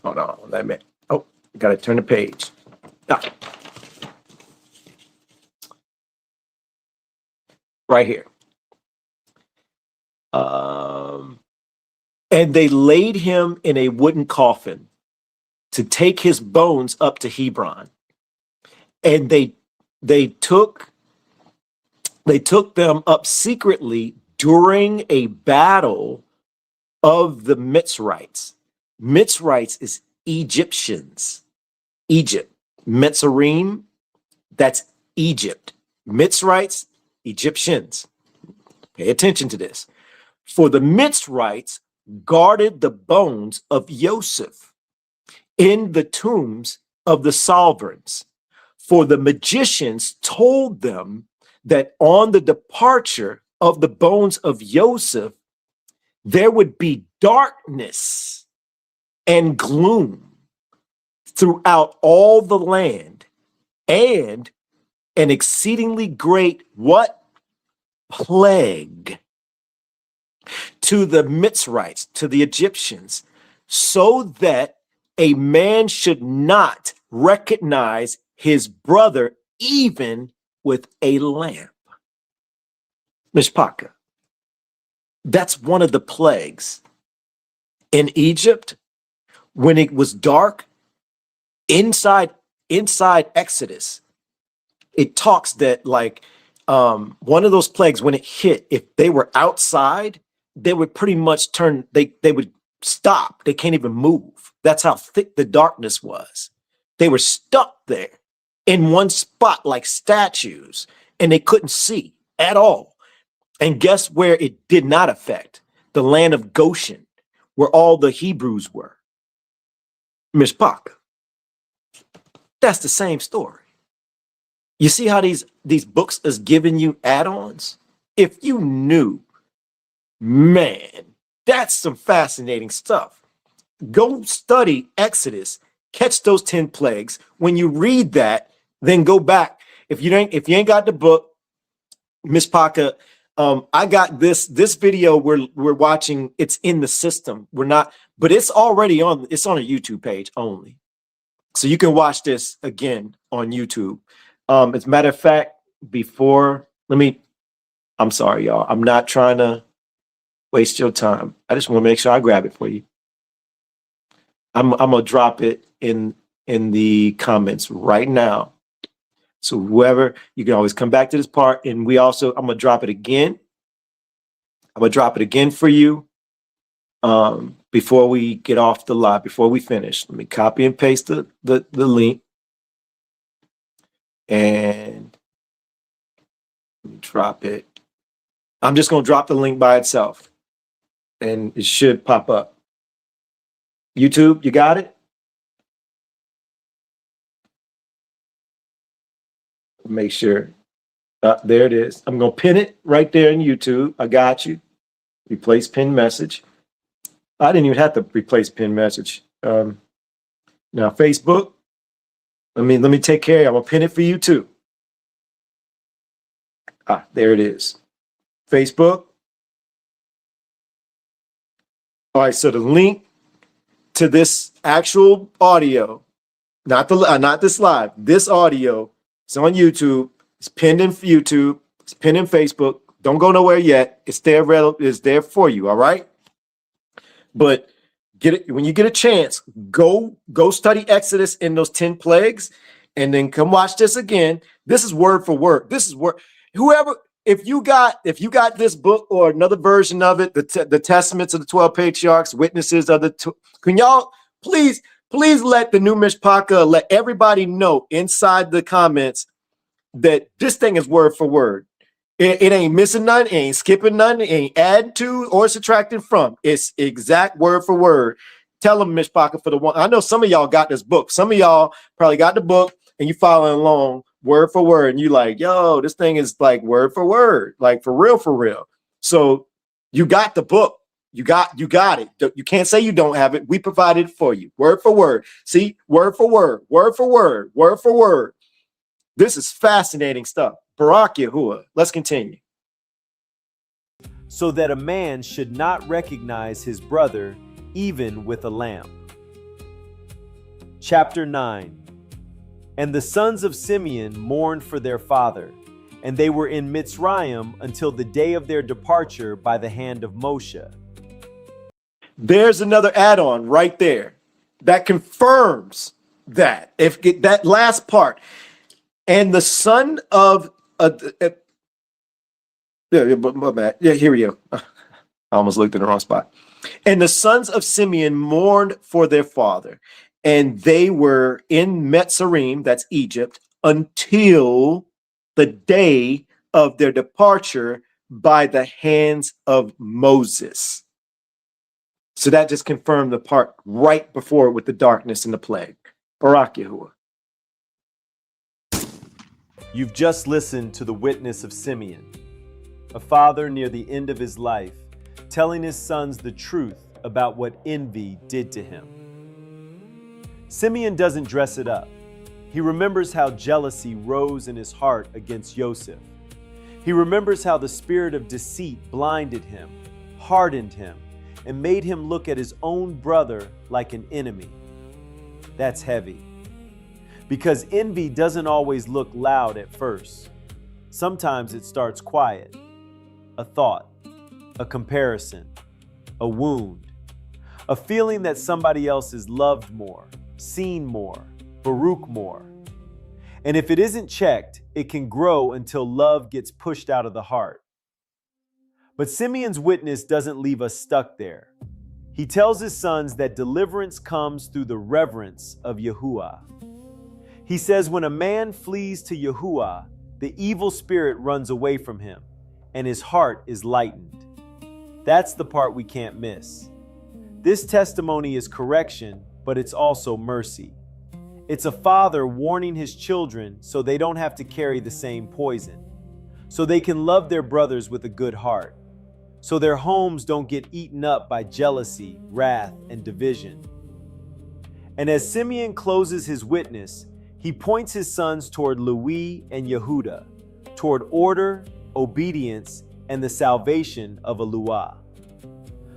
S2: Hold on. Got to turn the page. Right here. And they laid him in a wooden coffin to take his bones up to Hebron. And they took them up secretly during a battle of the Mitzrites. Mitzrites is Egyptians. Egypt. Mitzarim, that's Egypt. Mitzrites, Egyptians. Pay attention to this. For the Mitzrites guarded the bones of Joseph in the tombs of the sovereigns. For the magicians told them that on the departure of the bones of Joseph, there would be darkness and gloom throughout all the land, and an exceedingly great what? Plague to the Mitzrites, to the Egyptians, so that a man should not recognize his brother even with a lamp. Myshpaka. That's one of the plagues. In Egypt, when it was dark, inside Exodus, it talks that like one of those plagues, when it hit, if they were outside, they would pretty much turn, they would stop. They can't even move. That's how thick the darkness was. They were stuck there in one spot like statues, and they couldn't see at all. And guess where it did not affect? The land of Goshen, where all the Hebrews were. Myshpaka. That's the same story. You see how these books is giving you add-ons? If you knew, man, that's some fascinating stuff. Go study Exodus, catch those 10 plagues. When you read that, then go back. If you ain't got the book, Myshpaka, I got this video we're watching. It's in the system. We're not, but it's already on. It's on a YouTube page only, so you can watch this again on YouTube. As a matter of fact, I'm sorry, y'all. I'm not trying to waste your time. I just want to make sure I grab it for you. I'm gonna drop it in the comments right now. So whoever, you can always come back to this part. And I'm gonna drop it again. I'm gonna drop it again for you. Before we get off the live, before we finish, let me copy and paste the link. And let me drop it. I'm just gonna drop the link by itself. And it should pop up. YouTube, you got it? Make sure. There it is. I'm going to pin it right there in YouTube. I got you. Replace pin message. I didn't even have to replace pin message. Now, Facebook. Let me take care of it. I'm going to pin it for you too. There it is. Facebook. All right, so the link to this actual audio, not this live, this audio, it's on YouTube. It's pinned in YouTube. It's pinned in Facebook. Don't go nowhere yet. It's there. It's there for you. All right. But get it when you get a chance. Go study Exodus in those 10 plagues, and then come watch this again. This is word for word. This is word. Whoever. If you got this book or another version of it, the Testaments of the 12 Patriarchs, witnesses of the, can y'all please let the new Myshpaka, let everybody know inside the comments that this thing is word for word. It ain't missing none, it ain't skipping none, it ain't adding to or subtracting from. It's exact word for word. Tell them, Myshpaka, for the one. I know some of y'all got this book. Some of y'all probably got the book and you following along word for word, and you like, yo, this thing is like word for word, like for real. So you got the book, you got it. You can't say you don't have it. We provided it for you, word for word. See, word for word, word for word, word for word. This is fascinating stuff. BARAK YAHUAH. Let's continue.
S4: So that a man should not recognize his brother even with a lamp. Chapter 9. And the sons of Simeon mourned for their father, and they were in Mitzrayim until the day of their departure by the hand of Moshe.
S2: There's another add-on right there that confirms that. If that last part, and the son of here we go. I almost looked in the wrong spot. And the sons of Simeon mourned for their father, and they were in Mitzrayim, that's Egypt, until the day of their departure by the hands of Moses. So that just confirmed the part right before with the darkness and the plague. BARAK YAHUAH.
S4: You've just listened to the witness of Simeon, a father near the end of his life, telling his sons the truth about what envy did to him. Simeon doesn't dress it up. He remembers how jealousy rose in his heart against Joseph. He remembers how the spirit of deceit blinded him, hardened him, and made him look at his own brother like an enemy. That's heavy. Because envy doesn't always look loud at first. Sometimes it starts quiet. A thought, a comparison, a wound, a feeling that somebody else is loved more, seen more, Baruch more. And if it isn't checked, it can grow until love gets pushed out of the heart. But Simeon's witness doesn't leave us stuck there. He tells his sons that deliverance comes through the reverence of YAHUAH. He says when a man flees to YAHUAH, the evil spirit runs away from him, and his heart is lightened. That's the part we can't miss. This testimony is correction, but it's also mercy. It's a father warning his children so they don't have to carry the same poison, so they can love their brothers with a good heart, so their homes don't get eaten up by jealousy, wrath, and division. And as Simeon closes his witness, he points his sons toward Lewi and Yehuda, toward order, obedience, and the salvation of YAHUAH.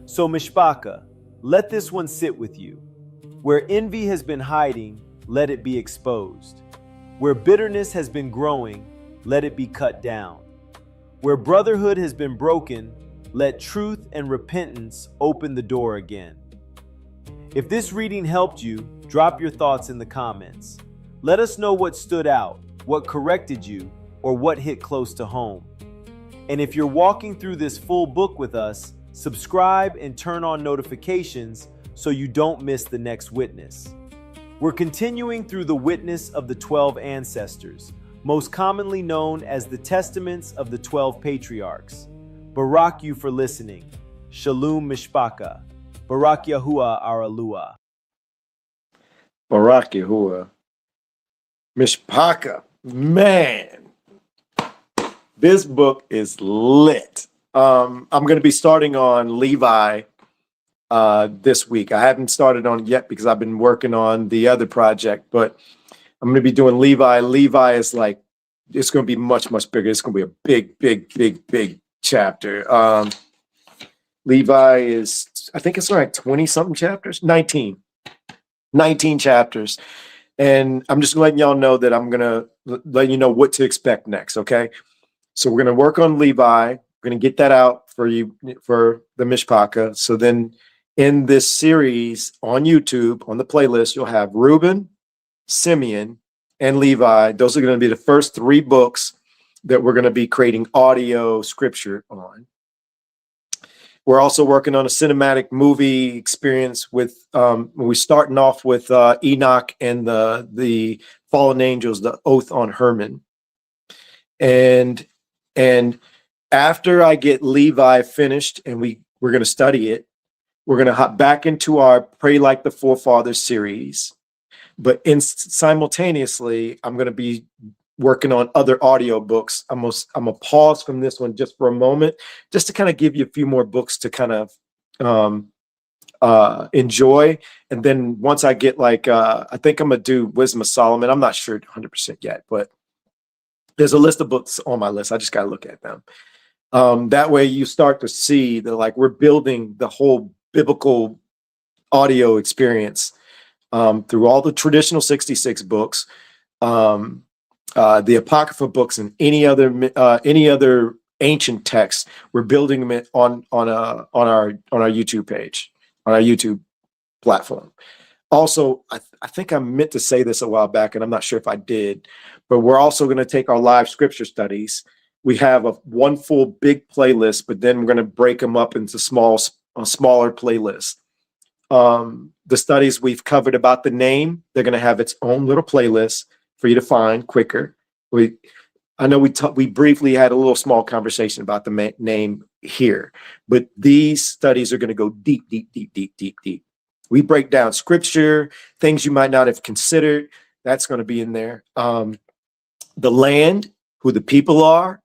S4: So Myshpaka, let this one sit with you. Where envy has been hiding, let it be exposed. Where bitterness has been growing, let it be cut down. Where brotherhood has been broken, let truth and repentance open the door again. If this reading helped you, drop your thoughts in the comments. Let us know what stood out, what corrected you, or what hit close to home. And if you're walking through this full book with us, subscribe and turn on notifications so you don't miss the next witness. We're continuing through the witness of the 12 ancestors, most commonly known as the testaments of the 12 Patriarchs. Barak you for listening. Shalum Myshpaka. Barak YAHUAH our YAHUAH.
S2: Barak YAHUAH. Myshpaka, man, this book is lit. I'm going to be starting on Levi this week. I haven't started on it yet because I've been working on the other project, but I'm going to be doing Levi. Levi is like, it's going to be much, much bigger. It's going to be a big chapter. Levi is, I think it's like 20 something chapters, 19 chapters. And I'm just letting y'all know that I'm going to let you know what to expect next. Okay. So we're going to work on Levi. We're going to get that out for you for the Myshpaka. So then in this series on YouTube, on the playlist, you'll have Reuben, Simeon, and Levi. Those are going to be the first 3 books that we're going to be creating audio scripture on. We're also working on a cinematic movie experience with, we're starting off with Enoch and the fallen angels, the oath on Herman. And after I get Levi finished and we're going to study it, we're going to hop back into our Pray Like the Forefathers series. But simultaneously, I'm going to be working on other audio books. I'm gonna pause from this one just for a moment, just to kind of give you a few more books to kind of enjoy. And then once I get like, I think I'm gonna do Wisdom of Solomon. I'm not sure 100% yet, but there's a list of books on my list. I just gotta look at them. That way you start to see that like we're building the whole biblical audio experience through all the traditional 66 books. The Apocrypha books and any other ancient texts, we're building them on our YouTube page, on our YouTube platform. Also, I think I meant to say this a while back, and I'm not sure if I did, but we're also going to take our live scripture studies. We have one full big playlist, but then we're going to break them up into smaller playlists. The studies we've covered about the name, they're going to have its own little playlist for you to find quicker. I know we briefly had a little small conversation about the name here, but these studies are going to go deep. We break down scripture, things you might not have considered. That's going to be in there. The land, who the people are,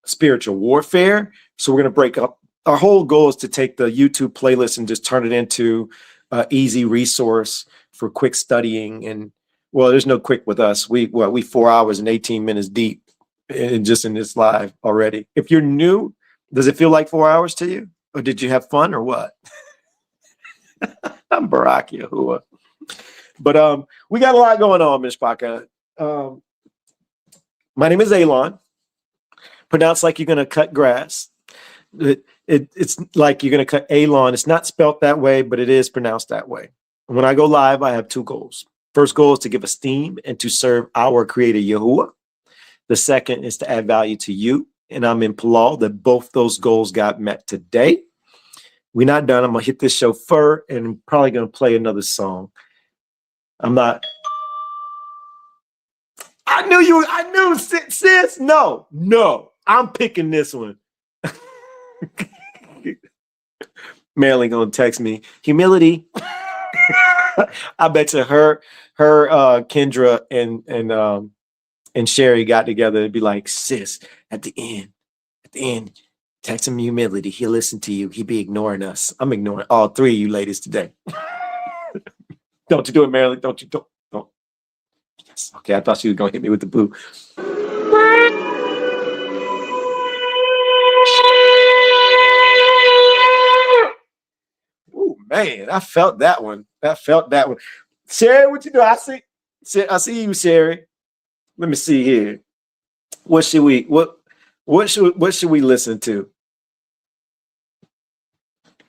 S2: spiritual warfare. So we're going to break up. Our whole goal is to take the YouTube playlist and just turn it into an easy resource for quick studying. And well, there's no quick with us. We 4 hours and 18 minutes deep in this live already. If you're new, does it feel like 4 hours to you? Or did you have fun or what? I'm Barak YAHUAH. But we got a lot going on, Myshpaka. My name is Elon. Pronounced like you're going to cut grass. It's like you're going to cut Elon. It's not spelt that way, but it is pronounced that way. When I go live, I have 2 goals. First goal is to give esteem and to serve our creator, YAHUAH. The second is to add value to you and I'm in Palal that both those goals got met today. We're not done. I'm going to hit this chauffeur and probably going to play another song. I knew, sis. No, I'm picking this one. Marilyn going to text me, humility. I bet you her, Kendra and Sherry got together and be like, sis, at the end, text him humility. He'll listen to you. He be ignoring us. I'm ignoring all three of you ladies today. Don't you do it, Marilyn. Don't. Yes. Okay, I thought she was going to hit me with the boo. Oh, man, I felt that one. Sherry, what you do? I see you, Sherry. Let me see here. What should we listen to?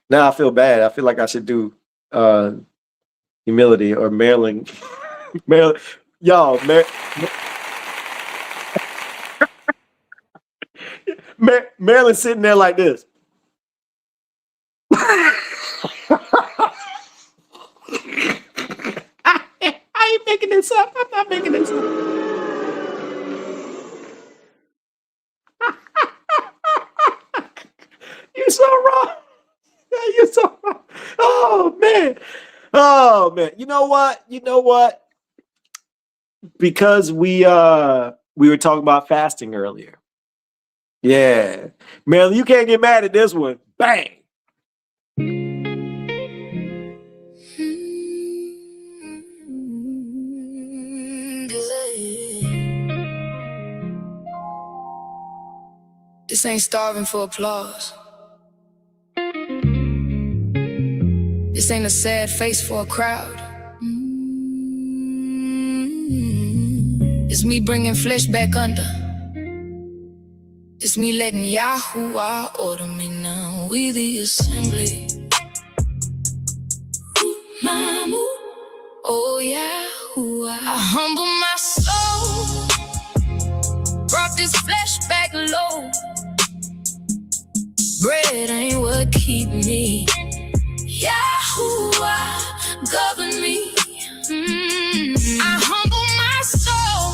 S2: Now I feel bad. I feel like I should do humility or Marilyn. Y'all, Marilyn sitting there like this. I ain't making this up. I'm not making this up. You're so wrong. You're so wrong. Oh man. You know what? Because we were talking about fasting earlier. Yeah. Marilyn, you can't get mad at this one. Bang.
S1: This ain't starving for applause. This ain't a sad face for a crowd. It's me bringing flesh back under. It's me letting YAHUAH order me now. We the assembly. Oh YAHUAH. I humble my soul. Brought this flesh back low. Bread ain't what keep me. YAHUAH, govern me. I humble my soul.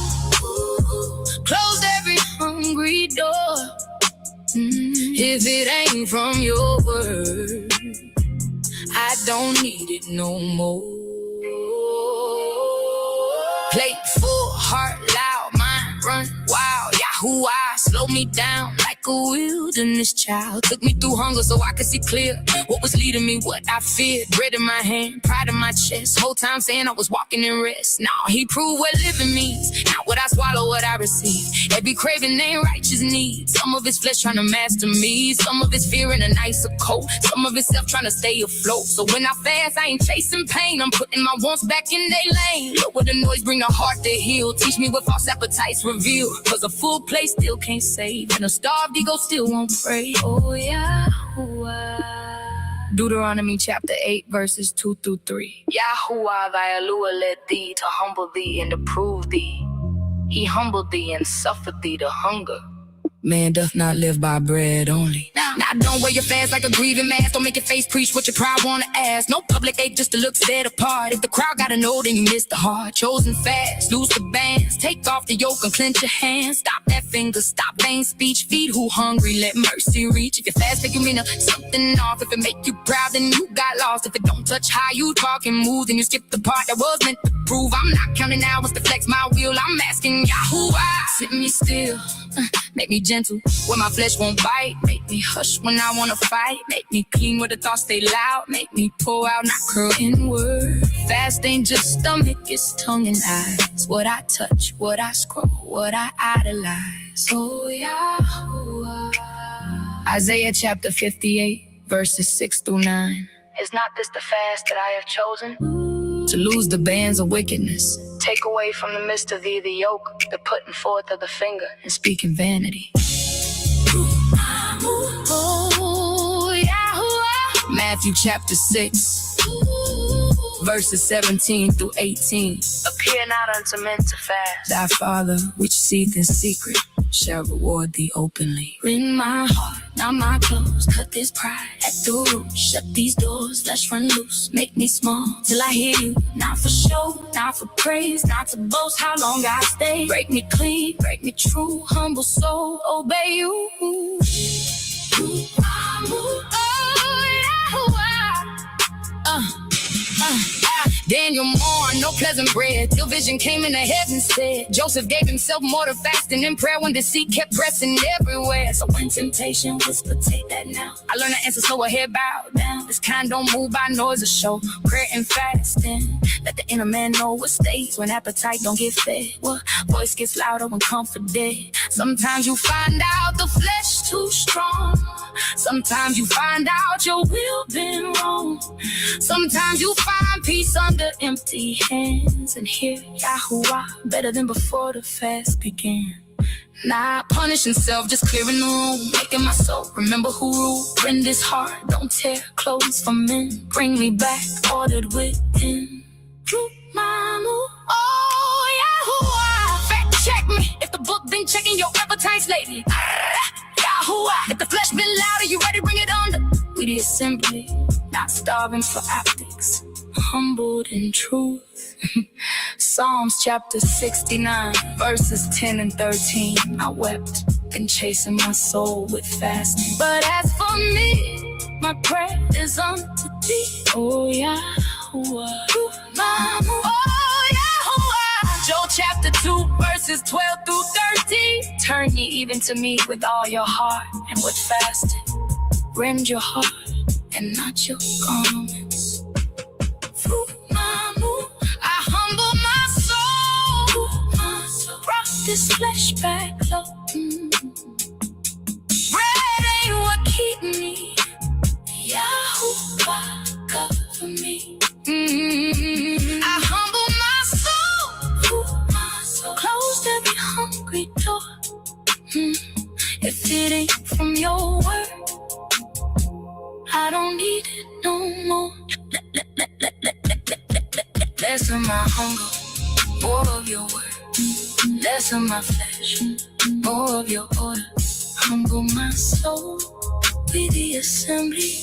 S1: Close every hungry door. If it ain't from your word, I don't need it no more. Plate full, heart loud, mind run wild. YAHUAH, slow me down like a wilderness child. Took me through hunger so I could see clear what was leading me, what I feared. Bread in my hand, pride in my chest. Whole time saying I was walking in rest. Now he proved what living means. Not what I swallow, what I receive. Every craving ain't righteous need. Some of it's flesh trying to master me. Some of it's fear in a nicer coat. Some of it's self trying to stay afloat. So when I fast, I ain't chasing pain. I'm putting my wants back in their lane. Look what the noise bring the heart to heal. Teach me what false appetites reveal. Cause a full place still can't save. And a starved ego still won't pray. Oh YAHUAH. Deuteronomy chapter 8 verses 2-3. YAHUAH thy Eluah led thee to humble thee and to prove thee. He humbled thee and suffered thee to hunger. Man doth not live by bread only. Now don't wear your fast like a grieving mask. Don't make your face preach what your pride wanna ask. No public ache just to look set apart. If the crowd gotta know, then you missed the heart. Chosen fast, loose the bands. Take off the yoke and clench your hands. Stop that finger, stop vain speech. Feed who hungry, let mercy reach. If you fast, make you mean something off. If it make you proud, then you got lost. If it don't touch how you talk and move, then you skip the part that was meant to prove. I'm not counting hours to flex my wheel. I'm asking YAHUAH, sit me still. Make me gentle when my flesh won't bite. Make me hush when I wanna fight. Make me clean where the thoughts stay loud. Make me pour out, not curl inward. Fast ain't just stomach, it's tongue and eyes. What I touch, what I scroll, what I idolize. Oh YAHUAH. Isaiah chapter 58 verses 6-9. Is not this the fast that I have chosen? To lose the bands of wickedness. Take away from the midst of thee the yoke, the putting forth of the finger, and speaking vanity. Oh, YAHUAH. Matthew chapter 6, verses 17-18. Appear not unto men to fast. Thy Father, which seeth in secret,
S3: shall reward thee openly. Rend my heart, not my clothes, cut this pride at the root. Shut these doors, let's run loose. Make me small till I hear you. Not for show, not for praise, not to boast how long I stay. Break me clean, break me true, humble soul, obey you. Daniel mourned, no pleasant bread, till vision came into heaven said. Joseph gave himself more to fasting and prayer when deceit kept pressing everywhere. So when temptation whispered, take that now, I learned to answer slow, a head bowed down. This kind don't move by noise or show. Prayer and fasting, let the inner man know what stays when appetite don't get fed. What voice gets louder when comfort dead. Sometimes you find out the flesh too strong. Sometimes you find out your will been wrong. Sometimes you find peace under empty hands. And hear YAHUAH better than before the fast began. Not punishing self, just clearing the room, making my soul remember who ruled. Rend this heart, don't tear clothes from men. Bring me back, ordered within. Root my move. Oh, YAHUAH, fact check me if the book been checking your appetites lately. YAHUAH, if the flesh been louder, you ready, bring it under. We the assembly, not starving for optics, humbled in truth. Psalms chapter 69, verses 10 and 13. I wept, been chasing my soul with fasting. But as for me, my prayer is unto thee. Oh, YAHUAH, oh, YAHUAH. Joel chapter 2, verses 12 through 13. Turn ye even to me with all your heart and with fasting. Rend your heart and not your garments. I humble my soul. Brought this flesh back low. Bread ain't what keep me. YAHUAH, cover me. I humble my soul. Closed every hungry door. If it ain't from your word, I don't need it no more. Less of my hunger, more of your word. Less of my flesh, more of your order. Humble my soul, we the assembly.